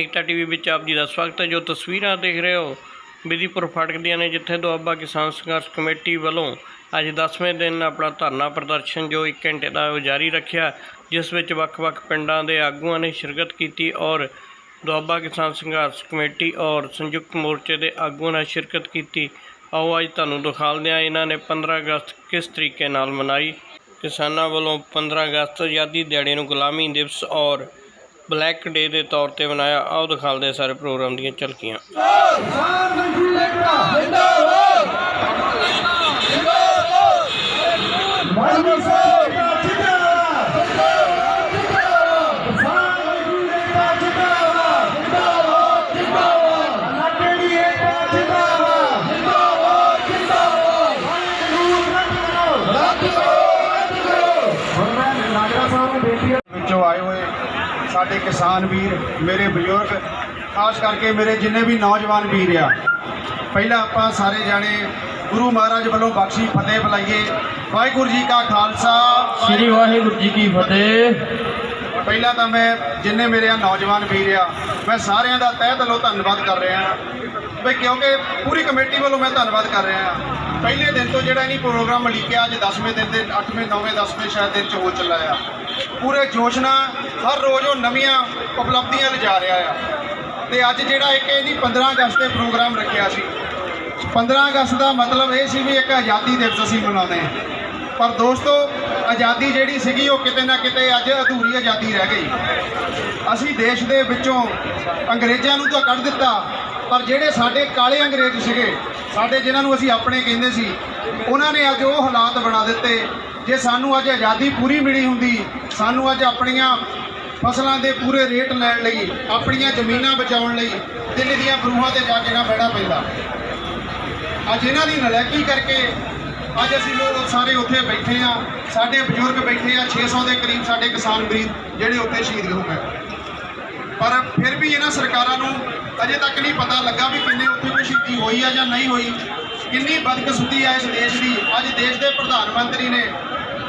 एकता TV ਵਿੱਚ ਆਪ ਜੀ ਦਾ ਸਵਾਗਤ ਹੈ। जो तस्वीरां देख रहे हो विधिपुर फाटक ਦੀਆਂ ਨੇ, ਜਿੱਥੇ ਦੁਆਬਾ ਕਿਸਾਨ ਸੰਘਰਸ਼ ਕਮੇਟੀ ਵੱਲੋਂ ਅੱਜ 10वें दिन अपना धरना प्रदर्शन जो 1 घंटे का जारी रखा, जिस विच ਵੱਖ-ਵੱਖ पिंडां दे आगूआं ने शिरकत की और दुआबा किसान संघर्ष कमेटी और संयुक्त मोर्चे के आगूआं ने शिरकत की। आओ अज तुहानूं दिखालदे हां इन्हां ने 15 अगस्त किस तरीके नाल मनाई। किसानां वल्लों 15 अगस्त आज़ादी दिहाड़े नूं गुलामी दिवस और ब्लैक डे के तौर पर मनाया। आओ दिखालदे सारे प्रोग्राम दीयां झलकियां। आए हुए साडे किसान वीर, मेरे बजुर्ग, खास करके मेरे जिन्ने भी नौजवान वीर आ, पहला आपां सारे जाने गुरु महाराज वालों बख्शी फतेह बुलाइए। वाहिगुरू जी का खालसा, श्री वाहिगुरू जी की फतेह। पहला तो मैं जिन्ने मेरे नौजवान वीर आ, मैं सारिਆਂ ਦਾ तह दिलों धन्नवाद कर रहा भाई, क्योंकि पूरी कमेटी वालों मैं धन्नवाद कर रहा। पहले दिन तो जोड़ा नहीं प्रोग्राम लिखिया, अज 10वें दिन के 8वें 9वें 10वें शायद दिन च हो चला आ, पूरे जोश नाल हर रोज़ वो नवीं उपलब्धियां लिजा रहा है। तो अज जोड़ा एक नहीं 15 अगस्त के प्रोग्राम रखा सी। 15 अगस्त का मतलब ये सी भी एक आज़ादी दिवस असीं मनाते हैं, पर दोस्तों आज़ादी जिहड़ी सीगी वो किते ना किते अज अधूरी आज़ादी रह गई। असीं देश दे विचों अंग्रेज़ां नूं तां कढ दित्ता, पर जिहड़े साडे काले अंग्रेज़ सीगे, साडे जिन्हां नूं असीं अपने कहिंदे सी, उन्हां ने अज वो हालात बना दित्ते। जे सानू अज आज़ादी पूरी मिली हुंदी, सानू अज अपनियां फसलों के पूरे रेट लैण लई, अपनियां जमीनां बचाउण लई दिल्ली दीयां बरूहां ते जाके ना बहना पैंदा। अज इन्हां दी नलैकी करके अज असीं लोग सारे उत्थे बैठे हाँ, साडे बजुर्ग बैठे आ, 600 के करीब साडे किसान वीर जिहड़े उत्थे शहीद हो गए। पर फिर भी इन्हां सरकारां नूं अजे तक नहीं पता लगा भी किन्ने उत्थे कोई शहीदी होई है या नहीं होई, किन्नी बदकसूदी है इस देश की। अज देश के प्रधानमंत्री ने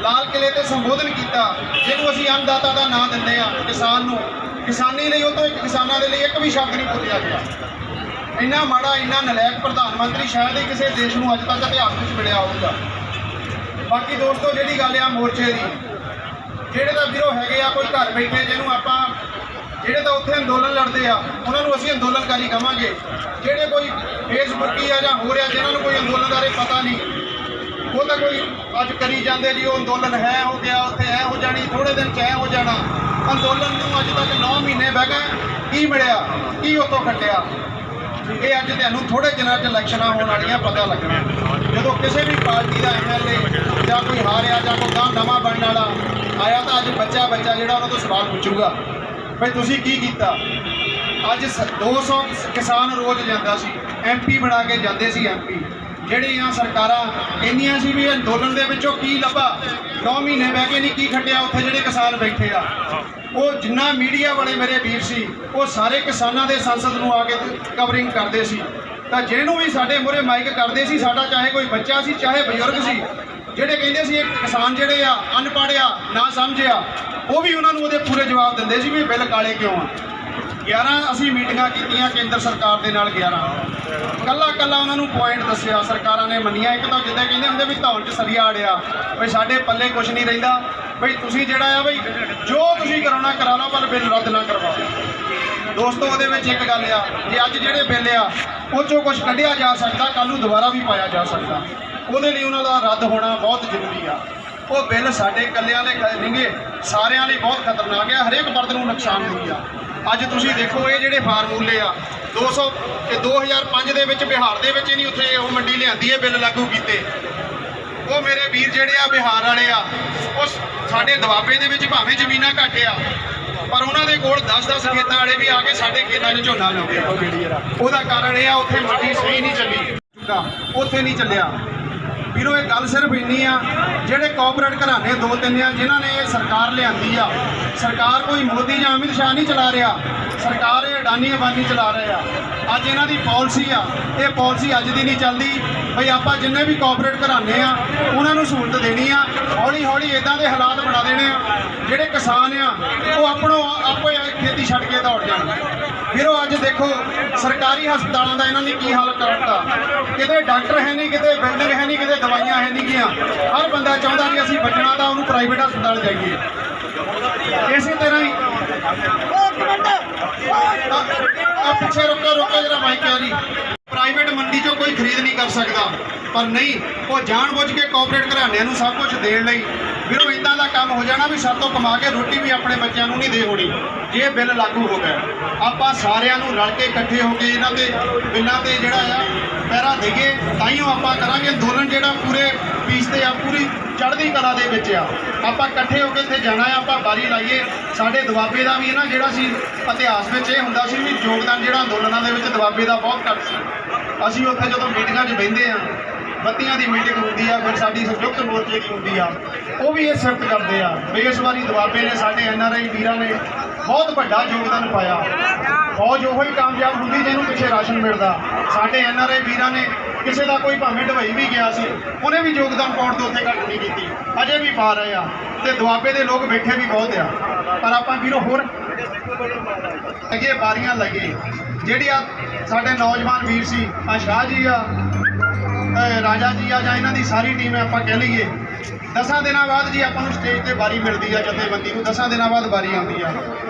लाल किले ते संबोधन किया, जिन्होंने असीं अन्नदाता का नाम दिंदे आ, किसान नूं किसानी लई उह तों किसानां दे लई एक भी शब्द नहीं बोलिया गया। इन्ना माड़ा इन्ना नलैक प्रधानमंत्री शायद ही किसी देश नूं अज तक इतिहास में मिलिया होगा। बाकी दोस्तों जिहड़ी गल आ मोर्चे की, जिहड़े तां वीरों हैगे आ कोई घर बैठे जिन्हों आपां ਜਿਹੜੇ ਤਾਂ ਉੱਥੇ ਅੰਦੋਲਨ ਲੜਦੇ ਆ ਉਹਨਾਂ ਨੂੰ ਅਸੀਂ ਅੰਦੋਲਨਕਾਰੀ ਕਹਾਂਗੇ। ਜਿਹੜੇ ਕੋਈ ਫੇਸਬੁੱਕੀ ਆ ਜਾਂ ਹੋ ਰਿਹਾ ਜਿਹਨਾਂ ਨੂੰ ਕੋਈ ਅੰਦੋਲਨ ਬਾਰੇ ਪਤਾ ਨਹੀਂ, ਉਹ ਤਾਂ ਕੋਈ ਅੱਜ ਕਰੀ ਜਾਂਦੇ ਜੀ ਉਹ ਅੰਦੋਲਨ ਹੈ ਹੋ ਗਿਆ, ਉੱਥੇ ਐ ਹੋ ਜਾਣੀ, ਥੋੜੇ ਦਿਨ ਚ ਐ ਹੋ ਜਾਣਾ। ਅੰਦੋਲਨ ਨੂੰ ਅੱਜ ਤੱਕ 9 ਮਹੀਨੇ ਬਹਿ ਗਏ, ਕੀ ਮਿਲਿਆ, ਕੀ ਉੱਥੋਂ ਕੱਢਿਆ? ਇਹ ਅੱਜ ਤੁਹਾਨੂੰ ਥੋੜੇ ਦਿਨਾਂ 'ਚ ਇਲੈਕਸ਼ਨਾਂ ਹੋਣ ਵਾਲੀਆਂ ਪਤਾ ਲੱਗਣਾ। ਜਦੋਂ ਕਿਸੇ ਵੀ ਪਾਰਟੀ ਦਾ MLA ਜਾਂ ਕੋਈ ਹਾਰਿਆ ਜਾਂ ਕੋਈ ਨਵਾਂ ਬਣਨ ਵਾਲਾ ਆਇਆ ਤਾਂ ਅੱਜ ਬੱਚਾ ਜਿਹੜਾ ਉਹਨਾਂ ਤੋਂ ਸਵਾਲ ਪੁੱਛੂਗਾ भाई तुसीं की कीता। अज 200 किसान रोज़ जाता सी, MP बना के जाते सी। MP जिहड़ियां सरकारां कहंदियां सी भी अंदोलन दे विचों की लभा, 9 महीने बह के नहीं की खटिया उत्थे जिहड़े किसान बैठे आ। वो जिन्ना मीडिया वाले मेरे वीर सी वो सारे किसानां दे संसद नूं आके कवरिंग करते सी। तां जिहनूं भी साडे मूहरे माइक करते सी, साडा चाहे कोई बच्चा सी चाहे बजुर्ग सी, जिहड़े कहंदे सी किसान जिहड़े आ अनपढ़ आ ना समझिया, वो भी उन्होंने वो पूरे जवाब देंदे सी भी बिल काले क्यों आ। 11 असीं मीटिंगां कीतियां केंद्र सरकार दे नाल, 11 कला उन्होंने पॉइंट दसिया, सरकारां ने मन्निया। एक तो जिद्दां कहंदे हुंदे भी धौन च सरिया अड़िया, भाई साडे पल्ले कुछ नहीं रहिंदा, भाई तुसीं जिहड़ा आ भाई जो तुसीं कराउणा करा लो पर बिल रद्द ना करवाओ। दोस्तों उहदे विच एक गल आ, जे अज जिहड़े बिल आ उह चों कुछ कढिया जा सकदा, कल नूं दुबारा भी पाया जा सकदा, उहदे लई उहनां दा रद्द होना बहुत जरूरी आ। वो बिल साडे कल्लियां दे नहींगे, सारिਆਂ ਲਈ बहुत खतरनाक है, हरेक बर्द नूं नुकसान दिंदी आ। अज तुसीं देखो ये जिहड़े फार्मूले आ 2005 ਦੇ ਵਿੱਚ बिहार ਦੇ ਵਿੱਚ नहीं उत्थे ਉਹ मंडी लिआंदी है बिल लागू कीते। वो मेरे वीर जिहड़े आ बिहार वाले आ, उस साडे दुआबे दे विच भावें जमीनां घੱਟ आ, पर उन्हां दे कोल 10-10 खेतां वाले भी आके साडे खेतां 'ਚ ਝੋਨਾ ਲਾਉਂਦੇ आ। ਉਹਦਾ ਕਾਰਨ ਇਹ आ उत्थे मंडी सही नहीं ਚੱਲੀ, उत्थे नहीं ਚੱਲਿਆ। ਵੀਰੋ ਇਹ ਗੱਲ ਸਿਰਫ ਇੰਨੀ ਆ, ਜਿਹੜੇ ਕੋਆਪਰੇਟ ਘਰਾਣੇ 2-3 ਆ ਜਿਨ੍ਹਾਂ ਨੇ ਇਹ ਸਰਕਾਰ ਲਿਆਂਦੀ ਆ, ਸਰਕਾਰ ਕੋਈ ਮੋਦੀ ਜਾਂ ਅਮਿਤ ਸ਼ਾਹ ਨਹੀਂ ਚਲਾ ਰਿਹਾ, ਸਰਕਾਰ ਇਹ ਅਡਾਨੀ ਅੰਬਾਨੀ ਚਲਾ ਰਹੇ ਆ। ਅੱਜ ਇਹਨਾਂ ਦੀ ਪਾਲਿਸੀ ਆ, ਇਹ ਪਾਲਿਸੀ ਅੱਜ ਦੀ ਨਹੀਂ ਚੱਲਦੀ ਬਈ ਆਪਾਂ ਜਿੰਨੇ ਵੀ ਕੋਆਪਰੇਟ ਘਰਾਣੇ ਆ ਉਹਨਾਂ ਨੂੰ ਸਹੂਲਤ ਦੇਣੀ ਆ, ਹੌਲੀ ਹੌਲੀ ਇਦਾਂ ਦੇ ਹਾਲਾਤ ਬਣਾ ਦੇਣੇ ਆ ਜਿਹੜੇ ਕਿਸਾਨ ਆ ਉਹ ਆਪਣੋ ਆਪੇ ਖੇਤੀ ਛੱਡ ਕੇ ਦੌੜ ਜਾਣ। ਵੀਰੋ ਅੱਜ ਦੇਖੋ ਸਰਕਾਰੀ ਹਸਪਤਾਲਾਂ ਦਾ ਇਹਨਾਂ ਨੇ ਕੀ ਹਾਲ ਕਰਤਾ। ਕਿਤੇ ਡਾਕਟਰ ਹੈ ਨਹੀਂ, ਕਿਤੇ ਬਿਲਡਿੰਗ ਹੈ ਨਹੀਂ, ਕਿਤੇ ਦਵਾਈਆਂ ਹੈ ਨਹੀਂ ਗੀਆਂ। ਹਰ ਬੰਦਾ ਚਾਹੁੰਦਾ ਕਿ ਅਸੀਂ ਬਚਣਾ ਤਾਂ ਉਹਨੂੰ ਪ੍ਰਾਈਵੇਟ ਹਸਪਤਾਲ ਜਾਈਏ। ਇਸੇ ਤਰ੍ਹਾਂ ਹੀ ਪਿੱਛੇ ਰੁਕੋ ਜਿਹੜਾ ਮਾਈਕ ਹੈ ਜੀ। ਪ੍ਰਾਈਵੇਟ ਮੰਡੀ ਚੋਂ ਕੋਈ ਖਰੀਦ ਨਹੀਂ ਕਰ ਸਕਦਾ, ਪਰ ਨਹੀਂ ਉਹ ਜਾਣਬੁੱਝ ਕੇ ਕਾਰਪੋਰੇਟ ਘਰਾਣਿਆਂ ਨੂੰ ਸਭ ਕੁਝ ਦੇਣ ਲਈ ਵੀਰੋ ਇਦਾਂ ਦਾ ਕੰਮ ਹੋ ਜਾਣਾ ਵੀ ਸਾਤੋਂ ਕਮਾ ਕੇ ਰੋਟੀ ਵੀ ਆਪਣੇ ਬੱਚਿਆਂ ਨੂੰ ਨਹੀਂ ਦੇ ਹੋਣੀ ਜੇ ਬਿੱਲ ਲਾਗੂ ਹੋ ਗਿਆ। ਆਪਾਂ ਸਾਰਿਆਂ ਨੂੰ ਰਲ ਕੇ ਇਕੱਠੇ ਹੋ ਕੇ ਇਹਨਾਂ ਦੇ ਬਿੱਲਾਂ ਤੇ ਜਿਹੜਾ ਆ ਪੈਰਾ ਦੇਈਏ, ਤਾਈਓ ਆਪਾਂ ਕਰਾਂਗੇ ਅੰਦੋਲਨ ਜਿਹੜਾ ਪੂਰੇ ਪੀਸ ਤੇ ਆ, ਪੂਰੀ ਚੜ੍ਹਦੀ ਕਲਾ ਦੇ ਵਿੱਚ ਆ। ਆਪਾਂ ਇਕੱਠੇ ਹੋ ਕੇ ਇੱਥੇ ਜਾਣਾ ਆ, ਆਪਾਂ ਬਾਰੀ ਲਾਈਏ। ਸਾਡੇ ਦੁਆਬੇ ਦਾ ਵੀ ਨਾ ਜਿਹੜਾ ਸੀ ਇਤਿਹਾਸ ਵਿੱਚ ਇਹ ਹੁੰਦਾ ਸੀ ਵੀ ਯੋਗਦਾਨ ਜਿਹੜਾ ਅੰਦੋਲਨਾਂ ਦੇ ਵਿੱਚ ਦੁਆਬੇ ਦਾ ਬਹੁਤ ਘੱਟ ਸੀ। ਅਸੀਂ ਉੱਥੇ ਜਦੋਂ ਮੀਟਿੰਗਾਂ 'ਚ ਬਹਿੰਦੇ ਆ, ਬੱਤੀਆਂ ਦੀ ਮੀਟਿੰਗ ਹੁੰਦੀ ਆ, ਫਿਰ ਸਾਡੀ ਸੰਯੁਕਤ ਮੋਰਚੇ ਦੀ ਹੁੰਦੀ ਆ, ਉਹ ਵੀ ਇਹ ਸਿਫਤ ਕਰਦੇ ਆ ਵੀ ਇਸ ਵਾਰੀ ਦੁਆਬੇ ਨੇ ਸਾਡੇ NRI ਵੀਰਾਂ ਨੇ ਬਹੁਤ ਵੱਡਾ ਯੋਗਦਾਨ ਪਾਇਆ। ਫੌਜ ਉਹੀ ਕਾਮਯਾਬ ਹੁੰਦੀ ਜਿਹਨੂੰ ਪਿੱਛੇ ਰਾਸ਼ਨ ਮਿਲਦਾ। ਸਾਡੇ NRI ਵੀਰਾਂ ਨੇ ਕਿਸੇ ਦਾ ਕੋਈ ਭਾਵੇਂ ਢਵਾਈ ਵੀ ਗਿਆ ਸੀ, ਉਹਨੇ ਵੀ ਯੋਗਦਾਨ ਪਾਉਣ ਤੋਂ ਉੱਥੇ ਘੱਟ ਨਹੀਂ ਕੀਤੀ, ਅਜੇ ਵੀ ਪਾ ਰਹੇ ਆ। ਤੇ ਦੁਆਬੇ ਦੇ ਲੋਕ ਬੈਠੇ ਵੀ ਬਹੁਤ ਆ, ਪਰ ਆਪਾਂ ਵੀਰੋ ਹੋਰ ਅੱਗੇ ਬਾਰੀਆਂ ਲੱਗੇ। ਜਿਹੜੀ ਆ ਸਾਡੇ ਨੌਜਵਾਨ ਵੀਰ ਸੀ, ਆ ਸ਼ਾਹ ਜੀ ਆ, ਰਾਜਾ ਜੀ ਆ, ਜਾਂ ਇਹਨਾਂ ਦੀ ਸਾਰੀ ਟੀਮ ਆਪਾਂ ਕਹਿ ਲਈਏ, 10 ਦਿਨਾਂ ਬਾਅਦ ਜੀ ਆਪਾਂ ਨੂੰ ਸਟੇਜ ਤੇ ਬਾਰੀ ਮਿਲਦੀ ਆ। ਜਥੇਬੰਦੀ ਨੂੰ 10 ਦਿਨਾਂ ਬਾਅਦ ਬਾਰੀ ਆਉਂਦੀ ਆ।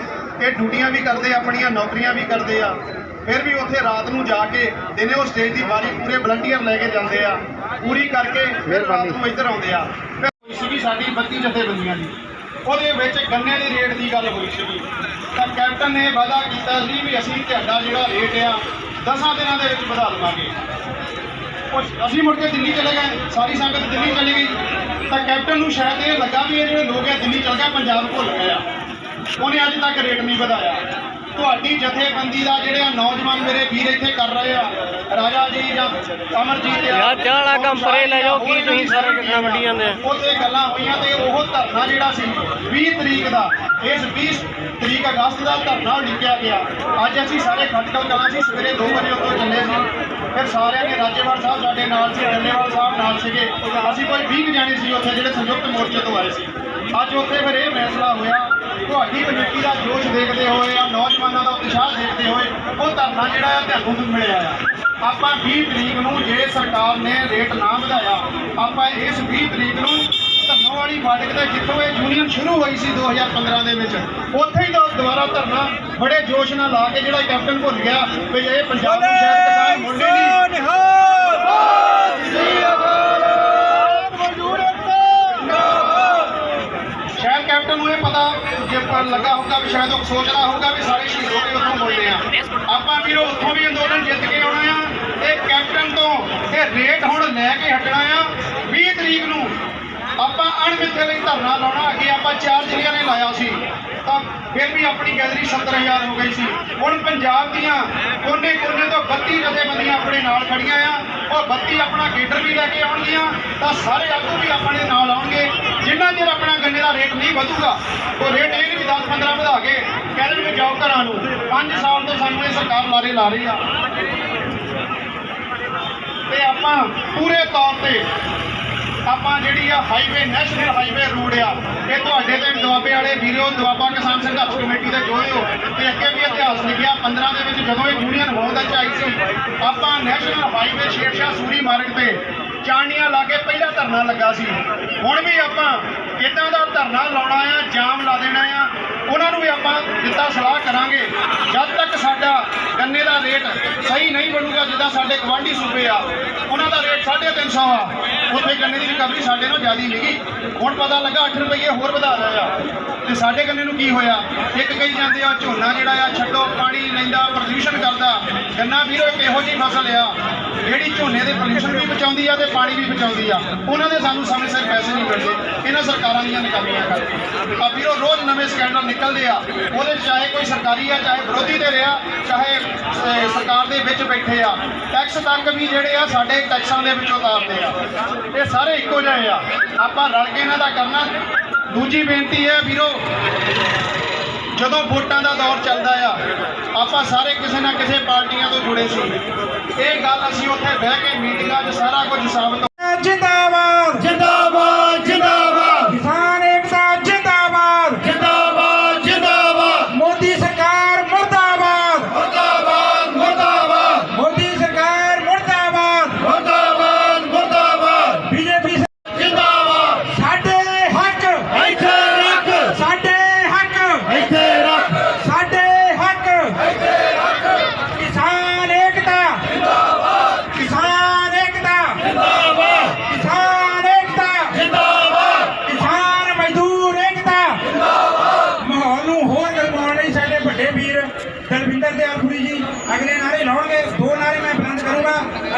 ਇਹ ਡਿਊਟੀਆਂ ਵੀ ਕਰਦੇ, ਆਪਣੀਆਂ ਨੌਕਰੀਆਂ ਵੀ ਕਰਦੇ ਆ, ਫਿਰ ਵੀ ਉੱਥੇ ਰਾਤ ਨੂੰ ਜਾ ਕੇ ਦਿਨੇ ਉਹ ਸਟੇਜ ਦੀ ਬਾਰੀ ਪੂਰੇ ਵਲੰਟੀਅਰ ਲੈ ਕੇ ਜਾਂਦੇ ਆ, ਪੂਰੀ ਕਰਕੇ ਫਿਰ ਰਾਤ ਨੂੰ ਇੱਧਰ ਆਉਂਦੇ ਆ। ਫਿਰ ਸੀਗੀ ਸਾਡੀ 32 ਜਥੇਬੰਦੀਆਂ ਦੀ, ਉਹਦੇ ਵਿੱਚ ਗੰਨੇ ਦੀ ਰੇਟ ਦੀ ਗੱਲ ਹੋਈ ਸੀਗੀ। ਤਾਂ ਕੈਪਟਨ ਨੇ ਵਾਅਦਾ ਕੀਤਾ ਸੀ ਵੀ ਅਸੀਂ ਤੁਹਾਡਾ ਜਿਹੜਾ ਰੇਟ ਆ 10 ਦਿਨਾਂ ਦੇ ਵਿੱਚ ਵਧਾ ਦੇਵਾਂਗੇ। ਅਸੀਂ ਮੁੜ ਕੇ ਦਿੱਲੀ ਚਲੇ ਗਏ, ਸਾਰੀ ਸੰਗਤ ਦਿੱਲੀ ਚਲੀ ਗਈ। ਤਾਂ ਕੈਪਟਨ ਨੂੰ ਸ਼ਾਇਦ ਇਹ ਲੱਗਾ ਵੀ ਇਹ ਜਿਹੜੇ ਲੋਕ ਆ ਦਿੱਲੀ ਚਲ ਗਏ, ਪੰਜਾਬ ਭੁੱਲ ਗਏ ਆ। ਉਹਨੇ ਅੱਜ ਤੱਕ ਰੇਟ ਨਹੀਂ ਵਧਾਇਆ। ਤੁਹਾਡੀ ਜਥੇਬੰਦੀ ਦਾ ਜਿਹੜੇ ਆ ਨੌਜਵਾਨ ਮੇਰੇ ਵੀਰ ਇੱਥੇ ਕਰ ਰਹੇ ਆ, ਰਾਜਾ ਜੀ ਜਾਂ ਅਮਰਜੀਤ ਯਾਰ ਚਾਹ ਵਾਲਾ ਕੰਮ ਪਰੇ ਲੈ ਜਾਓ, ਕੀ ਤੁਸੀਂ ਸਾਰੇ ਗੱਲਾਂ ਵੱਢੀ ਜਾਂਦੇ ਆ। ਉੱਥੇ ਗੱਲਾਂ ਹੋਈਆਂ ਤੇ ਉਹ ਧਰਨਾ ਜਿਹੜਾ ਸੀ 20 ਤਰੀਕ ਦਾ, ਇਸ 20 ਤਰੀਕ ਅਗਸਤ ਦਾ ਧਰਨਾ ਲਿਖਿਆ ਗਿਆ। ਅੱਜ ਅਸੀਂ ਸਾਰੇ ਖਟਕਲ ਕਲਾਂ ਸੀ, ਸਵੇਰੇ 2 ਵਜੇ ਉੱਥੋਂ ਚੱਲੇ ਸੀ। ਫਿਰ ਸਾਰਿਆਂ ਨੇ ਰਾਜੇਵਾਲ ਸਾਹਿਬ ਸਾਡੇ ਨਾਲ ਸੀ, ਡੱਲੇਵਾਲ ਸਾਹਿਬ ਨਾਲ ਸੀਗੇ। ਅਸੀਂ ਕੋਈ 20 ਜਾਣੇ ਸੀ ਉੱਥੇ ਜਿਹੜੇ ਸੰਯੁਕਤ ਮੋਰਚੇ ਤੋਂ ਆਏ ਸੀ। ਅੱਜ ਉੱਥੇ ਫਿਰ ਇਹ ਫੈਸਲਾ ਹੋਇਆ, ਤੁਹਾਡੀ ਕਮੇਟੀ ਦਾ ਜੋਸ਼ ਦੇਖਦੇ ਹੋਏ ਆ, ਨੌਜਵਾਨਾਂ ਦਾ ਉਤਸ਼ਾਹ ਦੇਖਦੇ ਹੋਏ ਉਹ ਧਰਨਾ ਜਿਹੜਾ ਆ ਤੁਹਾਨੂੰ ਮਿਲਿਆ ਆ। ਆਪਾਂ 20 ਤਰੀਕ ਨੂੰ ਜੇ ਸਰਕਾਰ ਨੇ ਰੇਟ ਨਾ ਵਧਾਇਆ, ਆਪਾਂ ਇਸ 20 ਤਰੀਕ ਨੂੰ ਧਰਨਾ ਵਾਲੀ ਫਾਟਕ ਤੇ ਜਿੱਥੋਂ ਇਹ ਯੂਨੀਅਨ ਸ਼ੁਰੂ ਹੋਈ ਸੀ 2015 ਦੇ ਵਿੱਚ, ਉੱਥੇ ਹੀ ਦੁਬਾਰਾ ਧਰਨਾ ਬੜੇ ਜੋਸ਼ ਨਾਲ ਲਾ ਕੇ ਜਿਹੜਾ ਕੈਪਟਨ ਭੁੱਲ ਗਿਆ ਵੀ ਇਹ ਪੰਜਾਬ ਨੂੰ ਸ਼ਾਇਦ ਕਿਸਾਨ ਮੁੰਡੇ ਨਹੀਂ। ਸ਼ਾਇਦ ਕੈਪਟਨ ਨੂੰ ਇਹ ਪਤਾ ਜੇ ਲੱਗਾ ਹੋਊਗਾ ਵੀ ਸ਼ਾਇਦ ਉਹ ਸੋਚਦਾ ਹੋਊਗਾ ਵੀ ਸਾਰੇ ਸ਼ਹੀਦ ਹੋ ਕੇ ਉੱਥੋਂ ਮੁੜਦੇ ਆ। ਆਪਾਂ ਵੀਰੋ ਉੱਥੋਂ ਵੀ ਅੰਦੋਲਨ ਜਿੱਤ ਕੇ ਆਉਣਾ ਆ। ਇਹ ਕੈਪਟਨ ਤੋਂ ਇਹ ਰੇਟ ਹੁਣ ਲੈ ਕੇ ਹਟਣਾ ਆ। 20 ਤਰੀਕ ਨੂੰ ਆਪਾਂ ਅਣਮਿੱਥੇ ਲਈ ਧਰਨਾ ਲਾਉਣਾ। ਅੱਗੇ ਆਪਾਂ 4 ਜ਼ਿਲ੍ਹਿਆਂ ਨੇ ਲਾਇਆ ਸੀ, ਤਾਂ ਫਿਰ ਵੀ ਆਪਣੀ ਗੈਲਰੀ 70,000 ਹੋ ਗਈ ਸੀ। ਹੁਣ ਪੰਜਾਬ ਦੀਆਂ ਕੋਨੇ-ਕੋਨੇ ਤੋਂ 32 ਜਥੇਬੰਦੀਆਂ ਆਪਣੇ ਨਾਲ ਖੜੀਆਂ ਆ। ਉਹ 32 ਆਪਣਾ ਗੇਟਰ ਵੀ ਲੈ ਕੇ ਆਉਣਗੀਆਂ, ਤਾਂ ਸਾਰੇ ਆਗੂ ਵੀ ਆਪਣੇ ਨਾਲ ਆਉਣਗੇ। ਜਿੰਨਾ ਚਿਰ ਆਪਣਾ ਗੰਨੇ ਦਾ ਰੇਟ ਨਹੀਂ ਵਧੂਗਾ, ਉਹ ਰੇਟ ਇਹ ਨਹੀਂ ਵੀ 10-15 ਵਧਾ ਕੇ ਕਹਿ ਦੇਣਗੇ ਜਾਓ ਘਰਾਂ ਨੂੰ। 5 ਸਾਲ ਤੋਂ ਸਾਨੂੰ ਇਹ ਸਰਕਾਰ ਲਾਰੇ ਲਾ ਰਹੀ ਆ, ਤੇ ਆਪਾਂ ਪੂਰੇ ਤੌਰ ਤੇ ਆਪਾਂ ਜਿਹੜੀ ਆ ਹਾਈਵੇ, ਨੈਸ਼ਨਲ ਹਾਈਵੇ ਰੋਡ ਆ, ਇਹ ਤੁਹਾਡੇ ਤੇ ਦੁਆਬੇ ਵਾਲੇ ਵੀਰੋ, ਦੁਆਬਾ ਕਿਸਾਨ ਸੰਘਰਸ਼ ਕਮੇਟੀ ਦੇ ਜੋੜਿਓ। ਤੇ ਅੱਗੇ ਵੀ ਇਤਿਹਾਸ ਲਿਖਿਆ 15 ਦੇ ਵਿੱਚ ਜਦੋਂ ਇਹ ਯੂਨੀਅਨ ਹੋਣ ਦਾ ਚਾਹੀ ਸੀ, ਆਪਾਂ ਨੈਸ਼ਨਲ ਹਾਈਵੇ ਸ਼ੇਰਸ਼ਾਹ ਸੂਰੀ ਮਾਰਗ ਤੇ ਚਾਣਨੀਆਂ ਲਾ ਕੇ ਪਹਿਲਾ ਧਰਨਾ ਲੱਗਾ ਸੀ। ਹੁਣ ਵੀ ਆਪਾਂ ਇੱਦਾਂ ਦਾ ਧਰਨਾ ਲਾਉਣਾ ਆ, ਜਾਮ ਲਾ ਦੇਣਾ ਆ। ਉਹਨਾਂ ਨੂੰ ਵੀ ਆਪਾਂ ਜਿੱਦਾਂ ਸਲਾਹ ਕਰਾਂਗੇ, ਜਦ ਤੱਕ ਸਾਡਾ ਗੰਨੇ ਦਾ ਰੇਟ ਸਹੀ ਨਹੀਂ ਬਣੂਗਾ, ਜਿੱਦਾਂ ਸਾਡੇ ਗਵਾਂਢੀ ਸੂਬੇ ਆ ਉਹਨਾਂ ਦਾ ਰੇਟ 350 ਆ, ਉੱਥੇ ਗੰਨੇ ਦੀ ਰਿਕਵਰੀ ਸਾਡੇ ਨਾਲੋਂ ਜ਼ਿਆਦਾ ਨਹੀਂ। ਹੁਣ ਪਤਾ ਲੱਗਾ 8 ਰੁਪਏ ਹੋਰ ਵਧਾ ਰਹੇ ਆ, ਤੇ ਸਾਡੇ ਗੰਨੇ ਨੂੰ ਕੀ ਹੋਇਆ? ਇੱਕ ਕਹੀ ਜਾਂਦੇ ਆ ਝੋਨਾ ਜਿਹੜਾ ਆ ਛੱਡੋ, ਪਾਣੀ ਲੈਂਦਾ, ਪ੍ਰਦੂਸ਼ਣ ਕਰਦਾ। ਗੰਨਾ ਵੀਰੋ ਇੱਕ ਇਹੋ ਜਿਹੀ ਫਸਲ ਆ ਜਿਹੜੀ ਝੋਨੇ ਦੇ ਪੋਲਿਊਸ਼ਨ ਵੀ ਬਚਾਉਂਦੀ ਆ ਤੇ ਪਾਣੀ ਵੀ ਬਚਾਉਂਦੀ ਆ। ਉਹਨਾਂ ਦੇ ਸਾਨੂੰ ਸਮੇਂ ਸਿਰ ਪੈਸੇ ਨਹੀਂ ਮਿਲਦੇ, ਇਹਨਾਂ ਸਰਕਾਰਾਂ ਦੀਆਂ ਨਕਾਮੀਆਂ ਕਰਕੇ। ਆ ਵੀਰੋ ਰੋਜ਼ ਨਵੇਂ ਸਕੈਂਡਲ ਨਿਕਲਦੇ ਆ, ਉਹਦੇ ਚਾਹੇ ਕੋਈ ਸਰਕਾਰੀ ਆ, ਚਾਹੇ ਵਿਰੋਧੀ ਦੇ ਰਿਹਾ, ਚਾਹੇ ਸਰਕਾਰ ਦੇ ਵਿੱਚ ਬੈਠੇ ਆ। ਟੈਕਸ ਤੱਕ ਵੀ ਜਿਹੜੇ ਆ ਸਾਡੇ ਟੈਕਸਾਂ ਦੇ ਵਿੱਚੋਂ ਉਤਾਰਦੇ ਆ। ਇਹ ਸਾਰੇ ਇੱਕੋ ਜਿਹੇ ਆ, ਆਪਾਂ ਰਲ ਕੇ ਇਹਨਾਂ ਦਾ ਕਰਨਾ। ਦੂਜੀ ਬੇਨਤੀ ਹੈ ਵੀਰੋ, ਜਦੋਂ ਵੋਟਾਂ ਦਾ ਦੌਰ ਚੱਲਦਾ ਆ, ਆਪਾਂ ਸਾਰੇ ਕਿਸੇ ਨਾ ਕਿਸੇ ਪਾਰਟੀਆਂ ਤੋਂ ਜੁੜੇ ਸੀ। ਇਹ ਗੱਲ ਅਸੀਂ ਉੱਥੇ ਬਹਿ ਕੇ ਮੀਟਿੰਗਾਂ 'ਚ ਸਾਰਾ ਕੁਝ ਸਾਬਤ। ਜਿੰਦਾਬਾਦ ਜਿੰਦਾਬਾਦ ਜਿੰਦਾਬਾਦ, ਕਿਸਾਨ ਏਕਤਾ ਜਿੰਦਾਬਾਦ ਜਿੰਦਾਬਾਦ ਜਿੰਦਾਬਾਦ, ਮੋਦੀ ਸਰਕਾਰ ਮੁਰਦਾਬਾਦ।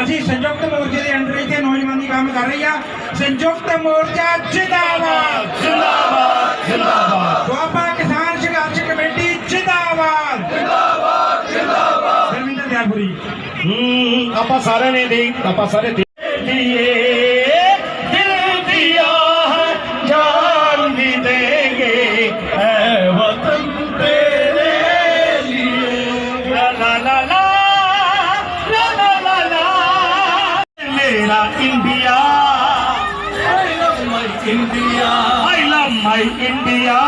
ਅਸੀਂ ਸੰਯੁਕਤ ਮੋਰਚੇ ਦੇ ਅੰਡਰ ਇੱਥੇ ਨੌਜਵਾਨੀ ਕੰਮ ਕਰ ਰਹੀ ਆ। ਸੰਯੁਕਤ ਮੋਰਚਾ ਜਿੰਦਾਬਾਦ ਜਿੰਦਾਬਾਦ ਜਿੰਦਾਬਾਦ ਦੁਆਬਾ ਕਿਸਾਨ ਸੰਘਰਸ਼ ਕਮੇਟੀ ਜਿੰਦਾਬਾਦ ਜਿੰਦਾਬਾਦ ਜਿੰਦਾਬਾਦ। ਧਰਮਿੰਦਰ ਦਿਆਲਪੁਰੀ ਆਪਾਂ ਸਾਰਿਆਂ ਨੇ ਦੀ ਆਪਾਂ ਸਾਰੇ दिए दिल दिया है जान भी देंगे है वतन तेरे लिए ला ला ला ला ला ला ला ला मेरा India I love my India I love my India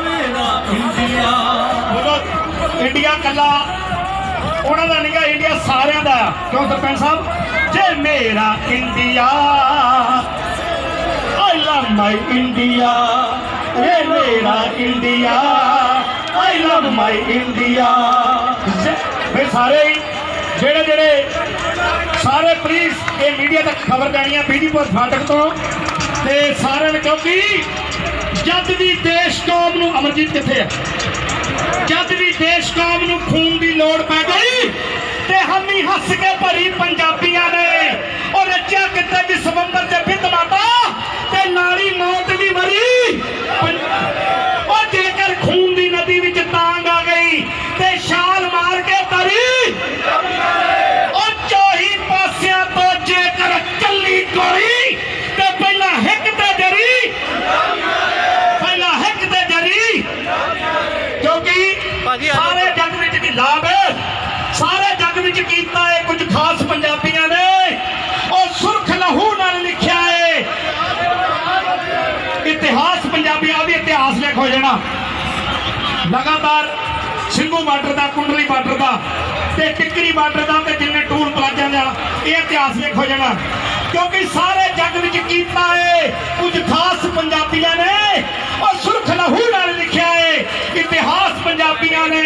मेरा इंडिया बोलो इंडिया कला ਉਹਨਾਂ ਦਾ ਨਹੀਂ ਗਾ ਇੰਡੀਆ ਸਾਰਿਆਂ ਦਾ ਕਿਉਂ ਸਰਪੰਚ ਸਾਹਿਬ ਜੇ ਮੇਰਾ India I love my India ਇਹ ਮੇਰਾ India I love my India ਵੇ ਸਾਰੇ ਜਿਹੜੇ ਸਾਰੇ ਪਲੀਜ਼ ਇਹ ਮੀਡੀਆ ਤੱਕ ਖਬਰ ਦੇਣੀ ਆ ਬੀਜੀਪੁਰ ਫਾਟਕ ਤੋਂ ਤੇ ਸਾਰਿਆਂ ਨੂੰ ਕਿਉਂਕਿ ਜਦ ਵੀ ਦੇਸ਼ ਕੌਮ ਨੂੰ ਅਮਰਜੀਤ ਕਿੱਥੇ ਆ जब भी देश कौम नूं खून की लोड़ पै गई ते हामी हस के भरी पंजाबियां ने और रचिया किते भी सवंबर ते बिंद माता ते नाली मौत भी मरी और जेकर खून की नदी विच तांग आ गई ते छाल मार के तरी और चौही पासियां तो जेकर चली गोली ते पहला हिक ते जरी क्योंकि सारे जग विच लाभ सारे जग विच कीता है कुछ खास पंजाबियों ने और सुर्ख लहू नाल लिखिया है इतिहास पंजाबी आदि इतिहास लिख हो जाना लगातार ਸਿੰਘੂ ਬਾਰਡਰ ਦਾ ਕੁੰਡਲੀ ਬਾਰਡਰ ਦਾ ਤੇ ਟਿੱਕਰੀ ਬਾਰਡਰ ਦਾ ਤੇ ਜਿੰਨੇ ਟੂਲ ਪਲਾਜ਼ਾ ਦਾ ਇਹ ਇਤਿਹਾਸ ਲਿਖ ਹੋ ਜਾਣਾ क्योंकि सारे जग विच कीता है कुछ खास पंजाबियों ने और सुर्ख लहू नाल लिखिया है इतिहास पंजाबियों ने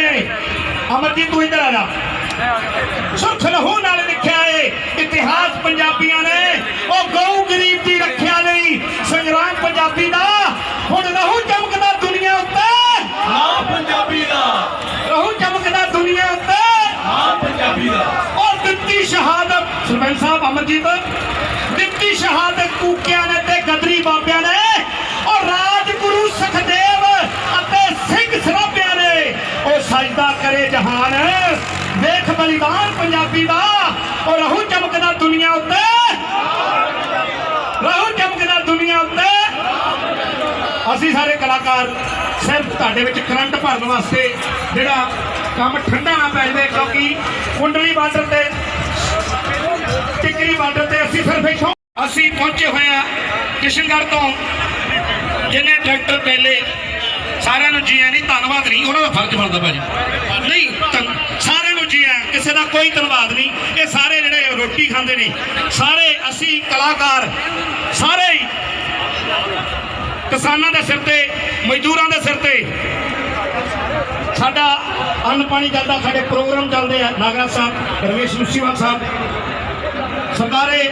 अमरजीत तू इधर आ जा सुर्ख लहू नाल लिखिया है इतिहास पंजाबियों ने और गऊ गरीब की रखिया लई संग्राम पंजाबी दा हुण लहू चमकदा दुनिया उत्ते हां पंजाबी दा लहू चमकदा दुनिया उत्ते हां पंजाबी दा और दित्ती शहादत सरपंच साहब अमरजीत ਦਿੱਤੀ ਸ਼ਹਾਦਤ ਕੂਕਿਆਂ ਨੇ ਤੇ ਗਦਰੀ ਬਾਬਿਆਂ ਨੇ ਔਰ ਰਾਜਗੁਰੂ ਸੁਖਦੇਵ ਅਤੇ ਸਿੰਘ ਸਰਾਭਿਆਂ ਨੇ ਉਹ ਸਜਦਾ ਕਰੇ ਜਹਾਨ ਵੇਖ ਬਲੀਦਾਨ ਪੰਜਾਬੀ ਦਾ ਔਰ ਰਹੂ ਚਮਕਦਾ ਦੁਨੀਆ ਉੱਤੇ ਰਹੂ ਚਮਕਦਾ ਦੁਨੀਆ ਉੱਤੇ ਅਸੀਂ ਸਾਰੇ ਕਲਾਕਾਰ ਸਿਰਫ ਤੁਹਾਡੇ ਵਿੱਚ ਕਰੰਟ ਭਰਨ ਵਾਸਤੇ ਜਿਹੜਾ ਕੰਮ ਠੰਡਾ ਨਾ ਪੈ ਜਾਵੇ ਕਿਉਂਕਿ ਕੁੰਡਲੀ ਬਾਰਡਰ ਤੇ टिकरी बार्डर से असी फिर बैठो असी पहुंचे हुए हैं किशनगढ़ तो जिन्हें ट्रैक्टर पहले सारे जी नहीं धन्यवाद नहीं उन्होंने फर्ज बनता भाजी नहीं सारे जी किसी का कोई धन्यवाद नहीं ये सारे जोड़े रोटी खाते हैं सारे असी कलाकार सारे किसानों के सिर से मजदूरों के सिर से साडा अन्न पानी चलता साढ़े प्रोग्राम चलते हैं नागराज साहब रमेश मुसीवाल साहब सरकारे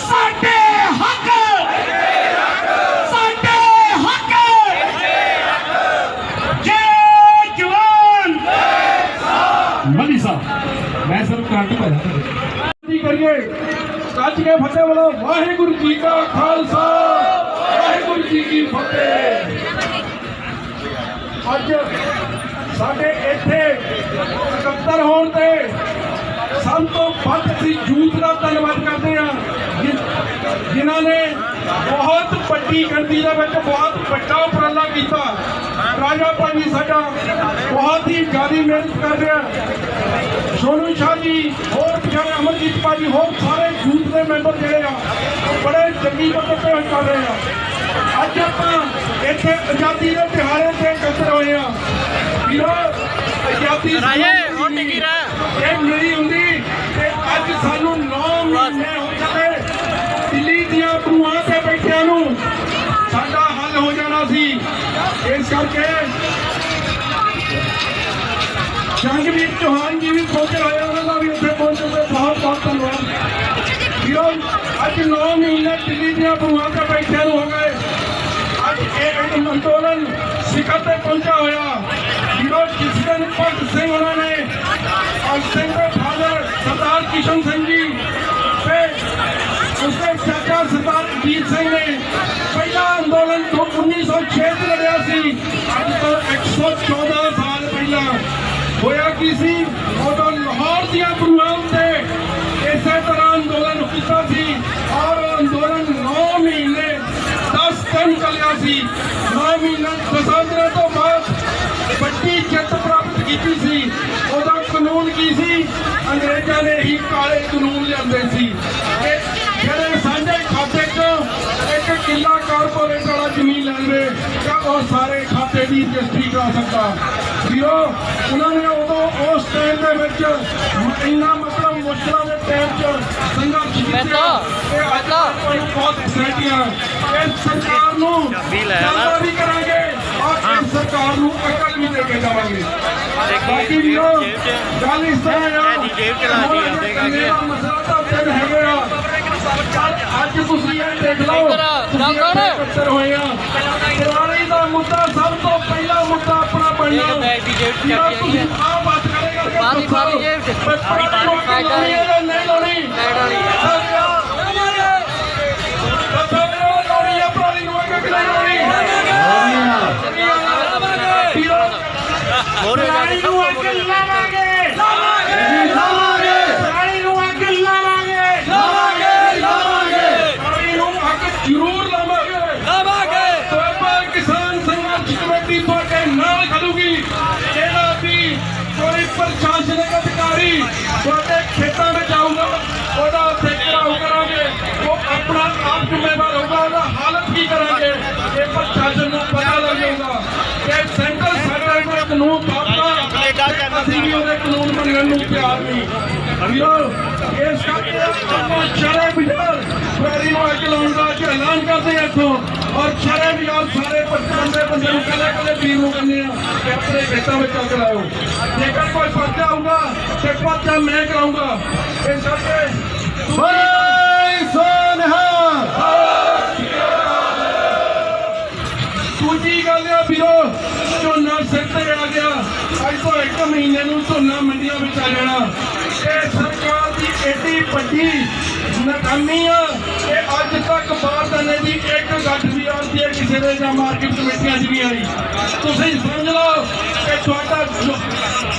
साडे हक साडे हक जय जवान मनी साहब मैं सिर्फ क्रांति पाया करिए सच के फतेह बोलो वाहिगुरु जी का खालसा वाहिगुरु जी की फतेह। अज साडे इत्थे इकट्ठा होण ते सब तो वध असीं यूथ का धन्यवाद करते हैं जिन्हों ने बहुत वड्डी गिनती के बहुत बड़ा उपराला किया। राजा भाई साडा बहुत ही ज़्यादा मेहनत कर रहा है। सोनू शाह जी होर पिछले अमरजीत भाजी होर सारे यूथ के मैंबर जोड़े बड़े चंगी पद्धति पर कर रहे हैं। अज आप इतने आज़ादी के तिहारे से इकट्ठे हुए हैं वीरो आज़ादी मेरी होंगी अज सानू 9 महीने हो चुके दिल्ली दियां भूआं ते बैठियां नू साडा हल हो जाना सी। इस करके जंगवीर चौहान जी भी पहुंचे हुए उन्होंने भी उत्थे पहुंचे हुए बहुत बहुत धन्यवाद वीरो। अज 9 महीने दिल्ली दियां भूआं ते बैठियां नू हो गए अज एक अंदोलन शिखर ते पहुंचा होया वीरो। जिस दिन भगत सिंह उन्होंने भगत सिंह के फादर सरदार ਸਿੰਘ ਨੇ ਪਹਿਲਾ ਅੰਦੋਲਨ ਤੋਂ 1906 ਚ ਲੜਿਆ ਸੀ। ਅੱਜ ਤੋਂ 114 ਸਾਲ ਪਹਿਲਾਂ ਹੋਇਆ ਕੀ ਸੀ? ਉਦੋਂ ਲਾਹੌਰ ਦੀਆਂ ਗੁਰੂਆਂ ਉੱਤੇ ਇਸੇ ਤਰ੍ਹਾਂ ਅੰਦੋਲਨ ਕੀਤਾ ਸੀ ਔਰ ਅੰਦੋਲਨ 9 ਮਹੀਨੇ 10 ਦਿਨ ਚੱਲਿਆ ਸੀ। 9 ਮਹੀਨੇ 10 ਦਿਨਾਂ ਤੋਂ ਬਾਅਦ ਵੱਡੀ ਜਿੱਤ ਪ੍ਰਾਪਤ ਕੀਤੀ ਸੀ। ਉਹਦਾ ਕਾਨੂੰਨ ਕੀ ਸੀ? ਅੰਗਰੇਜ਼ਾਂ ਨੇ ਹੀ ਕਾਲੇ ਕਾਨੂੰਨ ਲਿਆਂਦੇ ਸੀ ਕਿ ਜਿਹੜੇ ਸਾਂਝੇ ਖਾਤੇ 'ਚੋਂ ਇੱਕ ਕਿੱਲਾ ਕਾਰਪੋਰੇਟ ਵਾਲਾ ਜ਼ਮੀਨ ਲੈ ਲਵੇ ਤਾਂ ਉਹ ਸਾਰੇ ਖਾਤੇ ਦੀ ਰਜਿਸਟਰੀ ਕਰਾ ਸਕਦਾ। ਵੀਰੋ ਉਹਨਾਂ ਨੇ ਉਦੋਂ ਉਸ ਟਾਈਮ ਦੇ ਵਿੱਚ ਇੰਨਾ ਮਤਲਬ ਮੁਸ਼ਕਲਾਂ ਦੇ ਟਾਈਮ 'ਚ ਸੰਘਰਸ਼ ਕੀਤਾ ਕਿ ਅੱਜ ਕੋਈ ਬਹੁਤ ਫੈਸਿਲਿਟੀਆਂ ਇਸ ਸਰਕਾਰ ਨੂੰ ਚਾਹੁੰਦਾ ਵੀ ਕਰਾਂਗੇ ਔਰ ਇਸ ਸਰਕਾਰ ਨੂੰ ਅਕਲ ਵੀ ਦੇ ਕੇ ਜਾਵਾਂਗੇ। ਬਾਕੀ ਵੀਰੋ ਗੱਲ ਇਸ ਤਰ੍ਹਾਂ ਆ ਮਸਲਾ ਤਾਂ ਦਿਨ ਹੈਗੇ ਆ। ਅੱਜ ਤੁਸੀਂ ਇਹ ਦੇਖ ਲਓ ਇਕੱਤਰ ਹੋਏ ਆ। ਪੁਰਾਣੀ ਦਾ ਮੁੱਦਾ ਸਭ ਤੋਂ ਪਹਿਲਾ ਮੁੱਦਾ ਆਪਣਾ ਬਣਨਾ। ਤੁਸੀਂ ਆਹ ਬਾਤ ਕਰੇਗਾ ਕਿ ਪੁਰਾਣੀ ਨੂੰ ਅੱਗੇ ਲਾਉਣੀ ਹੈ ਜਾਂ ਨਹੀਂ ਲਾਉਣੀ? ਲਾਉਣੀ ਹੈ ਪੁਰਾਣੀ ਨੂੰ ਅੱਗੇ ਕਿ ਨਹੀਂ ਲਾਉਣੀ? ਪੁਰਾਣੀ ਨੂੰ ਅੱਗੇ ਲਾਵਾਂਗੇ ਜ਼ਰੂਰ ਲਾਵਾਂਗੇ। ਦੁਆਬਾ ਕਿਸਾਨ ਸੰਘਰਸ਼ ਕਮੇਟੀ ਤੁਹਾਡੇ ਨਾਲ ਖੜੂਗੀ। ਜਿਹੜਾ ਵੀ ਕੋਈ ਪ੍ਰਸ਼ਾਸਨਿਕ ਅਧਿਕਾਰੀ ਤੁਹਾਡੇ ਖੇਤਾਂ ਵਿੱਚ ਆਊਗਾ ਉਹਦਾ ਉੱਥੇ ਘਿਰਾਓ ਕਰਾਂਗੇ। ਉਹ ਆਪਣਾ ਆਪ ਜ਼ਿੰਮੇਵਾਰ ਹੋਊਗਾ। ਉਹਦਾ ਹਾਲਤ ਕੀ ਕਰਾਂਗੇ ਇਹ ਪ੍ਰਸ਼ਾਸਨ ਨੂੰ ਪਤਾ ਲੱਗ ਜਾਊਗਾ ਕਿ ਸੈਂਟਰ ਸਾਡੇ ਕੋਲ ਕਾਨੂੰਨ ਪਾਪਾ ਅਸੀਂ ਵੀ ਉਹਦੇ ਕਾਨੂੰਨ ਮੰਨਣ ਨੂੰ ਤਿਆਰ ਨਹੀਂ। ਵੀਰੋ ਇਸ ਕਰਕੇ ਆਪਾਂ ਸ਼ਰ੍ਹੇ ਬਾਜ਼ਾਰ ਫੈਰੀ ਨੂੰ ਅੱਗ ਲਾਉਣ ਦਾ ਐਲਾਨ ਕਰਦੇ ਹਾਂ ਇੱਥੋਂ ਔਰ ਸ਼ਰ੍ਹੇ ਬਾਜ਼ਾਰ ਸਾਰੇ ਬੰਦੇ ਨੂੰ ਕੱਲੇ ਵੀਰ ਨੂੰ ਕਹਿੰਦੇ ਆ ਕਿ ਆਪਣੇ ਖੇਤਾਂ ਵਿੱਚ ਅੱਗ ਲਾਓ। ਜੇਕਰ ਕੋਈ ਪਰਚਾ ਆਊਗਾ ਤੇ ਪਰਚਾ ਮੈਂ ਕਰਾਊਂਗਾ। ਇਸ ਕਰਕੇ ਦੂਜੀ ਗੱਲ ਆ ਵੀਰੋ ਝੋਨਾ ਸਿਰ ਤੇ ਆ ਗਿਆ। ਅੱਜ ਤੋਂ 1 ਮਹੀਨੇ ਨੂੰ ਝੋਨਾ ਮੰਡੀਆਂ ਵਿੱਚ ਆ ਜਾਣਾ। ਇਹ ਸਰਕਾਰ ਦੀ ਏਡੀ ਵੱਡੀ ਨਾਕਾਮੀ ਆ ਕਿ ਅੱਜ ਤੱਕ ਬਾਰਦਾਨੇ ਦੀ ਇੱਕ ਗੱਠ ਵੀ ਆਉਂਦੀ ਹੈ ਕਿਸੇ ਦੇ ਜਾਂ ਮਾਰਕੀਟ ਕਮੇਟੀਆਂ 'ਚ ਨਹੀਂ ਆਈ। ਤੁਸੀਂ ਸਮਝ ਲਓ ਕਿ ਤੁਹਾਡਾ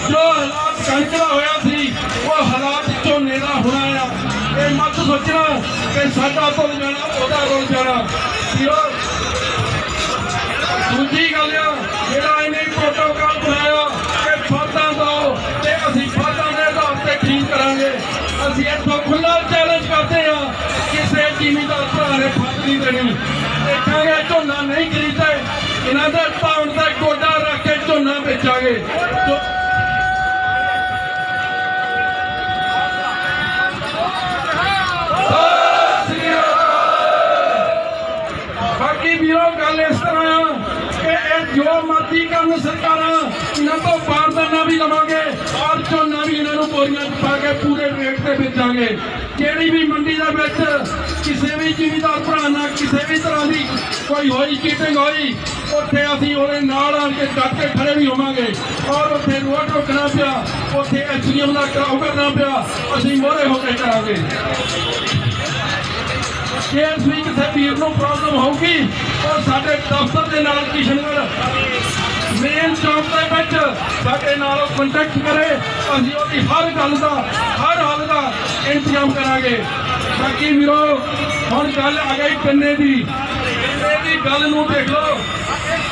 ਜੋ ਹਾਲਾਤ ਕਣਕ ਦਾ ਹੋਇਆ ਸੀ ਉਹ ਹਾਲਾਤ ਝੋਨੇ ਦਾ ਹੋਣਾ ਆ। ਇਹ ਮਤ ਸੋਚਣਾ ਕਿ ਸਾਡਾ ਭੁੱਲ ਜਾਣਾ ਉਹਦਾ ਰੁੱਲ ਜਾਣਾ। ਦੂਜੀ ਗੱਲ ਆ ਜਿਹੜਾ ਇਹਨੇ ਪ੍ਰੋਟੋਕਾਲ ਬਣਾਇਆ ਕਿ ਫਾਦਾਂ ਦਿਓ ਤੇ ਅਸੀਂ ਫਾਦਾਂ ਦੇ ਆਧਾਰ ਤੇ ਠੀਕ ਕਰਾਂਗੇ। ਅਸੀਂ ਇੱਥੋਂ ਖੁੱਲ੍ਹਾ ਚੈਲੰਜ ਕਰਦੇ ਹਾਂ ਕਿਸੇ ਜ਼ਿਮੀਂਦਾਰ ਭਰਾ ਨੇ ਫੱਦ ਨਹੀਂ ਦੇਣੀ। ਦੇਖਾਂਗੇ ਝੋਨਾ ਨਹੀਂ ਖਰੀਦਦੇ ਇਹਨਾਂ ਦੇ ਧੌਣ ਤੇ ਗੋਡਾ ਰੱਖ ਕੇ ਝੋਨਾ ਵੇਚਾਂਗੇ। ਬਾਕੀ ਵੀਰੋ ਗੱਲ ਇਸ ਤਰ੍ਹਾਂ ਆ ਕਿ ਇਹ ਜੋ ਮਰਜ਼ੀ ਕਰਨ ਸਰਕਾਰਾਂ ਇਹਨਾਂ ਤੋਂ ਬਾਰਦਾਨਾ ਵੀ ਲਵਾਂਗੇ ਔਰ ਝੋਨਾ ਵੀ ਇਹਨਾਂ ਨੂੰ ਬੋਰੀਆਂ 'ਚ ਪਾ ਕੇ ਪੂਰੇ ਰੇਟ ਤੇ ਵੇਚਾਂਗੇ। ਜਿਹੜੀ ਵੀ ਮੰਡੀ ਦੇ ਵਿੱਚ ਕਿਸੇ ਵੀ ਜ਼ਿਮੀਂਦਾਰ ਭਰਾ ਨਾਲ ਕਿਸੇ ਵੀ ਤਰ੍ਹਾਂ ਦੀ ਕੋਈ ਹੋਈ ਚੀਟਿੰਗ ਹੋਈ ਉੱਥੇ ਅਸੀਂ ਉਹਦੇ ਨਾਲ ਆ ਕੇ ਡਟ ਕੇ ਖੜੇ ਵੀ ਹੋਵਾਂਗੇ ਔਰ ਉੱਥੇ ਰੋਡ ਰੋਕਣਾ ਪਿਆ ਉੱਥੇ ਐਚਡੀਐਮ ਦਾ ਘਿਰਾਓ ਕਰਨਾ ਪਿਆ ਅਸੀਂ ਮੋਹਰੇ ਹੋ ਕੇ ਕਰਾਂਗੇ। ਜੇ ਵੀ ਕਿਸੇ ਵੀਰ ਨੂੰ ਪ੍ਰੋਬਲਮ ਹੋਊਗੀ ਉਹ ਸਾਡੇ ਦਫ਼ਤਰ ਦੇ ਨਾਲ ਕਿਸ਼ਨਗੜ੍ਹ ਮੇਨ ਚੌਕ ਦੇ ਵਿੱਚ ਸਾਡੇ ਨਾਲ ਕੰਟੈਕਟ ਕਰੇ। ਅਸੀਂ ਉਹਦੀ ਹਰ ਗੱਲ ਦਾ ਹਰ ਹਾਲ ਦਾ ਇੰਤਜ਼ਾਮ ਕਰਾਂਗੇ। ਬਾਕੀ ਵੀਰੋ ਹੁਣ ਗੱਲ ਆ ਗਈ ਗੰਨੇ ਦੀ ਗੱਲ ਨੂੰ ਦੇਖ ਲਓ।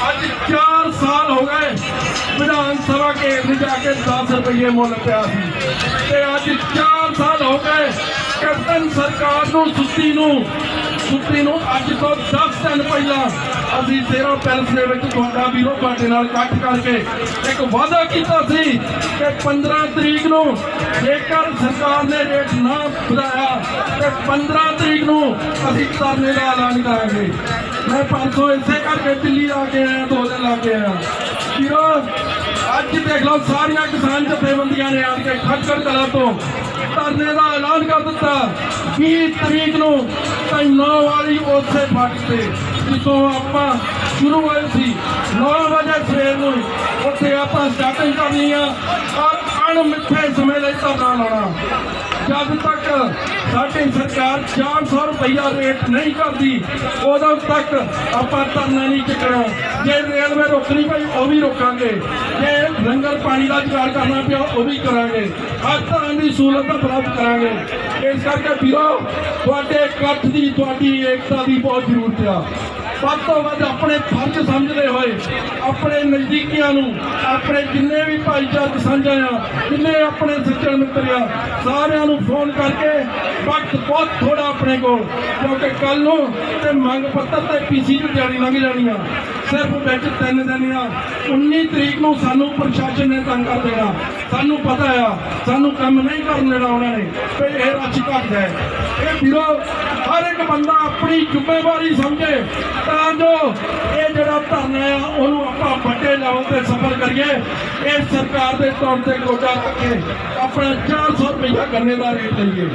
ਅੱਜ 4 ਸਾਲ ਹੋ ਗਏ ਵਿਧਾਨ ਸਭਾ ਕੇਂਦਰ ਜਾ ਕੇ 10 ਰੁਪਏ ਮੁੱਲ ਪਿਆ ਸੀ ਤੇ ਅੱਜ 4 ਸਾਲ ਹੋ ਗਏ ਕੈਪਟਨ ਸਰਕਾਰ ਨੂੰ ਸੁੱਤੀ ਨੂੰ ਅੱਜ ਤੋਂ 10 ਦਿਨ ਪਹਿਲਾਂ ਅਸੀਂ ਜ਼ੀਰੋ ਪੈਲਸ ਦੇ ਵਿੱਚ ਤੁਹਾਡਾ ਵੀਰੋ ਤੁਹਾਡੇ ਨਾਲ ਇਕੱਠ ਕਰਕੇ ਇੱਕ ਵਾਅਦਾ ਕੀਤਾ ਸੀ ਕਿ 15 ਤਰੀਕ ਨੂੰ ਜੇਕਰ ਸਰਕਾਰ ਨੇ ਰੇਟ ਨਾ ਵਧਾਇਆ ਤੇ 15 ਤਰੀਕ ਨੂੰ ਅਸੀਂ ਧਰਨੇ ਦਾ ਐਲਾਨ ਕਰਾਂਗੇ। ਮੈਂ 500 ਇਸੇ ਕਰਕੇ ਦਿੱਲੀ ਆ ਕੇ ਆਇਆ 2 ਦਿਨ ਲਾ ਕੇ ਆਇਆ। ਵੀਰੋ ਅੱਜ ਦੇਖ ਲਓ ਸਾਰੀਆਂ ਕਿਸਾਨ ਜਥੇਬੰਦੀਆਂ ਨੇ ਆ ਕੇ ਖੱਟਰ ਕਲਾਂ ਤੋਂ ਧਰਨੇ ਦਾ ਐਲਾਨ ਕਰ ਦਿੱਤਾ। 20 ਤਰੀਕ ਨੂੰ ਤੈਨਾਤ ਵਾਲੀ ਉਸੇ ਫਾਟਕ ਤੇ ਜਿੱਥੋਂ ਆਪਾਂ ਸ਼ੁਰੂ ਹੋਏ ਸੀ 9 ਵਜੇ ਸਵੇਰ ਨੂੰ ਉੱਥੇ ਆਪਾਂ ਸਟਾਰਟਿੰਗ ਕਰਨੀ ਆ ਔਰ ਅਣਮਿੱਥੇ ਸਮੇਂ ਲਈ ਧਰਨਾ ਲਾਉਣਾ। ਜਦ ਤੱਕ ਸਾਡੇ सरकार 400 रुपया रेट नहीं करती उदों तक ਆਪਾਂ ਧਰਨਾ नहीं चुकना। जे रेलवे रोकनी पई वो भी रोकांगे, जे लंगर पानी का जुगाड़ करना पिया वो भी करांगे, हर तरह की सहूलत प्राप्त करांगे। इस करके वीरो तुहाडे इकट्ठ की तुहाडी एकता की बहुत जरूरत है। ਵੱਧ ਤੋਂ ਵੱਧ ਆਪਣੇ ਫਰਜ਼ ਸਮਝਦੇ ਹੋਏ ਆਪਣੇ ਨਜ਼ਦੀਕੀਆਂ ਨੂੰ, ਆਪਣੇ ਜਿੰਨੇ ਵੀ ਭਾਈਚਾਰਕ ਸਾਂਝਾ ਆ, ਜਿੰਨੇ ਆਪਣੇ ਸੱਜਣ ਮਿੱਤਰ ਆ, ਸਾਰਿਆਂ ਨੂੰ ਫੋਨ ਕਰਕੇ ਵਕਤ ਬਹੁਤ ਥੋੜਾ ਆਪਣੇ ਕੋਲ, ਕਿਉਂਕਿ ਕੱਲ ਨੂੰ ਤੇ ਮੰਗ ਪੱਤਰ ਤੇ ਪੀਸੀ ਦੀ ਦਿਹਾੜੀ ਲੰਘ ਜਾਣੀ ਆ। ਸਿਰਫ ਵਿੱਚ 3 ਦਿਨ ਆ। 19 ਤਰੀਕ ਨੂੰ ਸਾਨੂੰ ਪ੍ਰਸ਼ਾਸਨ ਨੇ ਤੰਗ ਕਰ ਦੇਣਾ। ਸਾਨੂੰ ਪਤਾ ਆ, ਸਾਨੂੰ ਕੰਮ ਨਹੀਂ ਕਰਨ ਦੇਣਾ ਉਹਨਾਂ ਨੇ ਤੇ ਇਹ ਰੱਛ ਘੱਟ ਜਾਏ। ਇਹ ਵੀਰੋ ਹਰ ਇੱਕ ਬੰਦਾ ਆਪਣੀ ਜ਼ਿੰਮੇਵਾਰੀ ਸਮਝੇ ਤਾਂ ਜੋ ਇਹ ਜਿਹੜਾ ਧਰਨਾ ਆ ਉਹਨੂੰ ਆਪਾਂ ਵੱਡੇ ਲੈਵਲ ਤੇ ਸਫਲ ਕਰੀਏ। ਇਹ ਸਰਕਾਰ ਦੇ ਤੌਰ ਤੇ ਗੋਡਾ ਰੱਖੇ ਆਪਣਾ 400 ਰੁਪਇਆ ਗੰਨੇ ਦਾ ਰੇਟ ਲਈਏ।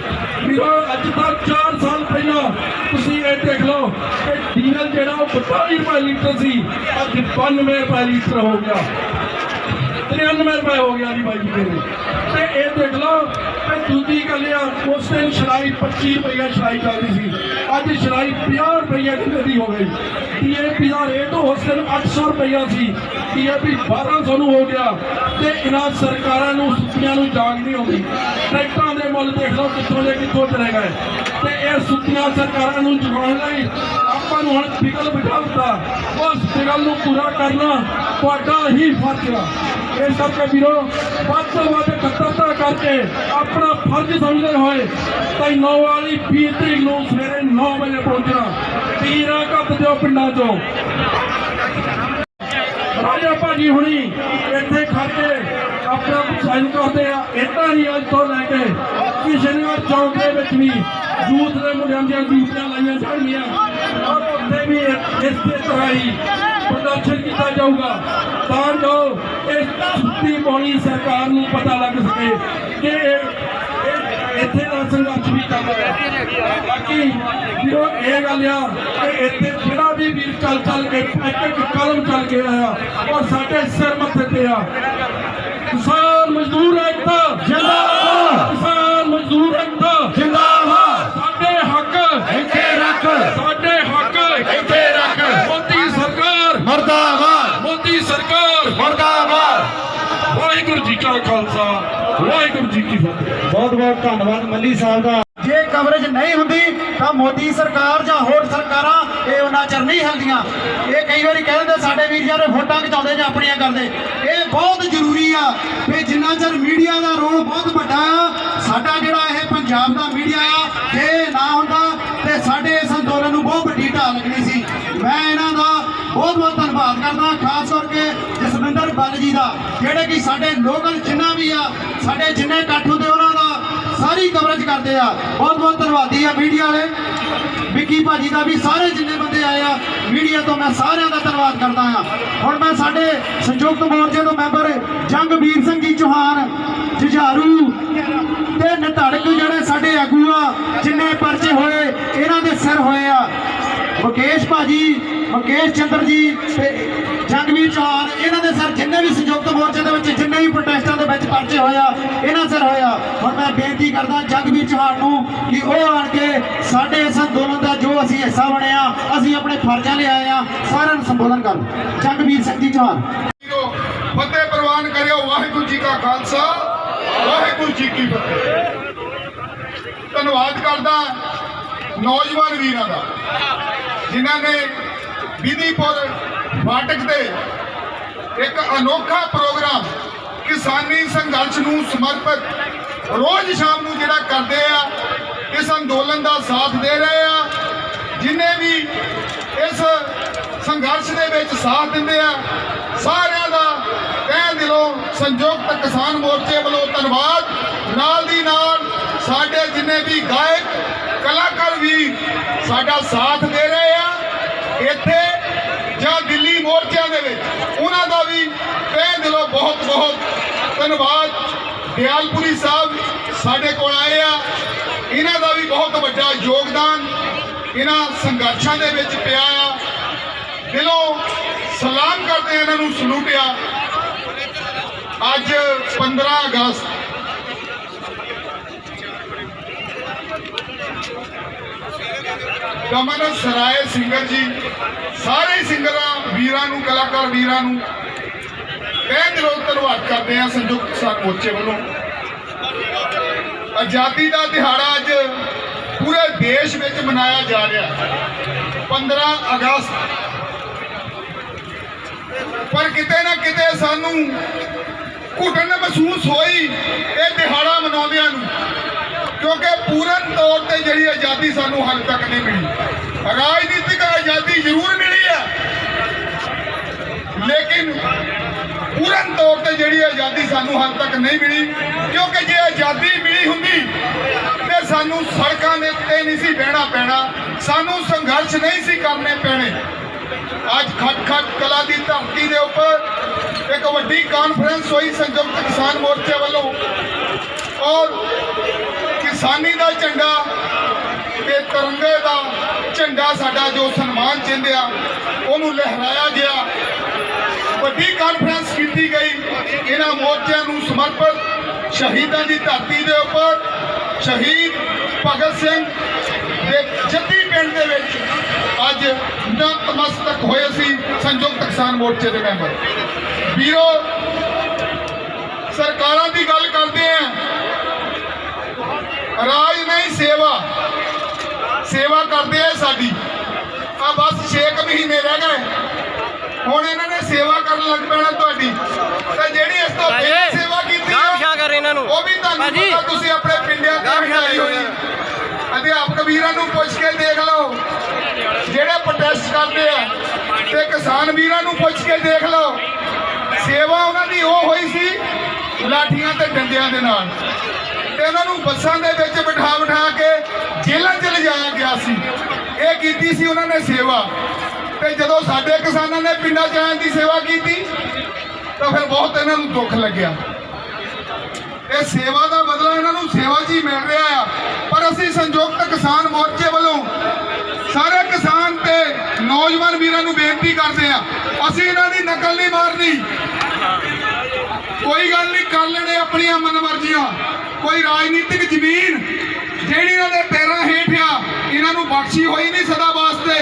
ਵੀਰੋ ਅੱਜ ਤੱਕ 4 ਸਾਲ ਪਹਿਲਾਂ ਤੁਸੀਂ ਇਹ ਦੇਖ ਲਓ ਕਿ ਡੀਜ਼ਲ ਜਿਹੜਾ ਉਹ 42 ਰੁਪਏ ਲੀਟਰ ਸੀ, ਅੱਜ 92 ਰੁਪਏ ਲੀਟਰ ਹੋ ਗਿਆ, 93 ਰੁਪਏ ਹੋ ਗਿਆ ਜੀ ਬਾਈ ਜੀ ਮੇਰੇ। ਤੇ ਇਹ ਦੇਖ ਲਓ ਕਿ ਦੂਜੀ ਗੱਲ ਆ, ਉਸ ਦਿਨ ਸ਼ਰਾਈ 25 ਰੁਪਏ ਸ਼ਰਾਈ ਚੱਲਦੀ ਸੀ, ਅੱਜ ਸ਼ਰਾਈ 50 ਰੁਪਏ ਕਿਲੋ ਦੀ ਹੋ ਗਈ। DAP ਦਾ ਰੇਟ ਉਸ ਦਿਨ 800 ਰੁਪਇਆ ਸੀ, DAP 1200 ਨੂੰ ਹੋ ਗਿਆ। ਤੇ ਇਹਨਾਂ ਸਰਕਾਰਾਂ ਨੂੰ ਸੁੱਤੀਆਂ ਨੂੰ ਜਾਗ ਨਹੀਂ ਆਉਂਦੀ। ਟਰੈਕਟਰਾਂ ਦੇ ਮੁੱਲ ਦੇਖ ਲਓ ਕਿੱਥੋਂ ਦੇ ਕਿੱਥੋਂ ਚਲੇ ਗਏ। ਤੇ ਇਹ ਸੁੱਤੀਆਂ ਸਰਕਾਰਾਂ ਨੂੰ ਜਗਾਉਣ ਲਈ ਆਪਾਂ ਨੂੰ ਹੁਣ ਬਿਗਲ ਬਿਠਾ ਦਿੱਤਾ। ਉਸ ਬਿਗਲ ਨੂੰ ਪੂਰਾ ਕਰਨਾ ਤੁਹਾਡਾ ਹੀ ਫਰਜ਼ ਆ। ਇਸ ਕਰਕੇ ਵੀਰੋ ਵੱਧ ਤੋਂ ਵੱਧ ਇਕੱਤਰਤਾ ਕਰਕੇ ਆਪਣਾ ਫਰਜ਼ ਸਮਝਦੇ ਹੋਏ 9 ਵਾਲੀ 20 ਤਰੀਕ ਨੂੰ ਸਵੇਰੇ 9 ਵਜੇ ਪਹੁੰਚਣਾ। ਤੀਰਾ ਕੱਤ ਦਿਓ ਪਿੰਡਾਂ ਚੋਂ। ਰਾਜਾ ਭਾਜੀ ਹੁਣੀ ਇੱਥੇ ਖੜ ਕੇ ਆਪਣਾ ਸਾਈਨ ਕਰਦੇ ਆ। ਇੱਦਾਂ ਹੀ ਅੱਜ ਤੋਂ ਲੈ ਕੇ ਕਿਸ਼ਨਗੜ੍ਹ ਚੌਂਕ ਦੇ ਵਿੱਚ ਵੀ ਯੂਥ ਦੇ ਮੁੰਡਿਆਂ ਦੀਆਂ ਡਿਊਟੀਆਂ ਲਾਈਆਂ ਜਾਣਗੀਆਂ ਔਰ ਉੱਥੇ ਵੀ ਇਸੇ ਤਰ੍ਹਾਂ ਹੀ ਪ੍ਰਦਰਸ਼ਨ ਕੀਤਾ ਜਾਊਗਾ ਤਾਂ ਜੋ ਇਸ ਸੁੱਤੀ ਪੌਣੀ ਸਰਕਾਰ ਨੂੰ ਪਤਾ ਲੱਗ ਸਕੇ ਕਿ ਇੱਥੇ ਦਾ ਸੰਘਰਸ਼ ਵੀ ਚੱਲ ਰਿਹਾ। ਬਾਕੀ ਵੀਰੋ ਇਹ ਗੱਲ ਆ ਕਿ ਇੱਥੇ ਜਿਹੜਾ ਵੀ ਵੀਰ ਚੱਲ ਕੇ ਇੱਕ ਕਦਮ ਚੱਲ ਕੇ ਆਇਆ ਔਰ ਸਾਡੇ ਸਿਰ ਮੱਥੇ ਤੇ ਆ। ਕਿਸਾਨ ਮਜ਼ਦੂਰ ਏਕਤਾ ਜਿੰਦਾਬਾਦ, ਕਿਸਾਨ ਮਜ਼ਦੂਰ ਏਕਤਾ ਜਿੰਦਾਬਾਦ। ਸਾਡੇ ਹੱਕ ਇੱਥੇ ਰੱਖ, ਸਾਡੇ ਹੱਕ ਇੱਥੇ ਰੱਖ। ਮੋਦੀ ਸਰਕਾਰ ਮਰਦਾਬਾਦ, ਮੋਦੀ ਸਰਕਾਰ ਮਰਦਾਬਾਦ। ਵਾਹਿਗੁਰੂ ਜੀ ਕਾ ਖਾਲਸਾ, ਵਾਹਿਗੁਰੂ ਜੀ ਕੀ ਫਤਿਹ। बहुत बहुत धन्यवाद मल्ली साहब का। ਜੇ ਕਵਰੇਜ ਨਹੀਂ ਹੁੰਦੀ ਤਾਂ ਮੋਦੀ ਸਰਕਾਰ ਜਾਂ ਹੋਰ ਸਰਕਾਰਾਂ ਇਹ ਉਹਨਾਂ ਚਿਰ ਨਹੀਂ ਹਿਲਦੀਆਂ। ਇਹ ਕਈ ਵਾਰੀ ਕਹਿ ਦਿੰਦੇ ਸਾਡੇ ਵੀਰ ਜਿਹੜੇ ਵੋਟਾਂ ਖਿਚਾਉਂਦੇ ਜਾਂ ਆਪਣੀਆਂ ਕਰਦੇ। ਇਹ ਬਹੁਤ ਜ਼ਰੂਰੀ ਆ ਵੀ ਜਿੰਨਾ ਚਿਰ ਮੀਡੀਆ ਦਾ ਰੋਲ ਬਹੁਤ ਵੱਡਾ ਆ। ਸਾਡਾ ਜਿਹੜਾ ਇਹ ਪੰਜਾਬ ਦਾ ਮੀਡੀਆ ਆ, ਜੇ ਨਾ ਹੁੰਦਾ ਤੇ ਸਾਡੇ ਇਸ ਅੰਦੋਲਨ ਨੂੰ ਬਹੁਤ ਵੱਡੀ ਢਾਲ ਲੱਗਣੀ ਸੀ। ਮੈਂ ਇਹਨਾਂ ਦਾ ਬਹੁਤ ਬਹੁਤ ਧੰਨਵਾਦ ਕਰਦਾ, ਖਾਸ ਕਰਕੇ ਜਸਵਿੰਦਰ ਬੱਲ ਜੀ ਦਾ, ਜਿਹੜੇ ਕਿ ਸਾਡੇ ਲੋਕਲ ਜਿੰਨਾ ਵੀ ਆ, ਸਾਡੇ ਜਿੰਨੇ ਇਕੱਠ ਹੁੰਦੇ ਉਹਨਾਂ ਦਾ ਸਾਰੀ ਕਵਰੇਜ ਕਰਦੇ ਆ। ਬਹੁਤ ਬਹੁਤ ਧੰਨਵਾਦੀ ਆ ਮੀਡੀਆ ਵਾਲੇ, ਵਿੱਕੀ ਭਾਜੀ ਦਾ ਵੀ, ਸਾਰੇ ਜਿੰਨੇ ਬੰਦੇ ਆਏ ਆ ਮੀਡੀਆ ਤੋਂ, ਮੈਂ ਸਾਰਿਆਂ ਦਾ ਧੰਨਵਾਦ ਕਰਦਾ ਆ। ਹੁਣ ਮੈਂ ਸਾਡੇ ਸੰਯੁਕਤ ਮੋਰਚੇ ਤੋਂ ਮੈਂਬਰ ਜੰਗਵੀਰ ਸਿੰਘ ਜੀ ਚੌਹਾਨ, ਜੁਝਾਰੂ ਤੇ ਨਧੜਕ ਜਿਹੜੇ ਸਾਡੇ ਆਗੂ ਆ, ਜਿੰਨੇ ਪਰਚੇ ਹੋਏ ਇਹਨਾਂ ਦੇ ਸਿਰ ਹੋਏ ਆ। ਮੁਕੇਸ਼ ਭਾਜੀ, ਮੁਕੇਸ਼ ਚੰਦਰ ਜੀ ਤੇ ਜੰਗਵੀਰ ਚੌਹਾਨ, ਇਹਨਾਂ ਦੇ ਸਿਰ ਜਿੰਨੇ ਵੀ ਸੰਯੁਕਤ ਮੋਰਚੇ ਦੇ ਵਿੱਚ ਜਿੰਨੇ ਵੀ ਪ੍ਰੋਟੈਸਟਾਂ ਦੇ ਵਿੱਚ ਪਰਚੇ ਹੋਇਆ ਇਹਨਾਂ ਸਿਰ ਹੋਇਆ। ਹੁਣ ਮੈਂ ਬੇਨਤੀ ਕਰਦਾ ਜੰਗਵੀਰ ਚੌਹਾਨ ਨੂੰ ਕਿ ਉਹ ਆਣ ਕੇ ਸਾਡੇ ਇਸ ਅੰਦੋਲਨ ਦਾ ਜੋ ਅਸੀਂ ਹਿੱਸਾ ਬਣੇ ਆ, ਅਸੀਂ ਆਪਣੇ ਫਰਜ਼ਾਂ ਲਈ ਆਏ ਆ, ਸਾਰਿਆਂ ਨੂੰ ਸੰਬੋਧਨ ਕਰਨ। ਜੰਗਵੀਰ ਸਿੰਘ ਜੀ ਚੌਹਾਨ। ਫਤਿਹ ਪ੍ਰਵਾਨ ਕਰਿਓ। ਵਾਹਿਗੁਰੂ ਜੀ ਕਾ ਖਾਲਸਾ, ਵਾਹਿਗੁਰੂ ਜੀ ਕੀ ਫਤਿਹ। ਧੰਨਵਾਦ ਕਰਦਾ ਨੌਜਵਾਨ ਵੀਰਾਂ ਦਾ ਜਿਨ੍ਹਾਂ ਨੇ ਵਿਧੀਪੁਰ ਫਾਟਕ ਤੇ ਇੱਕ ਅਨੋਖਾ ਪ੍ਰੋਗਰਾਮ ਕਿਸਾਨੀ ਸੰਘਰਸ਼ ਨੂੰ ਸਮਰਪਿਤ ਰੋਜ਼ ਸ਼ਾਮ ਨੂੰ ਜਿਹੜਾ ਕਰਦੇ ਆ, ਇਸ ਅੰਦੋਲਨ ਦਾ ਸਾਥ ਦੇ ਰਹੇ ਆ। ਜਿੰਨੇ ਵੀ ਇਸ ਸੰਘਰਸ਼ ਦੇ ਵਿੱਚ ਸਾਥ ਦਿੰਦੇ ਆ, ਸਾਰਿਆਂ ਦਾ ਤਹਿ ਦਿਲੋਂ ਸੰਯੁਕਤ ਕਿਸਾਨ ਮੋਰਚੇ ਵੱਲੋਂ ਧੰਨਵਾਦ। ਨਾਲ ਦੀ ਨਾਲ ਸਾਡੇ ਜਿੰਨੇ ਵੀ ਗਾਇਕ ਕਲਾਕਾਰ ਵੀ ਸਾਡਾ ਸਾਥ ਦੇ ਰਹੇ ਆ ਇੱਥੇ ਜਾਂ ਦਿੱਲੀ ਮੋਰਚਿਆਂ ਦੇ ਵਿੱਚ, ਉਹਨਾਂ ਦਾ ਵੀ ਤਹਿ ਦਿਲੋਂ ਬਹੁਤ ਬਹੁਤ ਧੰਨਵਾਦ। ਦਿਆਲਪੁਰੀ ਸਾਹਿਬ ਸਾਡੇ ਕੋਲ ਆਏ ਆ, ਇਹਨਾਂ ਦਾ ਵੀ ਬਹੁਤ ਵੱਡਾ ਯੋਗਦਾਨ ਇਹਨਾਂ ਸੰਘਰਸ਼ਾਂ ਦੇ ਵਿੱਚ ਪਿਆ ਆ। ਦਿਲੋਂ ਸਲਾਮ ਕਰਦੇ ਇਹਨਾਂ ਨੂੰ, ਸਲੂਟ ਆ। ਅੱਜ 15 ਅਗਸਤ ਦਮਨ ਸਰਾਏ ਸਿੰਗਰ ਜੀ, ਸਾਰੇ ਸਿੰਗਰਾਂ ਵੀਰਾਂ ਨੂੰ, ਕਲਾਕਾਰ ਵੀਰਾਂ ਨੂੰ ਤਹਿ ਦਿਲੋਂ ਧੰਨਵਾਦ ਕਰਦੇ ਹਾਂ ਸੰਯੁਕਤ ਕਿਸਾਨ ਮੋਰਚੇ ਵੱਲੋਂ। ਆਜ਼ਾਦੀ ਦਾ ਦਿਹਾੜਾ ਅੱਜ ਪੂਰੇ ਦੇਸ਼ ਵਿੱਚ ਮਨਾਇਆ ਜਾ ਰਿਹਾ 15 ਅਗਸਤ, ਪਰ ਕਿਤੇ ਨਾ ਕਿਤੇ ਸਾਨੂੰ ਘੁਟਨ ਮਹਿਸੂਸ ਹੋਈ ਇਹ ਦਿਹਾੜਾ ਮਨਾਉਂਦਿਆਂ ਨੂੰ, ਕਿਉਂਕਿ ਪੂਰਨ ਤੌਰ ਤੇ ਜਿਹੜੀ ਆਜ਼ਾਦੀ ਸਾਨੂੰ ਹਾਲੇ ਤੱਕ ਨਹੀਂ ਮਿਲੀ। ਰਾਜਨੀਤਿਕ ਆਜ਼ਾਦੀ ਜ਼ਰੂਰ ਮਿਲੀ ਹੈ, ਲੇਕਿਨ ਪੂਰਨ ਤੌਰ ਤੇ ਜਿਹੜੀ ਆਜ਼ਾਦੀ ਸਾਨੂੰ ਹਾਲੇ ਤੱਕ ਨਹੀਂ ਮਿਲੀ, ਕਿਉਂਕਿ ਜੇ ਆਜ਼ਾਦੀ ਮਿਲੀ ਹੁੰਦੀ ਤੇ ਸਾਨੂੰ ਸੜਕਾਂ ਦੇ ਉੱਤੇ ਨਹੀਂ ਸੀ ਬਹਿਣਾ ਪੈਣਾ, ਸਾਨੂੰ ਸੰਘਰਸ਼ ਨਹੀਂ ਸੀ ਕਰਨੇ ਪੈਣੇ। ਅੱਜ ਖਟਖਟ ਕਲਾ ਦੀ ਧਰਤੀ ਦੇ ਉੱਪਰ ਇੱਕ ਵੱਡੀ ਕਾਨਫਰੰਸ ਹੋਈ ਸੰਯੁਕਤ ਕਿਸਾਨ ਮੋਰਚੇ ਵੱਲੋਂ, ਔਰ ਕਿਸਾਨੀ ਦਾ ਝੰਡਾ ਤੇ ਤਿਰੰਗੇ ਦਾ ਝੰਡਾ ਸਾਡਾ ਜੋ ਸਨਮਾਨ ਚਿੰਨ੍ਹ ਆ ਉਹਨੂੰ ਲਹਿਰਾਇਆ ਗਿਆ। ਵੱਡੀ ਕਾਨਫਰੰਸ ਕੀਤੀ ਗਈ ਇਹਨਾਂ ਮੋਰਚਿਆਂ ਨੂੰ ਸਮਰਪਿਤ। ਸ਼ਹੀਦਾਂ ਦੀ ਧਰਤੀ ਦੇ ਉੱਪਰ ਸ਼ਹੀਦ ਭਗਤ ਸਿੰਘ ਦੇ ਜੱਦੀ ਪਿੰਡ ਦੇ ਵਿੱਚ ਅੱਜ ਨਤਮਸਤਕ ਹੋਏ ਸੀ ਸੰਯੁਕਤ ਕਿਸਾਨ ਮੋਰਚੇ ਦੇ ਮੈਂਬਰ। ਵੀਰੋ, ਸਰਕਾਰਾਂ ਦੀ ਗੱਲ ਕਰਦੇ ਆ, ਰਾਜ ਨਹੀਂ ਸੇਵਾ ਕਰਦੇ ਆ ਸਾਡੀ। ਆ ਬਸ 6 ਮਹੀਨੇ ਰਹਿ ਗਏ, ਹੁਣ ਇਹਨਾਂ ਨੇ ਸੇਵਾ ਕਰਨ ਲੱਗ ਪੈਣਾ ਤੁਹਾਡੀ। ਤੇ ਜਿਹੜੀ ਇਸ ਤੋਂ ਪਹਿਲਾਂ ਸੇਵਾ ਕੀਤੀ ਉਹ ਵੀ ਤੁਹਾਨੂੰ ਪਤਾ, ਤੁਸੀਂ ਆਪਣੇ ਪਿੰਡਾਂ ਤੇ ਹਟਾਈ ਹੋਈ। ਅਧਿਆਪਕ ਵੀਰਾਂ ਨੂੰ ਪੁੱਛ ਕੇ ਦੇਖ ਲਓ ਜਿਹੜੇ ਪ੍ਰੋਟੈਸਟ ਕਰਦੇ ਆ, ਤੇ ਕਿਸਾਨ ਵੀਰਾਂ ਨੂੰ ਪੁੱਛ ਕੇ ਦੇਖ ਲਓ, ਸੇਵਾ ਉਹਨਾਂ ਦੀ ਉਹ ਹੋਈ ਸੀ ਲਾਠੀਆਂ ਤੇ ਡੰਡਿਆਂ ਦੇ ਨਾਲ, ਤੇ ਉਹਨਾਂ ਨੂੰ ਬੱਸਾਂ ਦੇ ਵਿੱਚ ਬਿਠਾ ਕੇ ਜੇਲ੍ਹਾਂ 'ਚ ਲਿਜਾਇਆ ਗਿਆ ਸੀ। ਇਹ ਕੀਤੀ ਸੀ ਉਹਨਾਂ ਨੇ ਸੇਵਾ। ਤੇ ਜਦੋਂ ਸਾਡੇ ਕਿਸਾਨਾਂ ਨੇ ਪਿੰਡਾਂ 'ਚ ਆਉਣ ਦੀ ਸੇਵਾ ਕੀਤੀ ਤਾਂ ਫਿਰ ਬਹੁਤ ਇਹਨਾਂ ਨੂੰ ਦੁੱਖ ਲੱਗਿਆ। ਇਹ ਸੇਵਾ ਦਾ ਬਦਲਾ ਇਹਨਾਂ ਨੂੰ ਸੇਵਾ 'ਚ ਹੀ ਮਿਲ ਰਿਹਾ ਆ। ਪਰ ਅਸੀਂ ਸੰਯੁਕਤ ਕਿਸਾਨ ਮੋਰਚੇ ਵੱਲੋਂ ਸਾਰੇ ਕਿਸਾਨ ਤੇ ਨੌਜਵਾਨ ਵੀਰਾਂ ਨੂੰ ਬੇਨਤੀ ਕਰਦੇ ਆ, ਅਸੀਂ ਇਹਨਾਂ ਦੀ ਨਕਲ ਨਹੀਂ ਮਾਰਨੀ। ਕੋਈ ਗੱਲ ਨਹੀਂ, ਕਰ ਲੈਣੇ ਆਪਣੀਆਂ ਮਨਮਰਜ਼ੀਆਂ। ਕੋਈ ਰਾਜਨੀਤਿਕ ਜ਼ਮੀਨ ਜਿਹੜੀ ਇਹਨਾਂ ਦੇ ਪੈਰਾਂ ਹੇਠ ਆ, ਇਹਨਾਂ ਨੂੰ ਬਖਸ਼ੀ ਹੋਈ ਨਹੀਂ ਸਦਾ ਵਾਸਤੇ,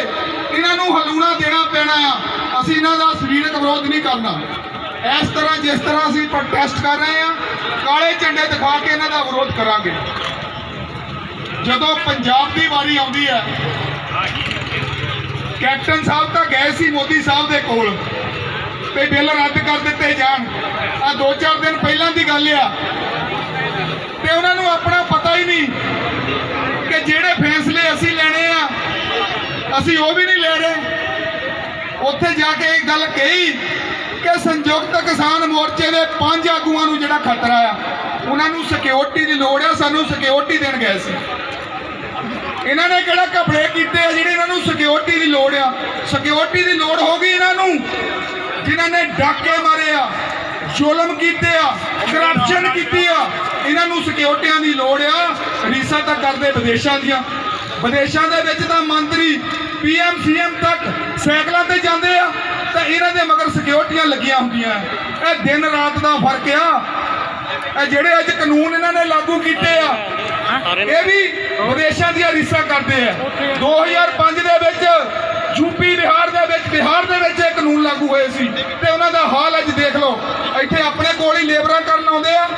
ਇਹਨਾਂ ਨੂੰ ਹਲੂਣਾ ਦੇਣਾ ਪੈਣਾ ਆ। ਅਸੀਂ ਇਹਨਾਂ ਦਾ ਸਰੀਰਕ ਵਿਰੋਧ ਨਹੀਂ ਕਰਨਾ। ਇਸ ਤਰ੍ਹਾਂ ਜਿਸ ਤਰ੍ਹਾਂ ਅਸੀਂ ਪ੍ਰੋਟੈਸਟ ਕਰ ਰਹੇ ਆ, ਕਾਲੇ ਝੰਡੇ ਦਿਖਾ ਕੇ ਇਹਨਾਂ ਦਾ ਵਿਰੋਧ ਕਰਾਂਗੇ। ਜਦੋਂ ਪੰਜਾਬ ਦੀ ਵਾਰੀ ਆਉਂਦੀ ਹੈ, ਕੈਪਟਨ ਸਾਹਿਬ ਤਾਂ ਗਏ ਸੀ ਮੋਦੀ ਸਾਹਿਬ ਦੇ ਕੋਲ ਤੇ ਬਿੱਲ ਰੱਦ ਕਰ ਦਿੱਤੇ ਜਾਣ। ਆ 2-4 ਦਿਨ ਪਹਿਲਾਂ ਦੀ ਗੱਲ ਆ, ਤੇ ਉਹਨਾਂ ਨੂੰ ਆਪਣਾ ਪਤਾ ਹੀ ਨਹੀਂ ਕਿ ਜਿਹੜੇ ਫੈਸਲੇ ਅਸੀਂ ਲੈਣੇ ਆ ਅਸੀਂ ਉਹ ਵੀ ਨਹੀਂ ਲੈ ਰਹੇ। ਉੱਥੇ ਜਾ ਕੇ ਇਹ ਗੱਲ ਕਹੀ ਕਿ ਸੰਯੁਕਤ ਕਿਸਾਨ ਮੋਰਚੇ ਦੇ 5 ਆਗੂਆਂ ਨੂੰ ਜਿਹੜਾ ਖਤਰਾ ਆ, ਉਹਨਾਂ ਨੂੰ ਸਿਕਿਉਰਿਟੀ ਦੀ ਲੋੜ ਆ, ਸਾਨੂੰ ਸਿਕਿਉਰਿਟੀ ਦੇਣ ਗਏ ਸੀ। ਇਹਨਾਂ ਨੇ ਕਿਹੜਾ ਘਪਲੇ ਕੀਤੇ ਆ ਜਿਹੜੇ ਇਹਨਾਂ ਨੂੰ ਸਿਕਿਉਰਿਟੀ ਦੀ ਲੋੜ ਆ? ਸਿਕਿਉਰਿਟੀ ਦੀ ਲੋੜ ਹੋ ਗਈ ਇਹਨਾਂ ਨੂੰ ਜਿਨ੍ਹਾਂ ਨੇ ਡਾਕੇ ਮਾਰੇ ਆ, ਜ਼ੁਲਮ ਕੀਤੇ ਆ, ਕਰਪਸ਼ਨ ਕੀਤੀ ਆ। ਇਹਨਾਂ ਨੂੰ ਸਿਕਿਉਰਿਟੀਆਂ ਦੀ ਲੋੜ ਆ। ਰੀਸਾਂ ਤਾਂ ਕਰਦੇ ਵਿਦੇਸ਼ਾਂ ਦੀਆਂ, ਵਿਦੇਸ਼ਾਂ ਦੇ ਵਿੱਚ ਤਾਂ ਮੰਤਰੀ PM CM ਤੱਕ ਸਾਈਕਲਾਂ ਤੇ ਜਾਂਦੇ ਆ, ਤਾਂ ਇਹਨਾਂ ਦੇ ਮਗਰ ਸਿਕਿਉਰਿਟੀਆਂ ਲੱਗੀਆਂ ਹੁੰਦੀਆਂ। ਇਹ ਦਿਨ ਰਾਤ ਦਾ ਫਰਕ ਆ। ਇਹ ਜਿਹੜੇ ਅੱਜ ਕਾਨੂੰਨ ਇਹਨਾਂ ਨੇ ਲਾਗੂ ਕੀਤੇ ਆ, ਇਹ ਵੀ ਵਿਦੇਸ਼ਾਂ ਦੀਆਂ ਰੀਸਾਂ ਕਰਦੇ ਆ। 2005 ਦੇ ਵਿੱਚ ਯੂਪੀ ਬਿਹਾਰ ਦੇ ਵਿੱਚ ਇਹ ਕਾਨੂੰਨ ਲਾਗੂ ਹੋਏ ਸੀ, ਤੇ ਉਹਨਾਂ ਦਾ ਹਾਲ ਅੱਜ ਦੇਖ ਲਓ। ਇੱਥੇ ਆਪਣੇ ਕੋਲ ਹੀ ਲੇਬਰਾਂ ਕਰਨ ਆਉਂਦੇ ਆ,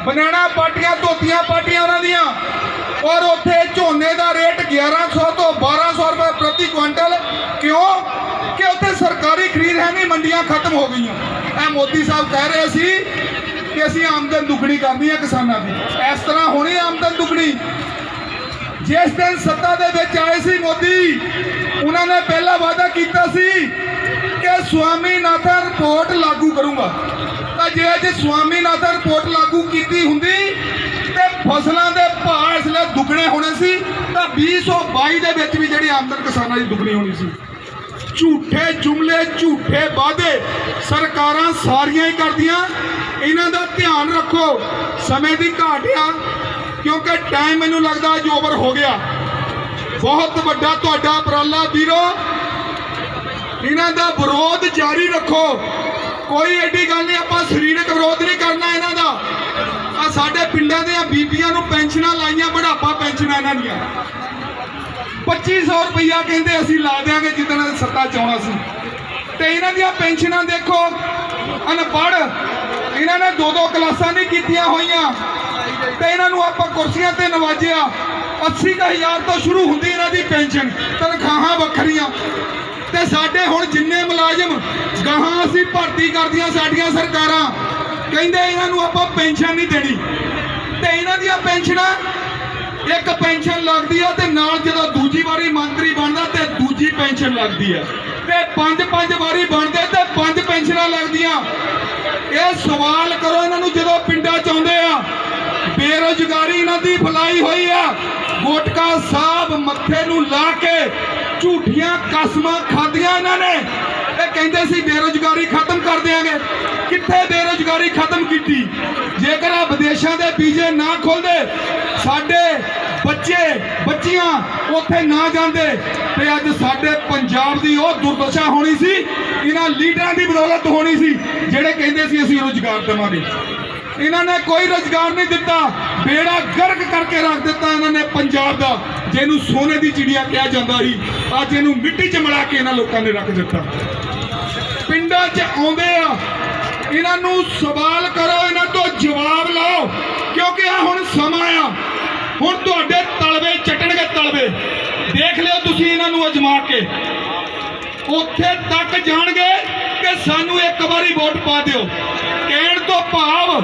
ਬਨਾਨਾ ਪਾਰਟੀਆਂ, ਧੋਤੀਆਂ ਪਾਰਟੀਆਂ ਉਹਨਾਂ ਦੀਆਂ, ਔਰ ਉੱਥੇ ਝੋਨੇ ਦਾ ਰੇਟ 1100 ਤੋਂ 1200 ਰੁਪਏ ਪ੍ਰਤੀ ਕੁਇੰਟਲ। ਕਿਉਂ? ਕਿ ਉੱਥੇ ਸਰਕਾਰੀ ਖਰੀਦ ਹੈ ਨਹੀਂ, ਮੰਡੀਆਂ ਖਤਮ ਹੋ ਗਈਆਂ। ਇਹ ਮੋਦੀ ਸਾਹਿਬ ਕਹਿ ਰਹੇ ਸੀ ਕਿ ਅਸੀਂ ਆਮਦਨ ਦੁੱਗਣੀ ਕਰਨੀ ਹੈ ਕਿਸਾਨਾਂ ਦੀ। ਇਸ ਤਰ੍ਹਾਂ ਹੋਣੀ ਆਮਦਨ ਦੁੱਗਣੀ। ਜਿਸ ਦਿਨ ਸੱਤਾ ਦੇ ਵਿੱਚ ਆਏ ਸੀ ਮੋਦੀ, ਉਹਨਾਂ ਨੇ ਪਹਿਲਾ ਵਾਅਦਾ ਕੀਤਾ ਸੀ ਕਿ ਸਵਾਮੀਨਾਥਨ ਰਿਪੋਰਟ ਲਾਗੂ ਕਰੂੰਗਾ। ਤਾਂ ਜੇ ਅੱਜ ਸਵਾਮੀਨਾਥਨ ਰਿਪੋਰਟ ਲਾਗੂ ਕੀਤੀ ਹੁੰਦੀ ਤੇ ਫਸਲਾਂ ਦੇ ਭਾਅ ਇਸ ਲਈ ਦੁੱਗਣੇ ਹੋਣੇ ਸੀ, ਤਾਂ 2022 ਦੇ ਵਿੱਚ ਵੀ ਜਿਹੜੀ ਆਮਦਨ ਕਿਸਾਨਾਂ ਦੀ ਦੁੱਗਣੀ ਹੋਣੀ ਸੀ। ਝੂਠੇ ਜੁਮਲੇ, ਝੂਠੇ ਵਾਅਦੇ ਸਰਕਾਰਾਂ ਸਾਰੀਆਂ ਹੀ ਕਰਦੀਆਂ। ਇਹਨਾਂ ਦਾ ਧਿਆਨ ਰੱਖੋ। ਸਮੇਂ ਦੀ ਘਾਟ ਆ, ਕਿਉਂਕਿ ਟਾਈਮ ਮੈਨੂੰ ਲੱਗਦਾ ਅੱਜ ਓਵਰ ਹੋ ਗਿਆ। ਬਹੁਤ ਵੱਡਾ ਤੁਹਾਡਾ ਉਪਰਾਲਾ ਵੀਰੋ, ਇਹਨਾਂ ਦਾ ਵਿਰੋਧ ਜਾਰੀ ਰੱਖੋ। ਕੋਈ ਐਡੀ ਗੱਲ ਨਹੀਂ, ਆਪਾਂ ਸਰੀਰਕ ਵਿਰੋਧ ਨਹੀਂ ਕਰਨਾ ਇਹਨਾਂ ਦਾ। ਆ ਸਾਡੇ ਪਿੰਡਾਂ ਦੀਆਂ ਬੀਬੀਆਂ ਨੂੰ ਪੈਨਸ਼ਨਾਂ ਲਾਈਆਂ, ਬੁਢਾਪਾ ਪੈਨਸ਼ਨਾਂ ਇਹਨਾਂ ਦੀਆਂ। 2500 ਰੁਪਈਆ ਕਹਿੰਦੇ ਅਸੀਂ ਲਾ ਦਿਆਂਗੇ ਜਿੱਦਣ ਸੱਤਾ ਚਾਉਣਾ ਸੀ। ਤੇ ਇਹਨਾਂ ਦੀਆਂ ਪੈਨਸ਼ਨਾਂ ਦੇਖੋ, ਅਨਪੜ੍ਹ, ਇਹਨਾਂ ਨੇ 2-2 ਕਲਾਸਾਂ ਨਹੀਂ ਕੀਤੀਆਂ ਹੋਈਆਂ ਤੇ ਇਹਨਾਂ ਨੂੰ ਆਪਾਂ ਕੁਰਸੀਆਂ ਤੇ ਨਵਾਜਿਆ। 80,000 ਤੋਂ ਸ਼ੁਰੂ ਹੁੰਦੀ ਇਹਨਾਂ ਦੀ ਪੈਨਸ਼ਨ, ਤਨਖਾਹਾਂ ਵੱਖਰੀਆਂ। ਤੇ ਸਾਡੇ ਹੁਣ ਜਿੰਨੇ ਮੁਲਾਜ਼ਮ ਗਾਹਾਂ ਅਸੀਂ ਭਰਤੀ ਕਰਦੀਆਂ ਸਾਡੀਆਂ ਸਰਕਾਰਾਂ, ਕਹਿੰਦੇ ਇਹਨਾਂ ਨੂੰ ਆਪਾਂ ਪੈਨਸ਼ਨ ਨਹੀਂ ਦੇਣੀ। ਤੇ ਇਹਨਾਂ ਦੀਆਂ ਪੈਨਸ਼ਨਾਂ, ਇੱਕ ਪੈਨਸ਼ਨ ਲੱਗਦੀ ਆ ਤੇ ਨਾਲ ਜਦੋਂ ਦੂਜੀ ਵਾਰੀ ਮੰਤਰੀ ਬਣਦਾ ਤੇ ਦੂਜੀ ਪੈਨਸ਼ਨ ਲੱਗਦੀ ਆ ਤੇ 5-5 ਵਾਰੀ ਬਣਦੇ ਤੇ 5 ਪੈਨਸ਼ਨਾਂ ਲੱਗਦੀਆਂ। ਇਹ ਸਵਾਲ ਕਰੋ ਇਹਨਾਂ ਨੂੰ ਜਦੋਂ ਪਿੰਡਾਂ ਚ ਆਉਂਦੇ ਆ। ਬੇਰੁਜ਼ਗਾਰੀ ਇਹਨਾਂ ਦੀ ਫੈਲਾਈ ਹੋਈ ਆ। ਗੁਟਕਾ ਸਾਹਿਬ ਮੱਥੇ ਨੂੰ ਲਾ ਕੇ ਝੂਠੀਆਂ ਕਸਮਾਂ ਖਾਧੀਆਂ ਇਹਨਾਂ ਨੇ। ਇਹ ਕਹਿੰਦੇ ਸੀ ਬੇਰੁਜ਼ਗਾਰੀ ਖਤਮ ਕਰ ਦਿਆਂਗੇ। ਕਿੱਥੇ ਬੇਰੁਜ਼ਗਾਰੀ ਖਤਮ ਕੀਤੀ? ਜੇਕਰ ਆ ਵਿਦੇਸ਼ਾਂ ਦੇ ਵੀਜ਼ੇ ਨਾ ਖੁੱਲਦੇ, ਸਾਡੇ ਬੱਚੀਆਂ ਉੱਥੇ ਨਾ ਜਾਂਦੇ ਤੇ ਅੱਜ ਸਾਡੇ ਪੰਜਾਬ ਦੀ ਉਹ ਦੁਰਦਸ਼ਾ ਹੋਣੀ ਸੀ। ਇਹਨਾਂ ਲੀਡਰਾਂ ਦੀ ਬਦੌਲਤ ਹੋਣੀ ਸੀ ਜਿਹੜੇ ਕਹਿੰਦੇ ਸੀ ਅਸੀਂ ਰੁਜ਼ਗਾਰ ਦੇਵਾਂਗੇ। ਇਹਨਾਂ ਨੇ ਕੋਈ ਰੁਜ਼ਗਾਰ ਨਹੀਂ ਦਿੱਤਾ, ਬੇੜਾ ਗਰਕ ਕਰਕੇ ਰੱਖ ਦਿੱਤਾ ਇਹਨਾਂ ਨੇ ਪੰਜਾਬ ਦਾ, ਜਿਹਨੂੰ ਸੋਨੇ ਦੀ ਚਿੜੀਆ ਕਿਹਾ ਜਾਂਦਾ ਸੀ। ਅੱਜ ਇਹਨੂੰ ਮਿੱਟੀ 'ਚ ਮਿਲਾ ਕੇ ਇਹਨਾਂ ਲੋਕਾਂ ਨੇ ਰੱਖ ਦਿੱਤਾ। ਪਿੰਡਾਂ 'ਚ ਆਉਂਦੇ ਆ, ਇਹਨਾਂ ਨੂੰ ਸਵਾਲ ਕਰੋ, ਇਹਨਾਂ ਤੋਂ ਜਵਾਬ ਲਓ, ਕਿਉਂਕਿ ਆ ਹੁਣ ਸਮਾਂ ਆ। ਹੁਣ ਤੁਹਾਡੇ ਤਲਵੇ ਚੱਟਣਗੇ, ਤਲਵੇ ਦੇਖ ਲਿਓ ਤੁਸੀਂ ਇਹਨਾਂ ਨੂੰ ਅਜਮਾ ਕੇ। ਉੱਥੇ ਤੱਕ ਜਾਣਗੇ ਕਿ ਸਾਨੂੰ ਇੱਕ ਵਾਰੀ ਵੋਟ ਪਾ ਦਿਓ। ਕਹਿਣ ਤੋਂ ਭਾਵ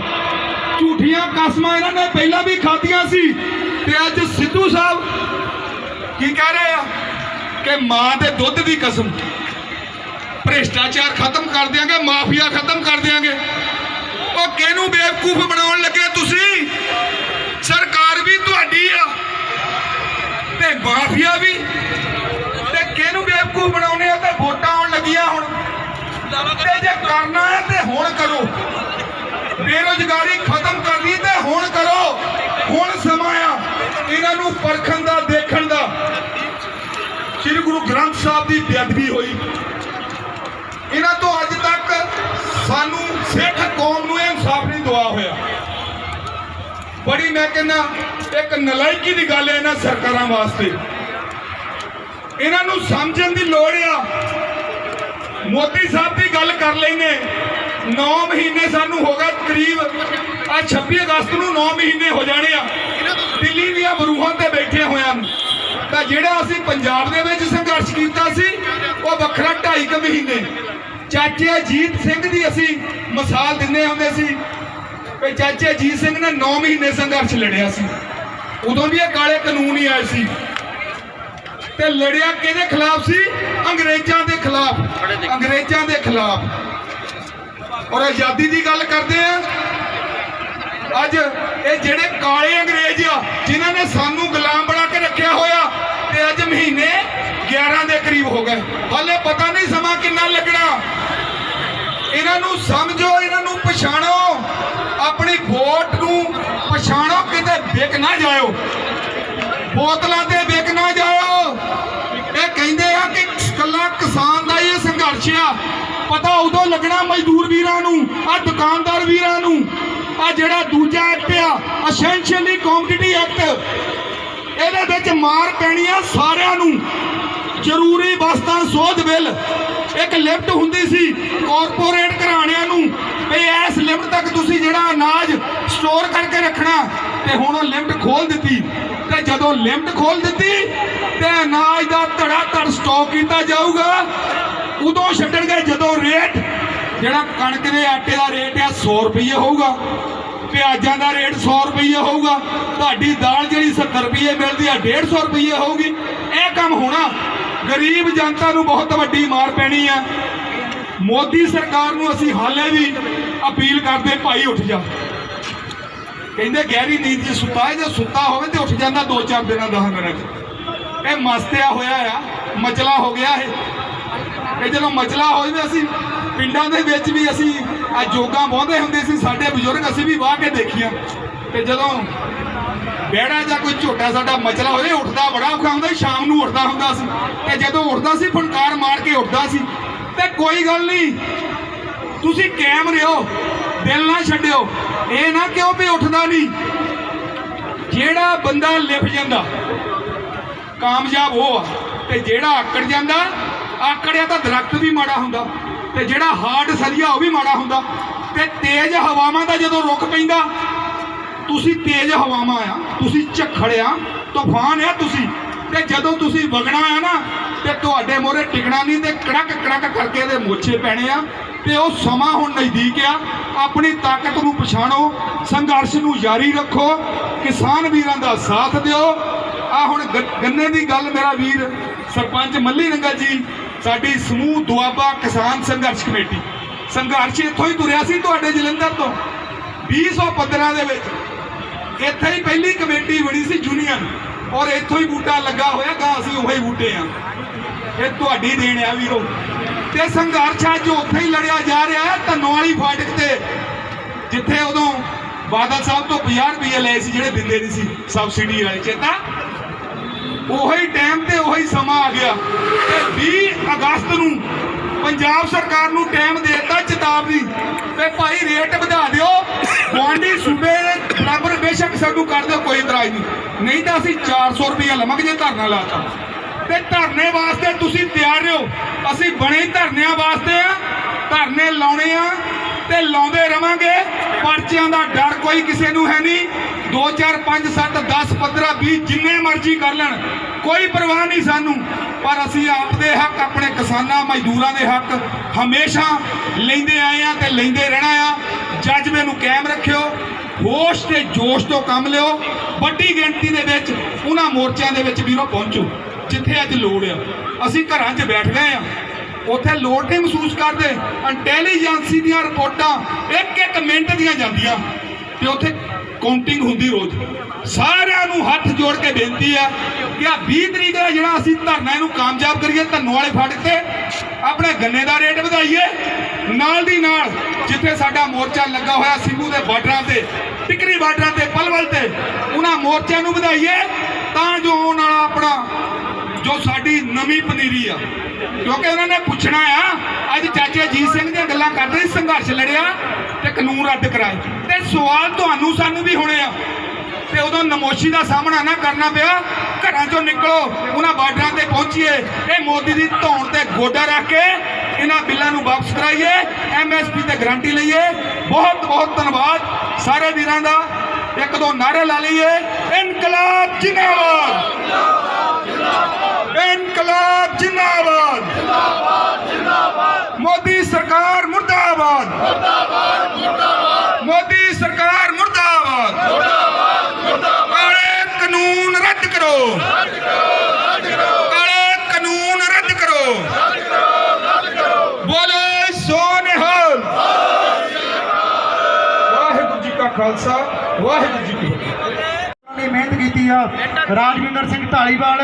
ਝੂਠੀਆਂ ਕਸਮਾਂ ਇਹਨਾਂ ਨੇ ਪਹਿਲਾਂ ਵੀ ਖਾਧੀਆਂ ਸੀ ਤੇ ਅੱਜ ਸਿੱਧੂ ਸਾਹਿਬ ਕੀ ਕਹਿ ਰਹੇ ਆ ਕਿ ਮਾਂ ਦੇ ਦੁੱਧ ਦੀ ਕਸਮ, ਭ੍ਰਿਸ਼ਟਾਚਾਰ ਖਤਮ ਕਰ ਦਿਆਂਗੇ, ਮਾਫੀਆ ਖਤਮ ਕਰ ਦਿਆਂਗੇ। ਉਹ ਕਿਹਨੂੰ ਬੇਵਕੂਫ ਬਣਾਉਣ ਲੱਗੇ ਤੁਸੀਂ? ਸਰਕਾਰ ਵੀ ਤੁਹਾਡੀ ਆ ਤੇ ਮਾਫੀਆ ਵੀ। ਤੇ ਕਿਹਨੂੰ ਬੇਵਕੂਫ ਬਣਾਉਣੇ ਆ? ਤੇ ਵੋਟਾਂ ਆਉਣ ਲੱਗੀਆਂ ਹੁਣ। ਤੇ ਜੇ ਕਰਨਾ ਹੈ ਤੇ ਹੁਣ ਕਰੋ। ਬੇਰੁਜ਼ਗਾਰੀ ਖਤਮ ਕਰਨੀ ਤੇ ਹੁਣ ਕਰੋ। ਹੁਣ ਸਮਾਂ ਆ ਇਹਨਾਂ ਨੂੰ ਪਰਖਣ ਦਾ, ਦੇਖਣ ਦਾ। ਸ੍ਰੀ ਗੁਰੂ ਗ੍ਰੰਥ ਸਾਹਿਬ ਦੀ ਬੇਅਦਬੀ ਹੋਈ, ਇਹਨਾਂ ਤੋਂ ਅੱਜ ਤੱਕ ਸਾਨੂੰ ਸਿੱਖ ਕੌਮ ਨੂੰ ਇਨਸਾਫ ਨਹੀਂ ਦਵਾ ਹੋਇਆ। ਬੜੀ ਮੈਂ ਕਹਿੰਦਾ ਇੱਕ ਨਲਾਇਕੀ ਦੀ ਗੱਲ ਹੈ ਇਹਨਾਂ ਸਰਕਾਰਾਂ ਵਾਸਤੇ। ਇਹਨਾਂ ਨੂੰ ਸਮਝਣ ਦੀ ਲੋੜ ਆ। ਮੋਦੀ ਸਾਹਿਬ ਦੀ ਗੱਲ ਕਰ ਲੈਨੇ, 9 ਮਹੀਨੇ ਸਾਨੂੰ ਹੋ ਗਏ ਕਰੀਬ, ਆ 26 ਅਗਸਤ ਨੂੰ 9 ਮਹੀਨੇ ਹੋ ਜਾਣੇ ਆ ਦਿੱਲੀ ਦੀਆਂ ਬਰੂਹਾਂ ਤੇ ਬੈਠੇ ਹੋਇਆਂ ਨੂੰ। ਤਾਂ ਜਿਹੜਾ ਅਸੀਂ ਪੰਜਾਬ ਦੇ ਵਿੱਚ ਸੰਘਰਸ਼ ਕੀਤਾ ਸੀ ਉਹ ਵੱਖਰਾ 2.5 ਮਹੀਨੇ। ਚਾਚੇ ਅਜੀਤ ਸਿੰਘ ਦੀ ਅਸੀਂ ਮਿਸਾਲ ਦਿੰਦੇ ਹੁੰਦੇ ਸੀ ਕਿ ਚਾਚੇ ਅਜੀਤ ਸਿੰਘ ਨੇ 9 ਮਹੀਨੇ ਸੰਘਰਸ਼ ਲੜਿਆ ਸੀ। ਉਦੋਂ ਵੀ ਇਹ ਕਾਲੇ ਕਾਨੂੰਨ ਹੀ ਆਏ ਸੀ ਤੇ ਲੜਿਆ ਕਿਹਦੇ ਖਿਲਾਫ ਸੀ? ਅੰਗਰੇਜ਼ਾਂ ਦੇ ਖਿਲਾਫ, ਅੰਗਰੇਜ਼ਾਂ ਦੇ ਖਿਲਾਫ। ਔਰ ਆਜ਼ਾਦੀ ਦੀ ਗੱਲ ਕਰਦੇ ਆ। ਅੱਜ ਇਹ ਜਿਹੜੇ ਕਾਲੇ ਅੰਗਰੇਜ਼ ਆ ਜਿਨ੍ਹਾਂ ਨੇ ਸਾਨੂੰ ਗੁਲਾਮ ਬਣਾ ਕੇ ਰੱਖਿਆ ਹੋਇਆ ਤੇ ਅੱਜ ਮਹੀਨੇ 11 ਦੇ ਕਰੀਬ ਹੋ ਗਏ, ਹਾਲੇ ਪਤਾ ਨਹੀਂ ਸਮਾਂ ਕਿੰਨਾ ਲੱਗਣਾ। ਇਹਨਾਂ ਨੂੰ ਸਮਝੋ, ਇਹਨਾਂ ਨੂੰ ਪਛਾਣੋ, ਆਪਣੀ ਵੋਟ ਨੂੰ ਪਛਾਣੋ। ਕਿਤੇ ਵਿਕ ਨਾ ਜਾਇਓ, ਬੋਤਲਾਂ ਤੇ ਵਿਕ ਨਾ ਜਾਇਓ। ਇਹ ਕਹਿੰਦੇ ਆ ਕਿ ਕੱਲਾ ਕਿਸਾਨ ਦਾ ਇਹ ਸੰਘਰਸ਼ ਆ, ਪਤਾ ਉਦੋਂ ਲੱਗਣਾ ਮਜ਼ਦੂਰ ਵੀਰਾਂ ਨੂੰ, ਆ ਦੁਕਾਨਦਾਰ ਵੀਰਾਂ ਨੂੰ। ਆ ਜਿਹੜਾ ਦੂਜਾ ਐਕਟ ਆ ਅਸੈਂਸ਼ੀਅਲੀ ਕਮੋਡਿਟੀ ਐਕਟ, ਇਹਦੇ ਵਿੱਚ ਮਾਰ ਪੈਣੀ ਆ ਸਾਰਿਆਂ ਨੂੰ। ਜ਼ਰੂਰੀ ਵਸਤਾਂ ਸੋਧ ਬਿੱਲ, ਇੱਕ ਲਿਮਟ ਹੁੰਦੀ ਸੀ ਕਾਰਪੋਰੇਟ ਘਰਾਣਿਆਂ ਨੂੰ ਵੀ ਇਸ ਲਿਮਟ ਤੱਕ ਤੁਸੀਂ ਜਿਹੜਾ ਅਨਾਜ ਸਟੋਰ ਕਰਕੇ ਰੱਖਣਾ, ਤੇ ਹੁਣ ਉਹ ਲਿਮਟ ਖੋਲ ਦਿੱਤੀ। ਤੇ ਜਦੋਂ ਲਿਮਟ ਖੋਲ ਦਿੱਤੀ ਤੇ ਅਨਾਜ ਦਾ ਧੜਾ ਧੜ ਸਟਾਕ ਕੀਤਾ ਜਾਊਗਾ। ਉਦੋਂ ਛੱਡਣਗੇ ਜਦੋਂ ਰੇਟ, ਜਿਹੜਾ ਕਣਕ ਦੇ ਆਟੇ ਦਾ ਰੇਟ ਆ 100 ਰੁਪਏ ਹੋਊਗਾ, ਪਿਆਜ਼ਾਂ ਦਾ ਰੇਟ 100 ਰੁਪਏ ਹੋਊਗਾ, ਤੁਹਾਡੀ ਦਾਲ ਜਿਹੜੀ 70 ਰੁਪਏ ਮਿਲਦੀ ਆ 150 ਰੁਪਏ ਹੋਊਗੀ। ਇਹ ਕੰਮ ਹੋਣਾ, ਗਰੀਬ ਜਨਤਾ ਨੂੰ ਬਹੁਤ ਵੱਡੀ ਮਾਰ ਪੈਣੀ ਆ। ਮੋਦੀ ਸਰਕਾਰ ਨੂੰ ਅਸੀਂ ਹਾਲੇ ਵੀ ਅਪੀਲ ਕਰਦੇ, ਭਾਈ ਉੱਠ ਜਾ। ਕਹਿੰਦੇ ਗਹਿਰੀ ਨੀਂਦ 'ਚ ਸੁੱਤਾ ਹੈ, ਜੇ ਸੁੱਤਾ ਹੋਵੇ ਤੇ ਉੱਠ ਜਾਂਦਾ 2-4 ਦਿਨਾਂ 10 ਦਿਨਾਂ 'ਚ। ਇਹ ਮਸਤਿਆ ਹੋਇਆ ਆ, ਮਚਲਾ ਹੋ ਗਿਆ ਇਹ ਜਦੋਂ ਮਚਲਾ ਹੋ ਜਾਵੇ। ਅਸੀਂ ਪਿੰਡਾਂ ਦੇ ਵਿੱਚ ਵੀ ਅਸੀਂ ਆ ਜੋਗਾਂ ਵਾਹੁੰਦੇ ਹੁੰਦੇ ਸੀ, ਸਾਡੇ ਬਜ਼ੁਰਗ, ਅਸੀਂ ਵੀ ਵਾਹ ਕੇ ਦੇਖੀਆਂ। ਤੇ ਜਦੋਂ ਵਿਹੜਾ ਜਾਂ ਕੋਈ ਝੋਟਾ ਸਾਡਾ ਮਚਲਾ ਹੋਵੇ, ਉੱਠਦਾ ਬੜਾ ਔਖਾ ਹੁੰਦਾ, ਸ਼ਾਮ ਨੂੰ ਉੱਠਦਾ ਹੁੰਦਾ ਸੀ। ਤੇ ਜਦੋਂ ਉੱਠਦਾ ਸੀ ਫਨਕਾਰ ਮਾਰ ਕੇ ਉੱਠਦਾ ਸੀ। ਤੇ ਕੋਈ ਗੱਲ ਨਹੀਂ, ਤੁਸੀਂ ਕਾਇਮ ਰਹੋ, ਦਿਲ ਨਾ ਛੱਡਿਓ। ਇਹ ਨਾ ਕਿਉਂ ਵੀ ਉੱਠਦਾ ਨਹੀਂ। ਜਿਹੜਾ ਬੰਦਾ ਲਿਫ ਜਾਂਦਾ, ਕਾਮਯਾਬ ਉਹ ਆ ਤੇ ਜਿਹੜਾ ਆਕੜ ਜਾਂਦਾ, ਆਕੜਿਆ ਤਾਂ ਦਰਖਤ ਵੀ ਮਾੜਾ ਹੁੰਦਾ ਤੇ ਜਿਹੜਾ ਹਾਰਡ ਸਰੀਆ ਉਹ ਵੀ ਮਾੜਾ ਹੁੰਦਾ। ਤੇ ਤੇਜ਼ ਹਵਾਵਾਂ ਦਾ ਜਦੋਂ ਰੁੱਖ ਪੈਂਦਾ, ਤੁਸੀਂ ਤੇਜ਼ ਹਵਾਵਾਂ ਆ, ਤੁਸੀਂ ਝੱਖੜ ਆ, ਤੂਫਾਨ ਆ ਤੁਸੀਂ, ਤੇ ਜਦੋਂ ਤੁਸੀਂ ਵਗਣਾ ਆ ਨਾ ਤੇ ਤੁਹਾਡੇ ਮੋਹਰੇ ਟਿਕਣਾ ਨਹੀਂ ਤੇ ਕੜਕ ਕੜਕ ਕਰਕੇ ਇਹਦੇ ਮੋਛੇ ਪੈਣੇ ਆ। ਤੇ ਉਹ ਸਮਾਂ ਹੁਣ ਨਜ਼ਦੀਕ ਆ, ਆਪਣੀ ਤਾਕਤ ਨੂੰ ਪਛਾਣੋ, ਸੰਘਰਸ਼ ਨੂੰ ਜਾਰੀ ਰੱਖੋ, ਕਿਸਾਨ ਵੀਰਾਂ ਦਾ ਸਾਥ ਦਿਓ। ਆ ਹੁਣ ਗੰਨੇ ਦੀ ਗੱਲ ਮੇਰਾ ਵੀਰ ਸਰਪੰਚ ਮੱਲੀ ਨੰਗਲ ਜੀ, ਸਾਡੀ ਸਮੂਹ ਦੁਆਬਾ ਕਿਸਾਨ ਸੰਘਰਸ਼ ਕਮੇਟੀ, ਸੰਘਰਸ਼ ਇੱਥੋਂ ਹੀ ਤੁਰਿਆ ਸੀ ਤੁਹਾਡੇ ਜਲੰਧਰ ਤੋਂ 2015 ਦੇ ਵਿੱਚ। ਇੱਥੇ ਹੀ ਪਹਿਲੀ ਕਮੇਟੀ ਬਣੀ ਸੀ ਯੂਨੀਅਨ, ਔਰ ਇੱਥੋਂ ਹੀ ਬੂਟਾ ਲੱਗਾ ਹੋਇਆ ਗਾ, ਅਸੀਂ ਉਹੀ ਬੂਟੇ ਆ। ਇਹ ਤੁਹਾਡੀ ਦੇਣ ਆ ਵੀਰੋ। ਤੇ ਸੰਘਰਸ਼ ਅੱਜ ਉੱਥੇ ਹੀ ਲੜਿਆ ਜਾ ਰਿਹਾ ਹੈ ਧਨੋਆਲੀ ਫਾਟਕ ਤੇ, ਜਿੱਥੇ ਉਦੋਂ ਬਾਦਲ ਸਾਹਿਬ ਤੋਂ 50 ਰੁਪਏ ਲਏ ਸੀ ਜਿਹੜੇ ਦਿੰਦੇ ਨਹੀਂ ਸੀ ਸਬਸਿਡੀ ਵਾਲੇ, ਚੇਤਾ? ਉਹੀ ਟਾਈਮ ਤੇ ਉਹੀ ਸਮਾਂ ਆ ਗਿਆ। ਤੇ 20 ਅਗਸਤ ਨੂੰ ਪੰਜਾਬ ਸਰਕਾਰ ਨੂੰ ਟਾਈਮ ਦੇ ਦਿੱਤਾ ਚੇਤਾਵਨੀ ਤੇ ਭਾਈ ਰੇਟ ਵਧਾ ਦਿਓ, ਗੁਆਂਢੀ ਸੂਬੇ ਦੇ ਬਰਾਬਰ ਬੇਸ਼ੱਕ ਸਾਨੂੰ ਕਰ ਦਿਓ, ਕੋਈ ਇਤਰਾਜ਼ ਨਹੀਂ ਤਾਂ ਅਸੀਂ 400 ਰੁਪਏ ਲਵਾਂਗੇ ਜੇ ਧਰਨਾ ਲਾਤਾ। ਤੇ ਧਰਨੇ ਵਾਸਤੇ ਤੁਸੀਂ ਤਿਆਰ ਰਹੋ, ਅਸੀਂ ਬਣੇ ਧਰਨਿਆਂ ਵਾਸਤੇ ਆ, ਧਰਨੇ ਲਾਉਣੇ ਆ ਤੇ ਲਾਉਂਦੇ ਰਵਾਂਗੇ। ਪਰਚਿਆਂ ਦਾ ਡਰ ਕੋਈ ਕਿਸੇ ਨੂੰ ਹੈ ਨਹੀਂ, 2 4 5 7 10 15 20 ਜਿੰਨੇ ਮਰਜ਼ੀ ਕਰ ਲੈਣ, ਕੋਈ ਪਰਵਾਹ ਨਹੀਂ ਸਾਨੂੰ। ਪਰ ਅਸੀਂ ਆਪਦੇ ਹੱਕ, ਆਪਣੇ ਕਿਸਾਨਾਂ ਮਜ਼ਦੂਰਾਂ ਦੇ ਹੱਕ ਹਮੇਸ਼ਾ ਲੈਂਦੇ ਆਏ ਆ ਤੇ ਲੈਂਦੇ ਰਹਿਣਾ ਆ। ਜਜ਼ਬੇ ਨੂੰ ਕਾਇਮ ਰੱਖਿਓ, ਹੋਸ਼ ਤੇ ਜੋਸ਼ ਤੋਂ ਕੰਮ ਲਿਓ, ਵੱਡੀ ਗਿਣਤੀ ਦੇ ਵਿੱਚ ਉਹਨਾਂ ਮੋਰਚਿਆਂ ਦੇ ਵਿੱਚ ਵੀਰੋ ਪਹੁੰਚੋ ਜਿੱਥੇ ਅੱਜ ਲੋੜ ਆ। ਅਸੀਂ ਘਰਾਂ 'ਚ ਬੈਠ ਗਏ ਆ, ਉੱਥੇ ਲੋੜ ਨਹੀਂ ਮਹਿਸੂਸ ਕਰਦੇ। ਇੰਟੈਲੀਜੈਂਸੀ ਦੀਆਂ ਰਿਪੋਰਟਾਂ 1-1 ਮਿੰਟ ਦੀਆਂ ਜਾਂਦੀਆਂ ਤੇ ਉੱਥੇ ਕਾਊਂਟਿੰਗ ਹੁੰਦੀ ਰੋਜ਼। ਸਾਰਿਆਂ ਨੂੰ ਹੱਥ ਜੋੜ ਕੇ ਬੇਨਤੀ ਆ ਕਿ ਆ 20 ਤਰੀਕ ਦਾ ਜਿਹੜਾ ਅਸੀਂ ਧਰਨਾ ਇਹਨੂੰ ਕਾਮਯਾਬ ਕਰੀਏ, ਧਨੋਆਲੇ ਫਾਟਕ ਤੇ ਆਪਣੇ ਗੰਨੇ ਦਾ ਰੇਟ ਵਧਾਈਏ, ਨਾਲ ਦੀ ਨਾਲ ਜਿੱਥੇ ਸਾਡਾ ਮੋਰਚਾ ਲੱਗਾ ਹੋਇਆ ਸਿੰਘੂ ਦੇ ਬਾਰਡਰਾਂ ਤੇ, ਟਿਕਰੀ ਬਾਰਡਰਾਂ ਤੇ, ਪਲਵਲ ਤੇ, ਉਹਨਾਂ ਮੋਰਚਿਆਂ ਨੂੰ ਵਧਾਈਏ ਤਾਂ ਜੋ ਆਉਣ ਵਾਲਾ ਆਪਣਾ ਜੋ ਸਾਡੀ ਨਵੀਂ ਪਨੀਰੀ ਆ, ਕਿਉਂਕਿ ਉਹਨਾਂ ਨੇ ਪੁੱਛਣਾ ਆ। ਅੱਜ ਚਾਚੇ ਅਜੀਤ ਸਿੰਘ ਦੀਆਂ ਗੱਲਾਂ ਕਰਦੇ ਸੀ, ਸੰਘਰਸ਼ ਲੜਿਆ ਤੇ ਕਾਨੂੰਨ ਰੱਦ ਕਰਾਏ, ਤੇ ਸਵਾਲ ਤੁਹਾਨੂੰ ਸਾਨੂੰ ਵੀ ਹੋਣੇ ਆ। ਤੇ ਉਦੋਂ ਨਮੋਸ਼ੀ ਦਾ ਸਾਹਮਣਾ ਨਾ ਕਰਨਾ ਪਿਆ, ਘਰਾਂ ਚੋਂ ਨਿਕਲੋ, ਉਹਨਾਂ ਬਾਰਡਰਾਂ ਤੇ ਪਹੁੰਚੀਏ, ਇਹ ਮੋਦੀ ਦੀ ਧੌਣ ਤੇ ਗੋਡਾ ਰੱਖ ਕੇ ਇਹਨਾਂ ਬਿੱਲਾਂ ਨੂੰ ਵਾਪਸ ਕਰਾਈਏ, MSP ਤੇ ਗਰੰਟੀ ਲਈਏ। ਬਹੁਤ ਬਹੁਤ ਧੰਨਵਾਦ ਸਾਰੇ ਵੀਰਾਂ ਦਾ। 1-2 ਨਾਰੇ ਲਾ ਲਈਏ, ਇਨਕਲਾਬ ਜਿੰਦਾਬਾਦ, ਇਨਕਲਾਬ ਜਿੰਦਾਬਾਦ, ਮੋਦੀ ਸਰਕਾਰ ਮੁਰਦਾਬਾਦ, ਮੋਦੀ ਸਰਕਾਰ ਮੁਰਦਾਬਾਦ, ਕਾਲੇ ਕਾਨੂੰਨ ਰੱਦ ਕਰੋ, ਕਾਲੇ ਕਾਨੂੰਨ ਰੱਦ ਕਰੋ, ਬੋਲੇ ਸੋ ਨਿਹਾਲ। ਵਾਹਿਗੁਰੂ ਜੀ ਕਾ ਖਾਲਸਾ, ਵਾਹਿਗੁਰੂ ਜੀ ਕੀ ਫਤਿਹ। ਨੇ ਮਿਹਨਤ ਕੀਤੀ ਆ। ਰਾਜਵਿੰਦਰ ਸਿੰਘ ਢਾਲੀਵਾਲ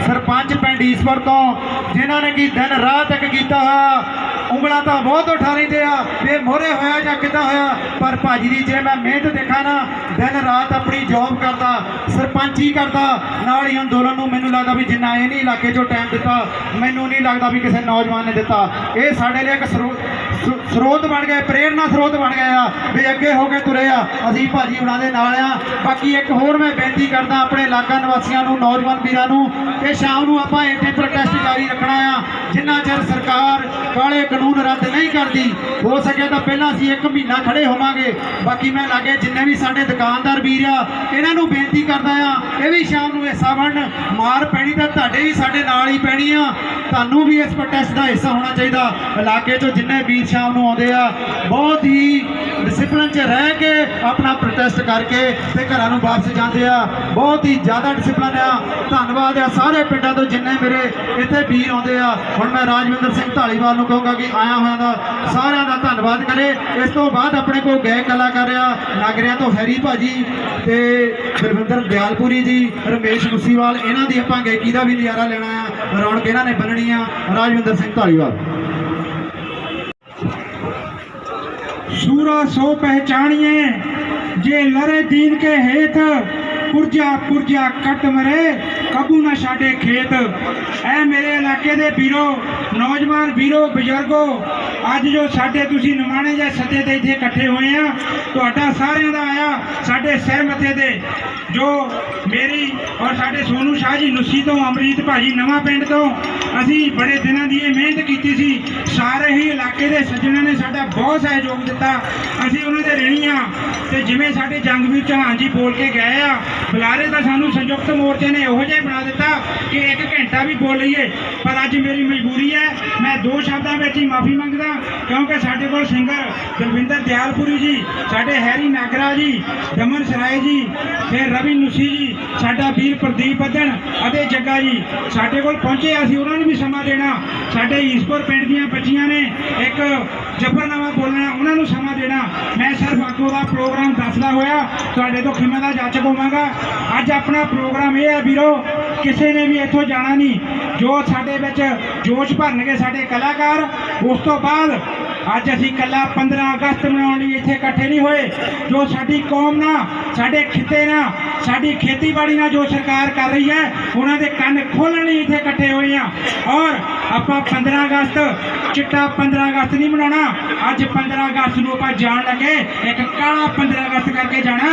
ਸਰਪੰਚ ਪਿੰਡ ਈਸਵਰ ਤੋਂ, ਜਿਨ੍ਹਾਂ ਨੇ ਕੀ ਦਿਨ ਰਾਤ ਇੱਕ ਕੀਤਾ ਆ। ਉਂਗਲਾਂ ਤਾਂ ਬਹੁਤ ਉਠਾ ਲੈਂਦੇ ਆ ਵੀ ਮੋਹਰੇ ਹੋਇਆ ਜਾਂ ਕਿੱਦਾਂ ਹੋਇਆ, ਪਰ ਭਾਜੀ ਦੀ ਜੇ ਮੈਂ ਮਿਹਨਤ ਦੇਖਾਂ ਨਾ, ਦਿਨ ਰਾਤ ਆਪਣੀ ਜੌਬ ਕਰਦਾ, ਸਰਪੰਚੀ ਕਰਦਾ, ਨਾਲ ਹੀ ਅੰਦੋਲਨ ਨੂੰ ਮੈਨੂੰ ਲੱਗਦਾ ਵੀ ਜਿੰਨਾ ਇਹ ਨਹੀਂ ਇਲਾਕੇ 'ਚੋਂ ਟਾਈਮ ਦਿੱਤਾ, ਮੈਨੂੰ ਨਹੀਂ ਲੱਗਦਾ ਵੀ ਕਿਸੇ ਨੌਜਵਾਨ ਨੇ ਦਿੱਤਾ। ਇਹ ਸਾਡੇ ਲਈ ਇੱਕ ਸਰੋਤ ਬਣ ਗਏ, ਪ੍ਰੇਰਨਾ ਸਰੋਤ ਬਣ ਗਏ ਆ ਵੀ ਅੱਗੇ ਹੋ ਕੇ ਤੁਰੇ ਆ। ਅਸੀਂ ਭਾਜੀ ਉਹਨਾਂ ਦੇ ਨਾਲ ਆ। ਬਾਕੀ ਇੱਕ ਹੋਰ ਮੈਂ ਬੇਨਤੀ ਕਰਦਾ ਆਪਣੇ ਇਲਾਕਾ ਨਿਵਾਸੀਆਂ ਨੂੰ, ਨੌਜਵਾਨ ਵੀਰਾਂ ਨੂੰ, ਕਿ ਸ਼ਾਮ ਨੂੰ ਆਪਾਂ ਇੱਥੇ ਪ੍ਰੋਟੈਸਟ ਜਾਰੀ ਰੱਖਣਾ ਆ ਜਿੰਨਾ ਚਿਰ ਸਰਕਾਰ ਕਾਲੇ ਕਾਨੂੰਨ ਰੱਦ ਨਹੀਂ ਕਰਦੀ। ਹੋ ਸਕੇ ਤਾਂ ਪਹਿਲਾਂ ਅਸੀਂ 1 ਮਹੀਨਾ ਖੜੇ ਹੋਵਾਂਗੇ। ਬਾਕੀ ਮੈਂ ਲਾਗੇ ਜਿੰਨੇ ਵੀ ਸਾਡੇ ਦੁਕਾਨਦਾਰ ਵੀਰ ਆ, ਇਹਨਾਂ ਨੂੰ ਬੇਨਤੀ ਕਰਦਾ ਆ, ਇਹ ਵੀ ਸ਼ਾਮ ਨੂੰ ਹਿੱਸਾ ਬਣਨ। ਮਾਰ ਪੈਣੀ ਤਾਂ ਤੁਹਾਡੇ ਵੀ ਸਾਡੇ ਨਾਲ ਹੀ ਪੈਣੀ ਆ, ਤੁਹਾਨੂੰ ਵੀ ਇਸ ਪ੍ਰੋਟੈਸਟ ਦਾ ਹਿੱਸਾ ਹੋਣਾ ਚਾਹੀਦਾ। ਇਲਾਕੇ 'ਚੋਂ ਜਿੰਨੇ ਵੀਰ ਸ਼ਾਮ ਨੂੰ ਆਉਂਦੇ ਆ, ਬਹੁਤ ਹੀ ਡਿਸਪਲਿਨ 'ਚ ਰਹਿ ਕੇ ਆਪਣਾ ਪ੍ਰੋਟੈਸਟ ਕਰਕੇ ਤੇ ਘਰਾਂ ਨੂੰ ਵਾਪਸ ਜਾਂਦੇ ਆ। ਬਹੁਤ ਹੀ ਜ਼ਿਆਦਾ ਡਿਸਪਲਿਨ ਆ। ਧੰਨਵਾਦ ਆ ਸਾਰੇ ਪਿੰਡਾਂ ਤੋਂ ਜਿੰਨੇ ਮੇਰੇ ਇੱਥੇ ਵੀਰ ਆਉਂਦੇ ਆ। ਹੁਣ ਮੈਂ ਰਾਜਵਿੰਦਰ ਸਿੰਘ ਢਾਲੀਵਾਲ ਨੂੰ ਕਹੂੰਗਾ ਕਿ ਆਇਆ ਹੋਇਆਂ ਦਾ ਸਾਰਿਆਂ ਦਾ ਧੰਨਵਾਦ ਕਰੇ। ਇਸ ਤੋਂ ਬਾਅਦ ਆਪਣੇ ਕੋਲ ਗਾਇਕ ਕਲਾਕਾਰ ਆ ਨਾਗਰਿਆਂ ਤੋਂ ਹੈਰੀ ਭਾਜੀ ਤੇ ਗੁਰਵਿੰਦਰ ਦਿਆਲਪੁਰੀ ਜੀ, ਰਮੇਸ਼ ਮੁੱਸੀਵਾਲ, ਇਹਨਾਂ ਦੀ ਆਪਾਂ ਗਾਇਕੀ ਦਾ ਵੀ ਨਜ਼ਾਰਾ ਲੈਣਾ ਆ। ਰੌਣਕ ਇਹਨਾਂ ਨੇ ਬੰਨਣੀ ਆ। ਰਾਜਵਿੰਦਰ ਸਿੰਘ ਢਾਲੀਵਾਲ। सूरा सो पहचानिए जे लरे दीन के हेत, पुरजा पुरजा कट मरे कबू न छाडे खेत। ऐ मेरे इलाके दे वीरो, नौजवान वीरो, बजुर्गो, अज जो साडे तुसी निमाणे जे सते ते इत्थे इकट्ठे होए आ, तुहाडा सारिਆਂ ਦਾ आया साडे सिर मथे ते जो ਮੇਰੀ ਔਰ ਸਾਡੇ ਸੋਨੂ ਸ਼ਾਹ ਜੀ ਨੁੱਸੀ ਤੋਂ, ਅਮਰੀਤ ਭਾਜੀ ਨਵਾਂ ਪਿੰਡ ਤੋਂ ਅਸੀਂ ਬੜੇ ਦਿਨਾਂ ਦੀ ਇਹ ਮਿਹਨਤ ਕੀਤੀ ਸੀ। ਸਾਰੇ ਹੀ ਇਲਾਕੇ ਦੇ ਸੱਜਣਾਂ ਨੇ ਸਾਡਾ ਬਹੁਤ ਸਹਿਯੋਗ ਦਿੱਤਾ, ਅਸੀਂ ਉਹਨਾਂ ਦੇ ऋणी ਹਾਂ। ਤੇ ਜਿਵੇਂ ਸਾਡੇ ਜੰਗਵੀਰ ਚੌਹਾਨ ਜੀ ਬੋਲ ਕੇ ਗਏ ਆ, ਬੁਲਾਰੇ ਤਾਂ ਸਾਨੂੰ ਸੰਯੁਕਤ ਮੋਰਚੇ ਨੇ ਇਹੋ ਜਿਹਾ ਬਣਾ ਦਿੱਤਾ ਕਿ 1 ਘੰਟਾ ਵੀ ਬੋਲ ਲਈਏ, ਪਰ ਅੱਜ ਮੇਰੀ ਮਜਬੂਰੀ ਹੈ, ਮੈਂ 2 ਸ਼ਬਦਾਂ ਵਿੱਚ ਹੀ ਮਾਫੀ ਮੰਗਦਾ, ਕਿਉਂਕਿ ਸਾਡੇ ਕੋਲ ਸਿੰਗਰ ਦਲਵਿੰਦਰ ਦਿਆਲਪੁਰੀ ਜੀ, ਸਾਡੇ ਹੈਰੀ ਨਾਗਰਾ ਜੀ, ਦਮਨ ਸਰਾਏ ਜੀ, ਫਿਰ ਰਵੀ ਨੁੱਸੀ ਜੀ, ਸਾਡਾ ਵੀਰ ਪ੍ਰਦੀਪ ਬੱਦਣ ਅਤੇ ਜੱਗਾ ਜੀ ਸਾਡੇ ਕੋਲ ਪਹੁੰਚੇ। ਅਸੀਂ ਉਹਨਾਂ ਨੂੰ ਵੀ ਸਮਾਂ ਦੇਣਾ। ਸਾਡੇ ਈਸਪੁਰ ਪਿੰਡ ਦੀਆਂ ਬੱਚੀਆਂ ਨੇ ਇੱਕ ਜ਼ਫਰਨਾਮਾ ਬੋਲਣਾ, ਉਹਨਾਂ ਨੂੰ ਸਮਾਂ ਦੇਣਾ। ਮੈਂ ਸਿਰਫ ਅੱਗੋਂ ਦਾ ਪ੍ਰੋਗਰਾਮ ਦੱਸਦਾ ਹੋਇਆ ਤੁਹਾਡੇ ਤੋਂ ਖਿਮਾ ਦਾ ਜਾਚਕ ਹੋਵਾਂਗਾ। ਅੱਜ ਆਪਣਾ ਪ੍ਰੋਗਰਾਮ ਇਹ ਹੈ ਵੀਰੋ, ਕਿਸੇ ਨੇ ਵੀ ਇੱਥੋਂ ਜਾਣਾ ਨਹੀਂ। ਜੋ ਸਾਡੇ ਵਿੱਚ ਜੋਸ਼ ਭਰਨਗੇ ਸਾਡੇ ਕਲਾਕਾਰ, ਉਸ ਤੋਂ ਬਾਅਦ ਅੱਜ ਅਸੀਂ ਇਕੱਲਾ 15 ਅਗਸਤ ਮਨਾਉਣ ਲਈ ਇੱਥੇ ਇਕੱਠੇ ਨਹੀਂ ਹੋਏ। ਜੋ ਸਾਡੀ ਕੌਮ ਨਾਲ, ਸਾਡੇ ਖਿੱਤੇ ਨਾਲ, ਸਾਡੀ ਖੇਤੀਬਾੜੀ ਨਾਲ ਜੋ ਸਰਕਾਰ ਕਰ ਰਹੀ ਹੈ, ਉਹਨਾਂ ਦੇ ਕੰਨ ਖੋਲ੍ਹਣ ਲਈ ਇੱਥੇ ਇਕੱਠੇ ਹੋਏ ਹਾਂ। ਔਰ ਆਪਾਂ 15 ਅਗਸਤ ਚਿੱਟਾ 15 ਅਗਸਤ ਨਹੀਂ ਮਨਾਉਣਾ। ਅੱਜ 15 ਅਗਸਤ ਨੂੰ ਆਪਾਂ ਜਾਣ ਲੱਗੇ ਇੱਕ ਕਾਲਾ 15 ਅਗਸਤ ਕਰਕੇ ਜਾਣਾ।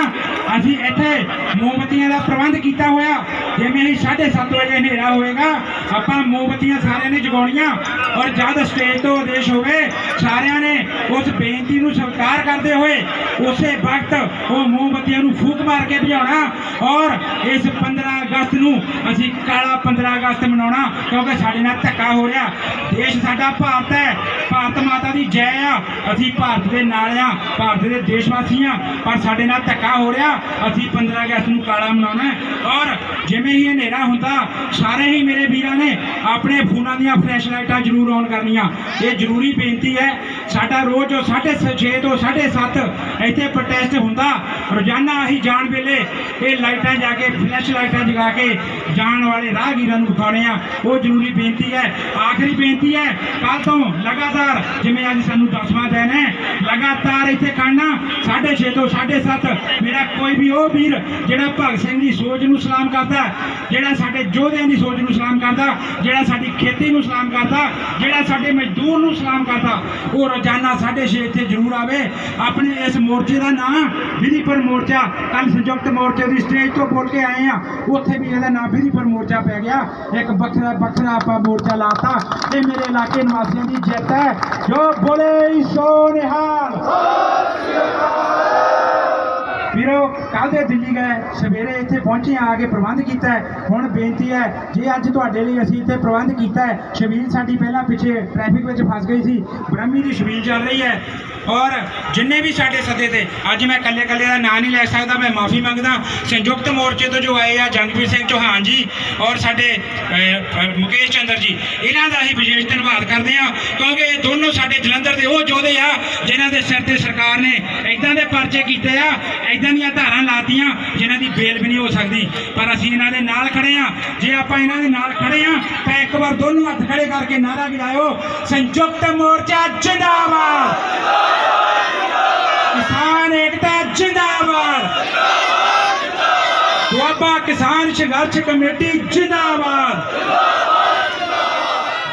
ਅਸੀਂ ਇੱਥੇ ਮੋਮਬੱਤੀਆਂ ਦਾ ਪ੍ਰਬੰਧ ਕੀਤਾ ਹੋਇਆ। ਜਿਵੇਂ ਹੀ 7:30 ਵਜੇ ਹਨੇਰਾ ਹੋਏਗਾ, ਆਪਾਂ ਮੋਮਬੱਤੀਆਂ ਸਾਰਿਆਂ ਨੇ ਜਗਾਉਣੀਆਂ। ਔਰ ਜਦ ਸਟੇਜ ਤੋਂ ਆਦੇਸ਼ ਹੋਵੇ, ਸਾਰਿਆਂ ਨੇ ਉਸ ਬੇਨਤੀ ਨੂੰ ਸਵੀਕਾਰ ਕਰਦੇ ਹੋਏ ਉਸੇ ਵਕਤ ਉਹ ਮੋਮਬੱਤੀਆਂ ਨੂੰ ਫੂਕ ਮਾਰ ਕੇ ਭਜਾਉਣਾ। ਔਰ ਇਸ 15 ਅਗਸਤ ਨੂੰ ਅਸੀਂ ਕਾਲਾ 15 ਅਗਸਤ ਮਨਾਉਣਾ, ਕਿਉਂਕਿ ਸਾਡੇ ਨਾਲ ਧੱਕਾ ਹੋ ਰਿਹਾ। ਦੇਸ਼ ਸਾਡਾ ਭਾਰਤ ਹੈ, ਭਾਰਤ ਮਾਤਾ ਦੀ ਜੈ ਆ। ਅਸੀਂ ਭਾਰਤ ਦੇ ਨਾਲ ਆ, ਭਾਰਤ ਦੇ ਦੇਸ਼ ਵਾਸੀ ਆ, ਪਰ ਸਾਡੇ ਨਾਲ ਧੱਕਾ ਹੋ ਰਿਹਾ। ਅਸੀਂ 15 ਅਗਸਤ ਨੂੰ ਕਾਲਾ ਮਨਾਉਣਾ। ਔਰ ਜਿਵੇਂ ਹੀ ਹਨੇਰਾ ਹੁੰਦਾ, ਸਾਰੇ ਹੀ ਮੇਰੇ ਵੀਰਾਂ ਨੇ ਆਪਣੇ ਫੋਨਾਂ ਦੀਆਂ ਫਲੈਸ਼ ਲਾਈਟਾਂ ਜ਼ਰੂਰ ਔਨ ਕਰਨੀਆਂ। ਇਹ ਜ਼ਰੂਰੀ ਬੇਨਤੀ ਹੈ। ਸਾਡਾ ਰੋਜ਼ 6:30 ਤੋਂ 7:30 ਇੱਥੇ ਪ੍ਰੋਟੈਸਟ ਹੁੰਦਾ। ਰੋਜ਼ਾਨਾ ਅਸੀਂ ਜਾਣ ਵੇਲੇ ਇਹ ਲਾਈਟਾਂ ਜਾ ਕੇ, ਫਲੈਸ਼ ਲਾਈਟਾਂ ਜਗਾ ਕੇ ਜਾਣ ਵਾਲੇ ਰਾਹਗੀਰਾਂ ਨੂੰ ਦਿਖਾਉਣੇ ਆ। ਉਹ ਜ਼ਰੂਰੀ ਬੇਨਤੀ ਹੈ। ਆਖਰੀ ਬੇਨਤੀ ਹੈ, ਕੱਲ੍ਹ ਤੋਂ ਲਗਾਤਾਰ, ਜਿਵੇਂ ਅੱਜ ਸਾਨੂੰ 10ਵਾਂ ਦਿਨ ਹੈ, ਲਗਾਤਾਰ ਇੱਥੇ ਖੜਨਾ 6:30 ਤੋਂ 7:30। ਮੇਰਾ ਕੋਈ ਵੀ ਉਹ ਵੀਰ ਜਿਹੜਾ ਭਗਤ ਸਿੰਘ ਦੀ ਸੋਚ ਨੂੰ ਸਲਾਮ ਕਰਦਾ, ਜਿਹੜਾ ਸਾਡੇ ਯੋਧਿਆਂ ਦੀ ਸੋਚ ਨੂੰ ਸਲਾਮ ਕਰਦਾ, ਜਿਹੜਾ ਸਾਡੀ ਖੇਤੀ ਨੂੰ ਸਲਾਮ ਕਰਦਾ, ਜਿਹੜਾ ਸਾਡੇ ਮਜ਼ਦੂਰ ਨੂੰ ਸਲਾਮ ਕਰਦਾ, ਉਹ ਰੋਜ਼ਾਨਾ 6:30 ਇੱਥੇ ਜ਼ਰੂਰ ਆਵੇ। ਆਪਣੇ ਇਸ ਮੋਰਚੇ ਦਾ ਨਾਂ ਵਿਧੀਪੁਰ ਮੋਰਚਾ, ਕੱਲ ਸੰਯੁਕਤ ਮੋਰਚੇ ਦੀ ਸਟੇਜ ਤੋਂ ਬੋਲ ਕੇ ਆਏ ਆ, ਉੱਥੇ ਵੀ ਇਹਦਾ ਨਾਂ ਵਿਧੀਪੁਰ ਮੋਰਚਾ ਪੈ ਗਿਆ। ਇੱਕ ਵੱਖਰਾ ਆਪਾਂ ਮੋਰਚਾ ਲਾਤਾ। ਇਹ ਮੇਰੇ ਇਲਾਕੇ ਨਿਵਾਸੀਆਂ ਦੀ ਜਿੱਤ ਹੈ। ਜੋ ਬੋਲੇ ਸੋ ਨਿਹਾਲ। ਵੀਰੋ, ਕੱਲ੍ਹ ਦੇ ਦਿੱਲੀ ਗਏ, ਸਵੇਰੇ ਇੱਥੇ ਪਹੁੰਚੇ, ਆ ਕੇ ਪ੍ਰਬੰਧ ਕੀਤਾ ਹੈ। ਹੁਣ ਬੇਨਤੀ ਹੈ, ਜੇ ਅੱਜ ਤੁਹਾਡੇ ਲਈ ਅਸੀਂ ਇੱਥੇ ਪ੍ਰਬੰਧ ਕੀਤਾ ਹੈ, ਛਬੀਲ ਸਾਡੀ ਪਹਿਲਾਂ ਪਿੱਛੇ ਟ੍ਰੈਫਿਕ ਵਿੱਚ ਫਸ ਗਈ ਸੀ, ਬ੍ਰਹਮੀ ਦੀ ਛਬੀਲ ਚੱਲ ਰਹੀ ਹੈ। ਔਰ ਜਿੰਨੇ ਵੀ ਸਾਡੇ ਸੱਦੇ ਤੇ, ਅੱਜ ਮੈਂ ਇਕੱਲੇ ਦਾ ਨਾਂ ਨਹੀਂ ਲੈ ਸਕਦਾ, ਮੈਂ ਮਾਫੀ ਮੰਗਦਾ। ਸੰਯੁਕਤ ਮੋਰਚੇ ਤੋਂ ਜੋ ਆਏ ਆ, ਜੰਗਵੀਰ ਸਿੰਘ ਚੌਹਾਨ ਜੀ ਔਰ ਸਾਡੇ ਮੁਕੇਸ਼ ਚੰਦਰ ਜੀ, ਇਹਨਾਂ ਦਾ ਅਸੀਂ ਵਿਸ਼ੇਸ਼ ਧੰਨਵਾਦ ਕਰਦੇ ਹਾਂ, ਕਿਉਂਕਿ ਇਹ ਦੋਨੋਂ ਸਾਡੇ ਜਲੰਧਰ ਦੇ ਉਹ ਯੋਧੇ ਆ ਜਿਨ੍ਹਾਂ ਦੇ ਸਿਰ ਤੇ ਸਰਕਾਰ ਨੇ ਇੱਦਾਂ ਦੇ ਪਰਚੇ ਕੀਤੇ ਆ, ਇੱਦਾਂ ਦੀਆਂ ਧਾਰਾਂ ਲਾਤੀਆਂ ਜਿਨ੍ਹਾਂ ਦੀ ਬੇਲ ਵੀ ਨਹੀਂ ਹੋ ਸਕਦੀ। ਪਰ ਅਸੀਂ ਇਹਨਾਂ ਦੇ ਨਾਲ ਖੜੇ ਆ। ਜੇ ਆਪਾਂ ਇਹਨਾਂ ਦੇ ਨਾਲ ਖੜੇ ਆ ਤਾਂ ਇੱਕ ਵਾਰ ਦੋਨੋਂ ਹੱਥ ਖੜੇ ਕਰਕੇ ਨਾਰਾ ਲਗਾਇਓ, ਸੰਯੁਕਤ ਮੋਰਚਾ ਜਿੰਦਾਬਾਦ, किसान एकता जिंदाबाद, दुआबा किसान संघर्ष कमेटी जिंदाबाद,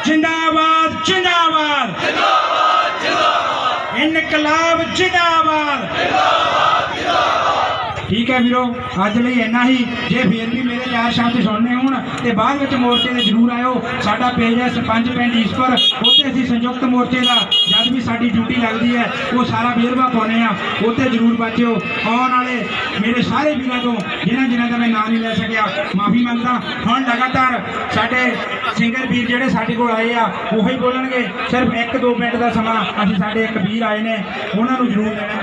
जिंदाबाद जिंदाबाद, इनकलाब जिंदाबाद। ठीक है वीरो, अज ਲਈ ਇੰਨਾ ਹੀ। ਜੇ ਫੇਰ ਵੀ ਮੇਰੇ 4 ਸ਼ਬਦ ਸੁਣਨੇ ਹੋਣ ਤੇ ਬਾਅਦ ਵਿੱਚ ਮੋਰਚੇ ਤੇ ਜ਼ਰੂਰ ਆਇਓ। ਸਾਡਾ ਪੇਜ ਹੈ ਸਰਪੰਚ ਪਿੰਡ ਈਸਪੁਰ, ਉੱਥੇ ਅਸੀਂ ਸੰਯੁਕਤ ਮੋਰਚੇ ਦਾ ਜਦ ਵੀ ਸਾਡੀ ਡਿਊਟੀ ਲੱਗਦੀ ਹੈ ਉਹ ਸਾਰਾ ਵੇਰਵਾ ਪਾਉਂਦੇ ਆ, ਉੱਥੇ ਜ਼ਰੂਰ ਬਚਿਓ। ਆਉਣ ਵਾਲੇ ਮੇਰੇ ਸਾਰੇ ਵੀਰਾਂ ਤੋਂ ਜਿਨ੍ਹਾਂ ਦਾ ਮੈਂ ਨਾਂ ਨਹੀਂ ਲੈ ਸਕਿਆ, ਮਾਫੀ ਮੰਗਦਾ। ਹੁਣ ਲਗਾਤਾਰ ਸਾਡੇ ਸਿੰਗਰ ਵੀਰ ਜਿਹੜੇ ਸਾਡੇ ਕੋਲ ਆਏ ਆ, ਉਹੀ ਬੋਲਣਗੇ। ਸਿਰਫ 1-2 ਮਿੰਟ ਦਾ ਸਮਾਂ ਅਸੀਂ, ਸਾਡੇ ਇੱਕ ਵੀਰ ਆਏ ਨੇ, ਉਹਨਾਂ ਨੂੰ ਜ਼ਰੂਰ ਦੇਣਾ।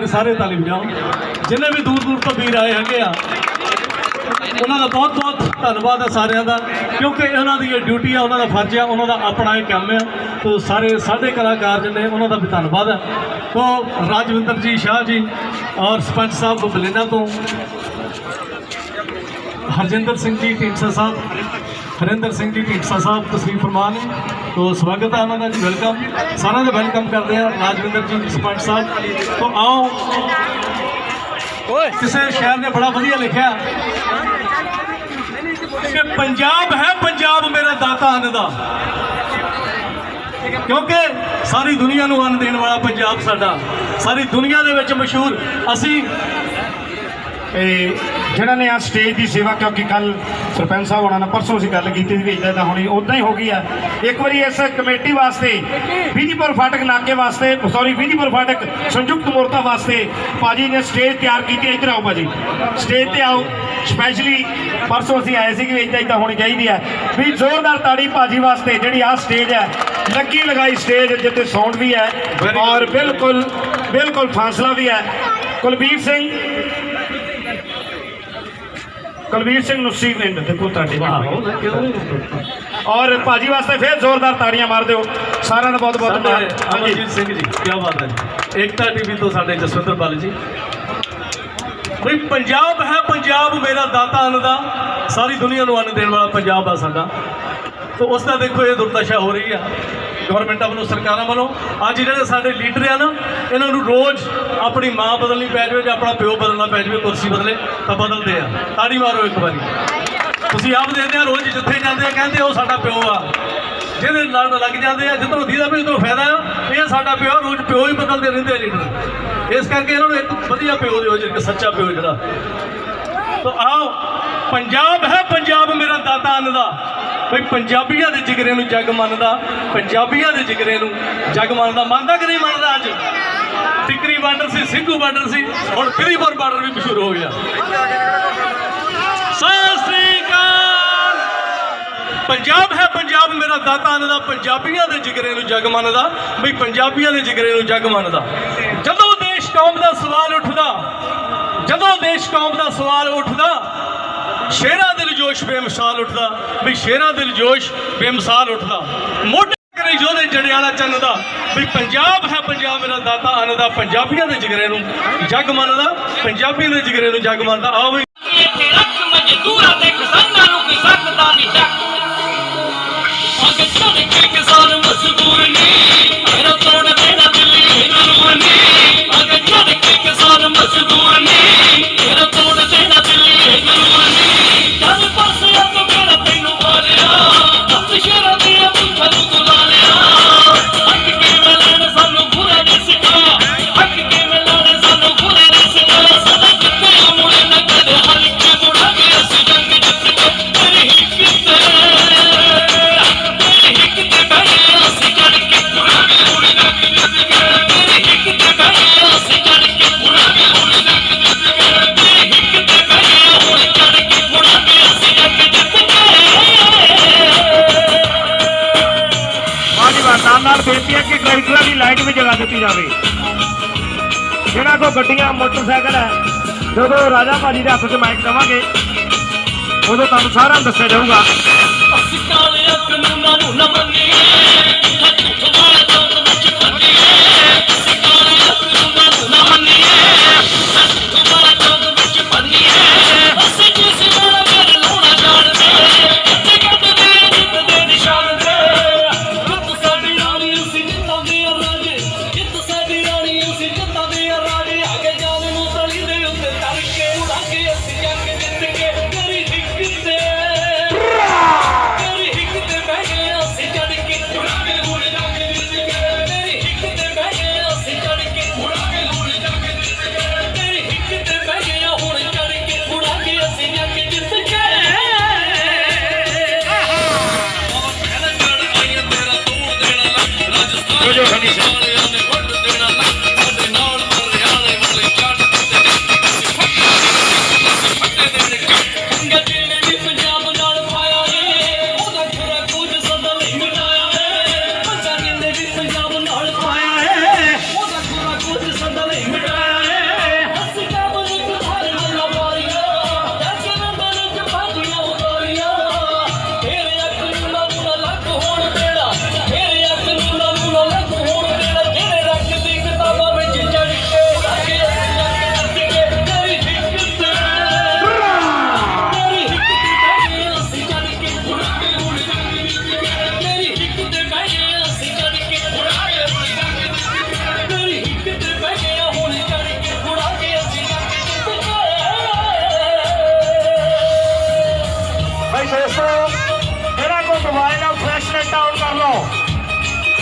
ਸਾਰੇ ਤਾਲੀਮ ਜਾਓ, ਜਿੰਨੇ ਵੀ ਦੂਰ ਤੋਂ ਵੀਰ ਆਏ ਹੈਗੇ ਆ, ਉਹਨਾਂ ਦਾ ਬਹੁਤ ਧੰਨਵਾਦ ਹੈ ਸਾਰਿਆਂ ਦਾ, ਕਿਉਂਕਿ ਉਹਨਾਂ ਦੀ ਇਹ ਡਿਊਟੀ ਆ, ਉਹਨਾਂ ਦਾ ਫਰਜ਼ ਆ, ਉਹਨਾਂ ਦਾ ਆਪਣਾ ਇਹ ਕੰਮ ਆ। ਤੋ ਸਾਰੇ ਸਾਡੇ ਕਲਾਕਾਰ ਜਿੰਨੇ, ਉਹਨਾਂ ਦਾ ਵੀ ਧੰਨਵਾਦ ਹੈ। ਤੋ ਰਾਜਵਿੰਦਰ ਜੀ ਸ਼ਾਹ ਜੀ ਔਰ ਸਰਪੰਚ ਸਾਹਿਬ ਬਲੇਨਾ ਤੋਂ, ਹਰਜਿੰਦਰ ਸਿੰਘ ਜੀ ਢੀਂਡਸਾ ਸਾਹਿਬ, ਹਰਿੰਦਰ ਸਿੰਘ ਜੀ ਢੀਂਡਸਾ ਸਾਹਿਬ ਤਸ਼ਰੀਫ ਫਰਮਾ ਨੇ। ਤੋ ਸਵਾਗਤ ਹੈ ਉਹਨਾਂ ਦਾ ਜੀ, ਵੈਲਕਮ। ਸਾਰਿਆਂ ਦਾ ਵੈਲਕਮ ਕਰਦੇ ਆ। ਰਾਜਵਿੰਦਰ ਜੀ ਸਰਪੰਚ ਸਾਹਿਬ। ਤੋ ਆਓ, ਕਿਸੇ ਸ਼ਾਇਰ ਨੇ ਬੜਾ ਵਧੀਆ ਲਿਖਿਆ ਕਿ ਪੰਜਾਬ ਹੈ ਪੰਜਾਬ ਮੇਰਾ ਦਾਤਾ ਅੰਨ ਦਾ, ਕਿਉਂਕਿ ਸਾਰੀ ਦੁਨੀਆ ਨੂੰ ਅੰਨ ਦੇਣ ਵਾਲਾ ਪੰਜਾਬ ਸਾਡਾ, ਸਾਰੀ ਦੁਨੀਆ ਦੇ ਵਿੱਚ ਮਸ਼ਹੂਰ। ਅਸੀਂ ਜਿਨ੍ਹਾਂ ਨੇ ਆ ਸਟੇਜ ਦੀ ਸੇਵਾ, ਕਿਉਂਕਿ ਕੱਲ ਸਰਪੰਚ ਸਾਹਿਬ ਹੋਣਾ ਨਾਲ ਪਰਸੋਂ ਅਸੀਂ ਗੱਲ ਕੀਤੀ ਸੀ ਵੀ ਇੱਦਾਂ ਤਾਂ ਹੋਣੀ ਉੱਦਾਂ ਹੀ ਹੋ ਗਈ ਆ। ਇੱਕ ਵਾਰੀ ਇਸ ਕਮੇਟੀ ਵਾਸਤੇ ਵਿਧੀਪੁਰ ਫਾਟਕ ਨਾਕੇ ਵਾਸਤੇ ਵਿਧੀਪੁਰ ਫਾਟਕ ਸੰਯੁਕਤ ਮੋਰਚਾ ਵਾਸਤੇ ਭਾਜੀ ਨੇ ਸਟੇਜ ਤਿਆਰ ਕੀਤੀ। ਇੱਧਰ ਆਓ ਭਾਜੀ, ਸਟੇਜ ਤੇ ਆਓ। ਸਪੈਸ਼ਲੀ ਪਰਸੋਂ ਅਸੀਂ ਆਏ ਸੀ ਕਿ ਇੱਦਾਂ ਹੋਣੀ ਚਾਹੀਦੀ ਹੈ ਵੀ ਜ਼ੋਰਦਾਰ ਤਾੜੀ ਭਾਜੀ ਵਾਸਤੇ। ਜਿਹੜੀ ਆ ਸਟੇਜ ਹੈ ਲੱਗੀ ਲਗਾਈ ਸਟੇਜ ਜਿੱਥੇ ਸਾਊਂਡ ਵੀ ਹੈ ਔਰ ਬਿਲकुल ਫਾਸਲਾ ਵੀ ਹੈ। ਕੁਲਵੀਰ ਸਿੰਘ नुस्सी ਪਿੰਡ देखो ਤੁਹਾਡੇ और भाजी वास्ते फिर जोरदार ताड़ियां मार दो सारा का बहुत बहुत धन्यवाद। अमरजीत सिंह जी क्या बात है जी। एकता टीवी तो साढ़े जसविंदर पाल जी भाई पंजाब है, पंजाब मेरा दाता अन्न दा, सारी दुनिया को अन्न देने वाला पंजाब है साडा। तो उसका देखो ये दुर्दशा हो रही है गवर्नमेंट वालों, सरकारों वालों। अज जो साडे लीडर है ना, इन्होंने रोज़ अपनी माँ बदलनी पै जाए या अपना प्यो बदलना पै जाए, कुर्सी बदले तो बदलते हैं। ताड़ी मारो एक बारी। तुसीं आप देखते हैं रोज़ जिथे जाते हैं कहते वो साडा प्यो आ, जिहदे लड़ लग जाते हैं जिधरों दीदा भी उधरों फायदा है, ये साडा प्यो, रोज़ प्यो ही बदलते रहते हैं लीडर। इस करके इन्होंने एक वधिया प्यो दिओ, एक सच्चा प्यो जिहड़ा। तो आओ पंजाब है, पंजाब मेरा दाता अन्न दा भाई, पंजाबियों के जिगरे नूं जग मनदा, पंजाबियों के जिगरे नूं जग मनदा। मनदा कि नहीं मनदा? अज टिकरी बार्डर सी, सिंघू बार्डर सी, हुण फिरीपुर बार्डर भी मशहूर हो गया। सत श्री अकाल। पंजाब है, पंजाब मेरा दाता अन्न दा, पंजाबियों के जिगरे नूं जग मनदा भाई, पंजाबियों के जिगरे नूं जग मनदा। जदों देश कौम का सवाल उठदा, जदों देश कौम का सवाल उठदा, शेरा दिल जोश बेमिसाल उठदा भी, शेरा दिल जोश बेमिसाल उठदा। मोटे करे योधे जड़ियाला चन्न दा भी, पंजाब है, पंजाब मेरा दाता अन्न दा, पंजाबियों के जिगरे नूं जग मनदा, पंजाबियों के जिगरे नूं जग मनदा। आओ भी बेनती है कि ड्राइवरों की लाइट भी जगा दी जाए। जिन्होंने को गड्डियां मोटरसाइकिल है, जो राजा भाजी के हथ च माइक देवांगे उदों तुहानूं सारा दस्सिया जाऊगा।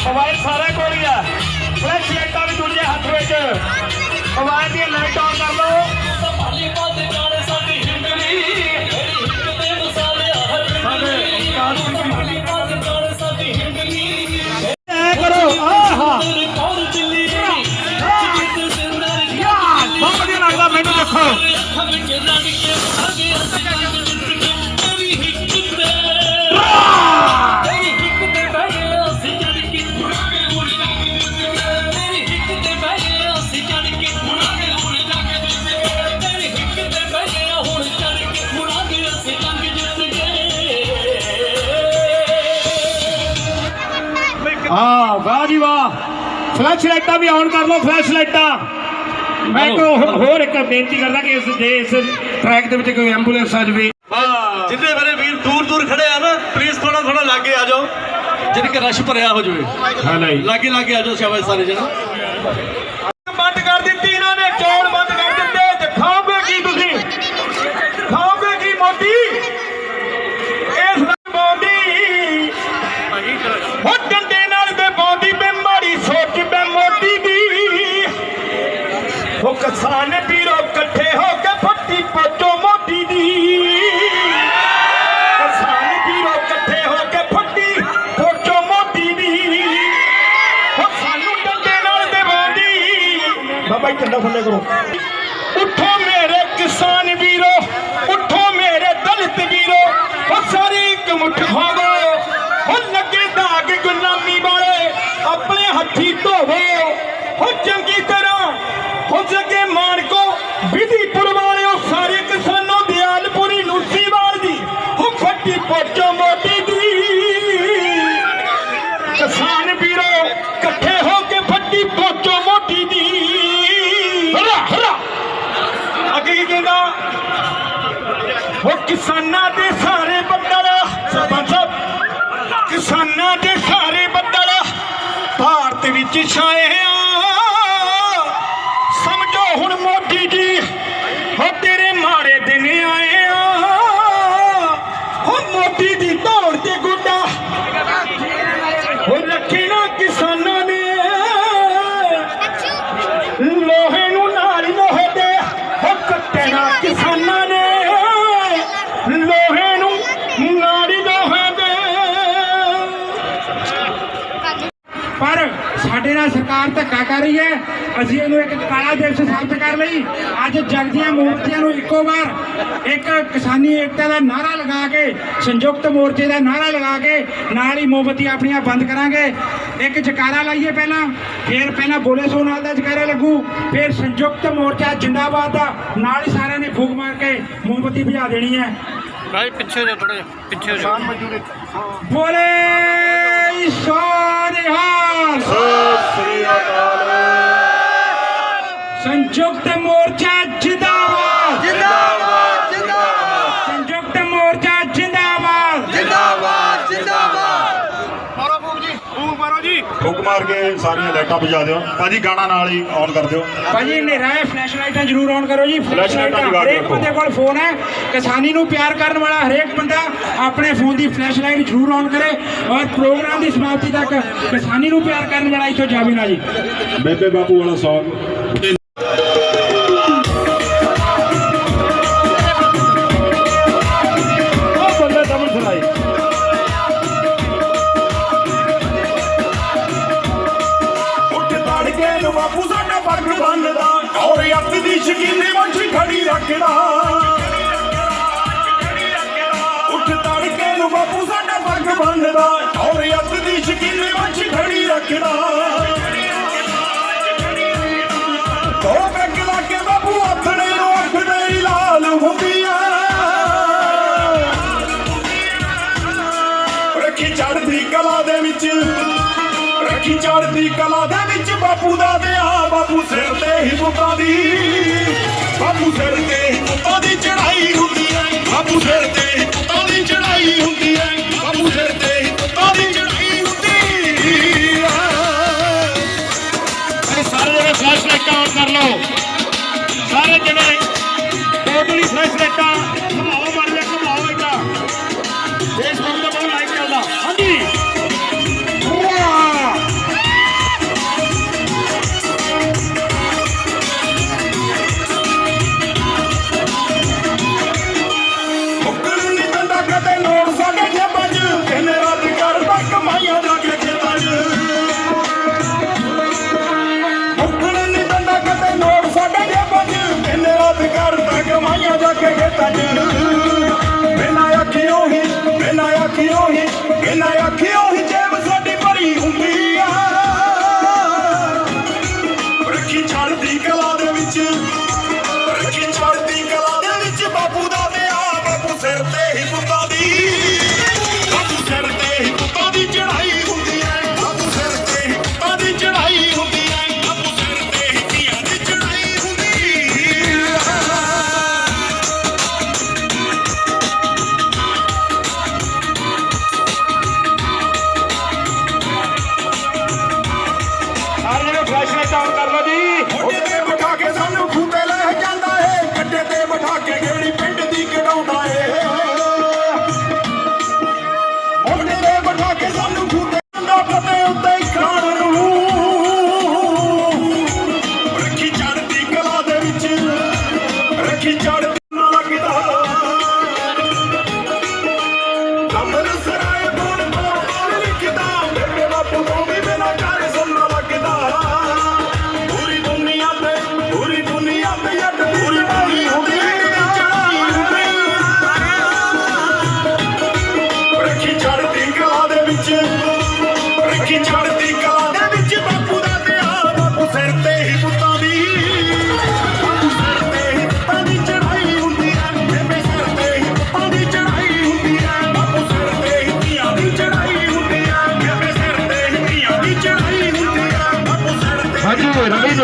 मोबाइल सारे को ही है, फ्लैश लाइटा भी दूजे हाथ में मोबाइल की लाइट ऑन कर लो। जी वाह फ्लैश लाइटा भी ऑन कर लो फ्लैश लाइटा मैं एक होर एक बेनती करदा कि इस ट्रैक दे विच कोई एंबूलेंस आ जाए जिन्ने मेरे वीर दूर दूर खड़े हैं ना प्लीज थोड़ा थोड़ा लागे आ जाओ जिनके रश भरिया हो जाए हाँ नहीं लागे लागे आ जाओ शाबाश सारे जने बंद कर दी इन्होंने चौड़ बंद कर दिते ते खाओगे की तुसी खाओगे की मोदी इस मोदी हो डंडे नाल ते बौंदी बे माड़ी सोच बे मोदी दी हो किसान पीरो इकट्ठे हो के फट्टी पचो मोदी दी किसान पीरो इकट्ठे हो के फट्टी पचो मोदी दी हो सानू डंडे नाल ते बौंदी बाबा जी ठंडा थल्ले करो उठो मेरे किसान वीरो उठो मेरे दलित वीरो हो सारी एक मुठ होवो हो लगे दाग गुलामी वाले अपने हथी धोवो हो चंगी तरह हो जगे मान को विधिपुर वाले हो सारे किसानों दयालपुरी लूसीवाल दी हो फट्टी पोचो मोदी दी किसान वीरो इकट्ठे हो के फट्टी पोचो मोदी दी अगे की कहना वो किसाना दे सारे बदल सरपंच साहब किसाना दे सारे बदल भारत विच छाए समझो हुण मोदी जी हो तेरे माड़े दिन आए हो मोदी दी दौड़ ते गुड्डा हो रखे ना किसाना ने लोहे नू नाल लोहे दे हो कट्टे ना किसाना ने लोहे नू नाल लोहे दे पर ਸਾਡੇ ਨਾਲ ਸਰਕਾਰ ਧੱਕਾ ਕਰ ਰਹੀ ਹੈ ਅਸੀਂ ਇਹਨੂੰ ਇੱਕ ਕਾਲਾ ਦਿਵਸ ਸਾਬਤ ਕਰ ਲਈ ਅੱਜ ਜਗਦੀਆਂ ਮੂਰਤੀਆਂ ਨੂੰ ਇੱਕੋ ਵਾਰ ਇੱਕ ਕਿਸਾਨੀ ਏਕਤਾ ਦਾ ਨਾਰਾ ਲਗਾ ਕੇ ਸੰਯੁਕਤ ਮੋਰਚੇ ਦਾ ਨਾਰਾ ਲਗਾ ਕੇ ਨਾਲ ਹੀ ਮੋਮਬੱਤੀ ਆਪਣੀਆਂ ਬੰਦ ਕਰਾਂਗੇ ਇੱਕ ਜਕਾਰਾ ਲਾਈਏ ਫਿਰ ਪਹਿਲਾਂ ਬੋਲੇ ਸੋ ਨਾਲ ਦਾ ਜਕਾਰਾ ਲੱਗੂ ਫਿਰ ਸੰਯੁਕਤ ਮੋਰਚਾ ਜਿੰਦਾਬਾਦ ਦਾ ਨਾਲ ਹੀ ਸਾਰਿਆਂ ਨੇ ਫੂਕ ਮਾਰ ਕੇ ਮੋਮਬੱਤੀ ਬੁਝਾ ਦੇਣੀ ਹੈ भाई पीछे जो थोड़े पीछे जो ਬੋਲੇ ਸੋਨਿਹਾਲ संयुक्त मोर्चा जिंदाबाद जिंदाबाद जिंदाबाद संयुक्त मोर्चा जिंदाबाद जिंदाबाद जिंदाबाद ਫੂਕ ਮਾਰ ਕੇ ਸਾਰੀਆਂ ਲਾਈਟਾਂ ਬੁਝਾ ਦਿਓ ਭਾਜੀ ਗਾਣਾ ਨਾਲ ਹੀ ਔਨ ਕਰ ਦਿਓ ਭਾਜੀ ਹਨੇਰਾ ਹੈ ਫਲੈਸ਼ ਲਾਈਟਾਂ ਜ਼ਰੂਰ ਔਨ ਕਰੋ ਜੀ ਫਲੈਸ਼ ਲਾਈਟਾਂ ਜਗਾ ਕੇ ਹਰੇਕ ਰੱਖੋ। ਬੰਦੇ ਕੋਲ ਫੋਨ ਹੈ ਕਿਸਾਨੀ ਨੂੰ ਪਿਆਰ ਕਰਨ ਵਾਲਾ ਹਰੇਕ ਬੰਦਾ ਆਪਣੇ ਫੋਨ ਦੀ ਫਲੈਸ਼ ਲਾਈਟ ਜ਼ਰੂਰ ਔਨ ਕਰੇ ਔਰ ਪ੍ਰੋਗਰਾਮ ਦੀ ਸਮਾਪਤੀ ਤੱਕ ਕਿਸਾਨੀ ਨੂੰ ਪਿਆਰ ਕਰਨ ਵਾਲਾ ਇੱਥੋਂ ਜਾਵੇ ਨਾ ਜੀ ਬੇਬੇ ਬਾਪੂ ਵਾਲਾ ਸੌਂਗ ਬੰਦਾ ਦਮਨ ਸੁਣਾਈ ਬਾਪੂ ਸਾਡਾ ਪੱਗ ਬੰਨਦਾ ਔਰ ਅੱਤ ਦੀ ਸ਼ਕੀਨੀ ਮੁੱਠੀ ਖੜੀ ਰੱਖਦਾ ਉੱਠ ਤੜਕੇ ਨੂੰ ਬਾਪੂ ਸਾਡਾ ਪੱਗ ਬੰਨਦਾ ਔਰ ਅੱਤ ਦੀ ਸ਼ਕੀਨੀ ਮੁੱਠੀ ਖੜੀ ਰੱਖਦਾ ਦੋ ਪੈਗ ਲਾ ਕੇ ਬਾਪੂ ਆਥਣੇ ਨੂੰ ਅੱਖ ਤੇਰੀ ਲਾਲ ਹੁੰਦੀ ਆ ਰੱਖੀ ਚੜ੍ਹਦੀ ਕਲਾ ਦੇ ਵਿੱਚ ਰੱਖੀ ਚੜ੍ਹਦੀ ਕਲਾ ਦੇ ਵਿੱਚ ਬਾਪੂ ਦਾ ਵਿਆਹ ਬਾਪੂ ਸਿਰ ਤੇ ਹੀ ਪੁੱਤਾਂ ਦੀ ਬਾਪੂ ਸਿਰ ਤੇ ਹੀ ਪੁੱਤਾਂ ਦੀ ਚੜਾਈ ਹੁੰਦੀ ਹੈ ਬਾਪੂ ਸਿਰ ਤੇ ਹੀ ਪੁੱਤਾਂ ਦੀ ਚੜਾਈ ਹੁੰਦੀ ਹੈ ਬਾਪੂ ਸਿਰ ਤੇ ਹੀ ਪੁੱਤਾਂ ਦੀ ਚੜਾਈ ਹੁੰਦੀ ਹੈ ਸਾਰੇ ਜਣੇ ਫਲੈਸ਼ ਲਾਈਟਾਂ ਆਨ ਕਰ ਲਓ ਸਾਰੇ ਜਣੇ ਟੋਟਲੀ ਫਲੈਸ਼ ਲਾਈਟਾਂ ਘੁਮਾਓ ਮਾਰ ਲੈ ਘੁਮਾਓ ਇੱਦਾਂ ਫੇਸਬੁੱਕ ਤੇ ਬਹੁਤ ਲਾਈਕ ਚੱਲਦਾ ਹਾਂਜੀ ਕਮਾਈਆਂ ਜਾ ਕੇ ਖੇਤਾਂ 'ਚ ਬਿਨਾਂ ਆਖਿਓ ਹੀ ਜੇਬ ਸਾਡੀ ਭਰੀ ਹੁੰਦੀ ਆ ਰੱਖੀ ਚੜ੍ਹਦੀ ਕਲਾ ਦੇ ਵਿੱਚ ਬਾਪੂ ਦਾ ਵਿਆਹ ਬਾਪੂ ਸਿਰ ਤੇ ਹੀ ਪੁੱਤਾਂ ਦੀ ਚੜ੍ਹਾਈ ਹੁੰਦੀ ਹੈ ਬਾਪੂ ਸਿਰ ਤੇ ਹੀ ਪੁੱਤਾਂ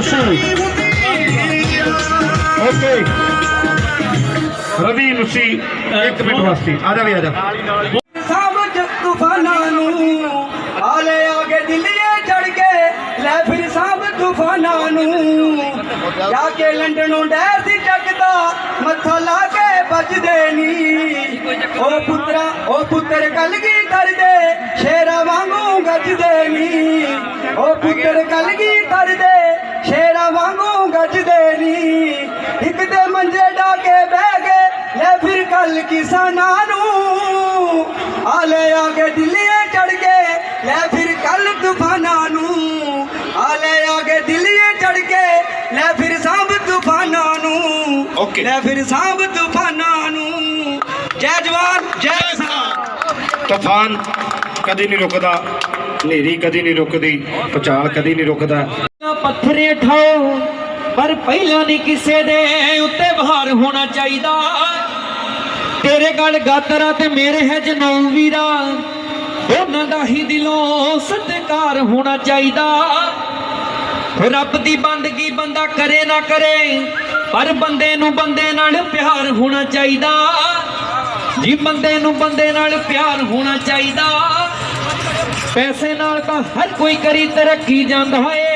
नुसी ओके रवि नुसी 1 मिनट वास्ते आजा भी आजा समझ तूफाना नू आले आगे दिल्ली चढ़ के ले फिर सब तूफाना नू जाके लंडनों डैर दी चकदा मत्था ला के बजदे नी ओ पुत्र कलगी कर दे शेरा वांगू गजदे नी ओ पुत्र कलगी कर दे शेरा वांगू गजदे नी एक दे मंजे डाके बह गए ले फिर कल किसाना नू आले आगे दिल्ली चढ़ के ले फिर कल तूफाना नू आले आगे दिल्ली चढ़ के ले फिर सब तूफाना नू ले फिर सब तूफाना नू जय जवान जय किसान तूफान कदी नहीं रुकदा नेरी कदी नहीं रुकदी भुचाल कदी नहीं रुकदा पत्थरे ठाओ पर पहला नहीं किसे दे उत्ते भार होना चाहिदा तेरे गल गातरा ते मेरे है जनौ वीरा दोनों दा ही दिलों सत्कार होना चाहिदा रब दी बंदगी बंदा करे ना करे पर बंदे नू बंदे नाल प्यार होना चाहिदा जी बंदे नू बंदे नाल प्यार होना चाहिदा पैसे नाल तां हर कोई करी तरक्की जांदा है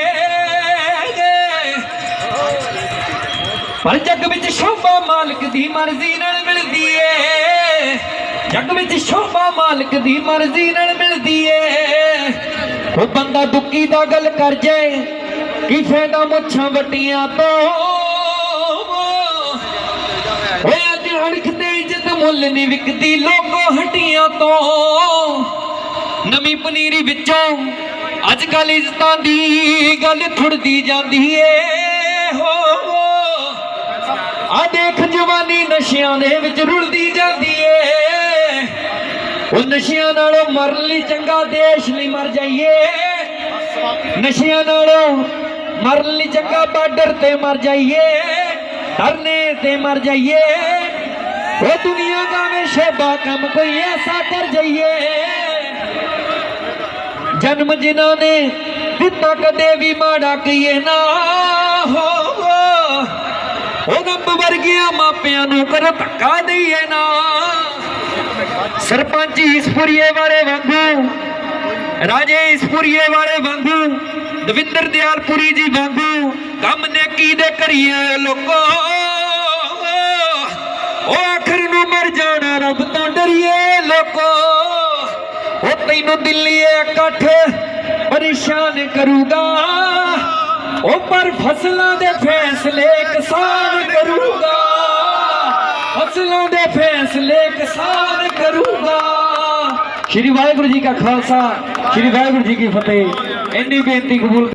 पर जग विच शोभा मालिक दी मर्जी नाल मिलदी है जग विच शोभा मालिक दी मर्जी नाल मिलदी है ओ बंदा दुखी दा गल कर जाए की फायदा मुच्छां वटियां तो ओ अज अणख ते इज्जत मुल नहीं विकदी लोगों हड्डियां तो नवी पनीरी विचों अज कल इज्जतां दी गल थुड़दी जांदी है हो आ देख जवानी नशियां दे विच रुलदी जांदी ए ओ नशियां नालों मरन लई चंगा देश लई मर जाइए नशियां नालों मरन लई चंगा बार्डर ते मर जाइए धरने ते मर जाइए ओ दुनिया दा में शोभा कम कोई ऐसा कर जाइए जन्म जिन्हां ने दिता कदे भी माड़ा कहिए ना हो रब वर्गिया मापिया नू कर धक्का दईए ना सरपंच ईसपुरीए वाले वांगू राजे ईसपुरीए वाले वांगू दविंदर दयालपुरी जी वांगू कम नेकी दे करिए लोगों ओ आखिर नू मर जाना रब तो डरिए लोगों ओ तैनू दिल्ली इकट्ठ परेशान करूगा ओ पर फसलों दे फैसले किसान करूगा फसलों दे फैसले किसान करूगा श्री वाहिगुरु जी का खालसा श्री वाहिगुरु जी की फतेह इन्नी बेनती कबूल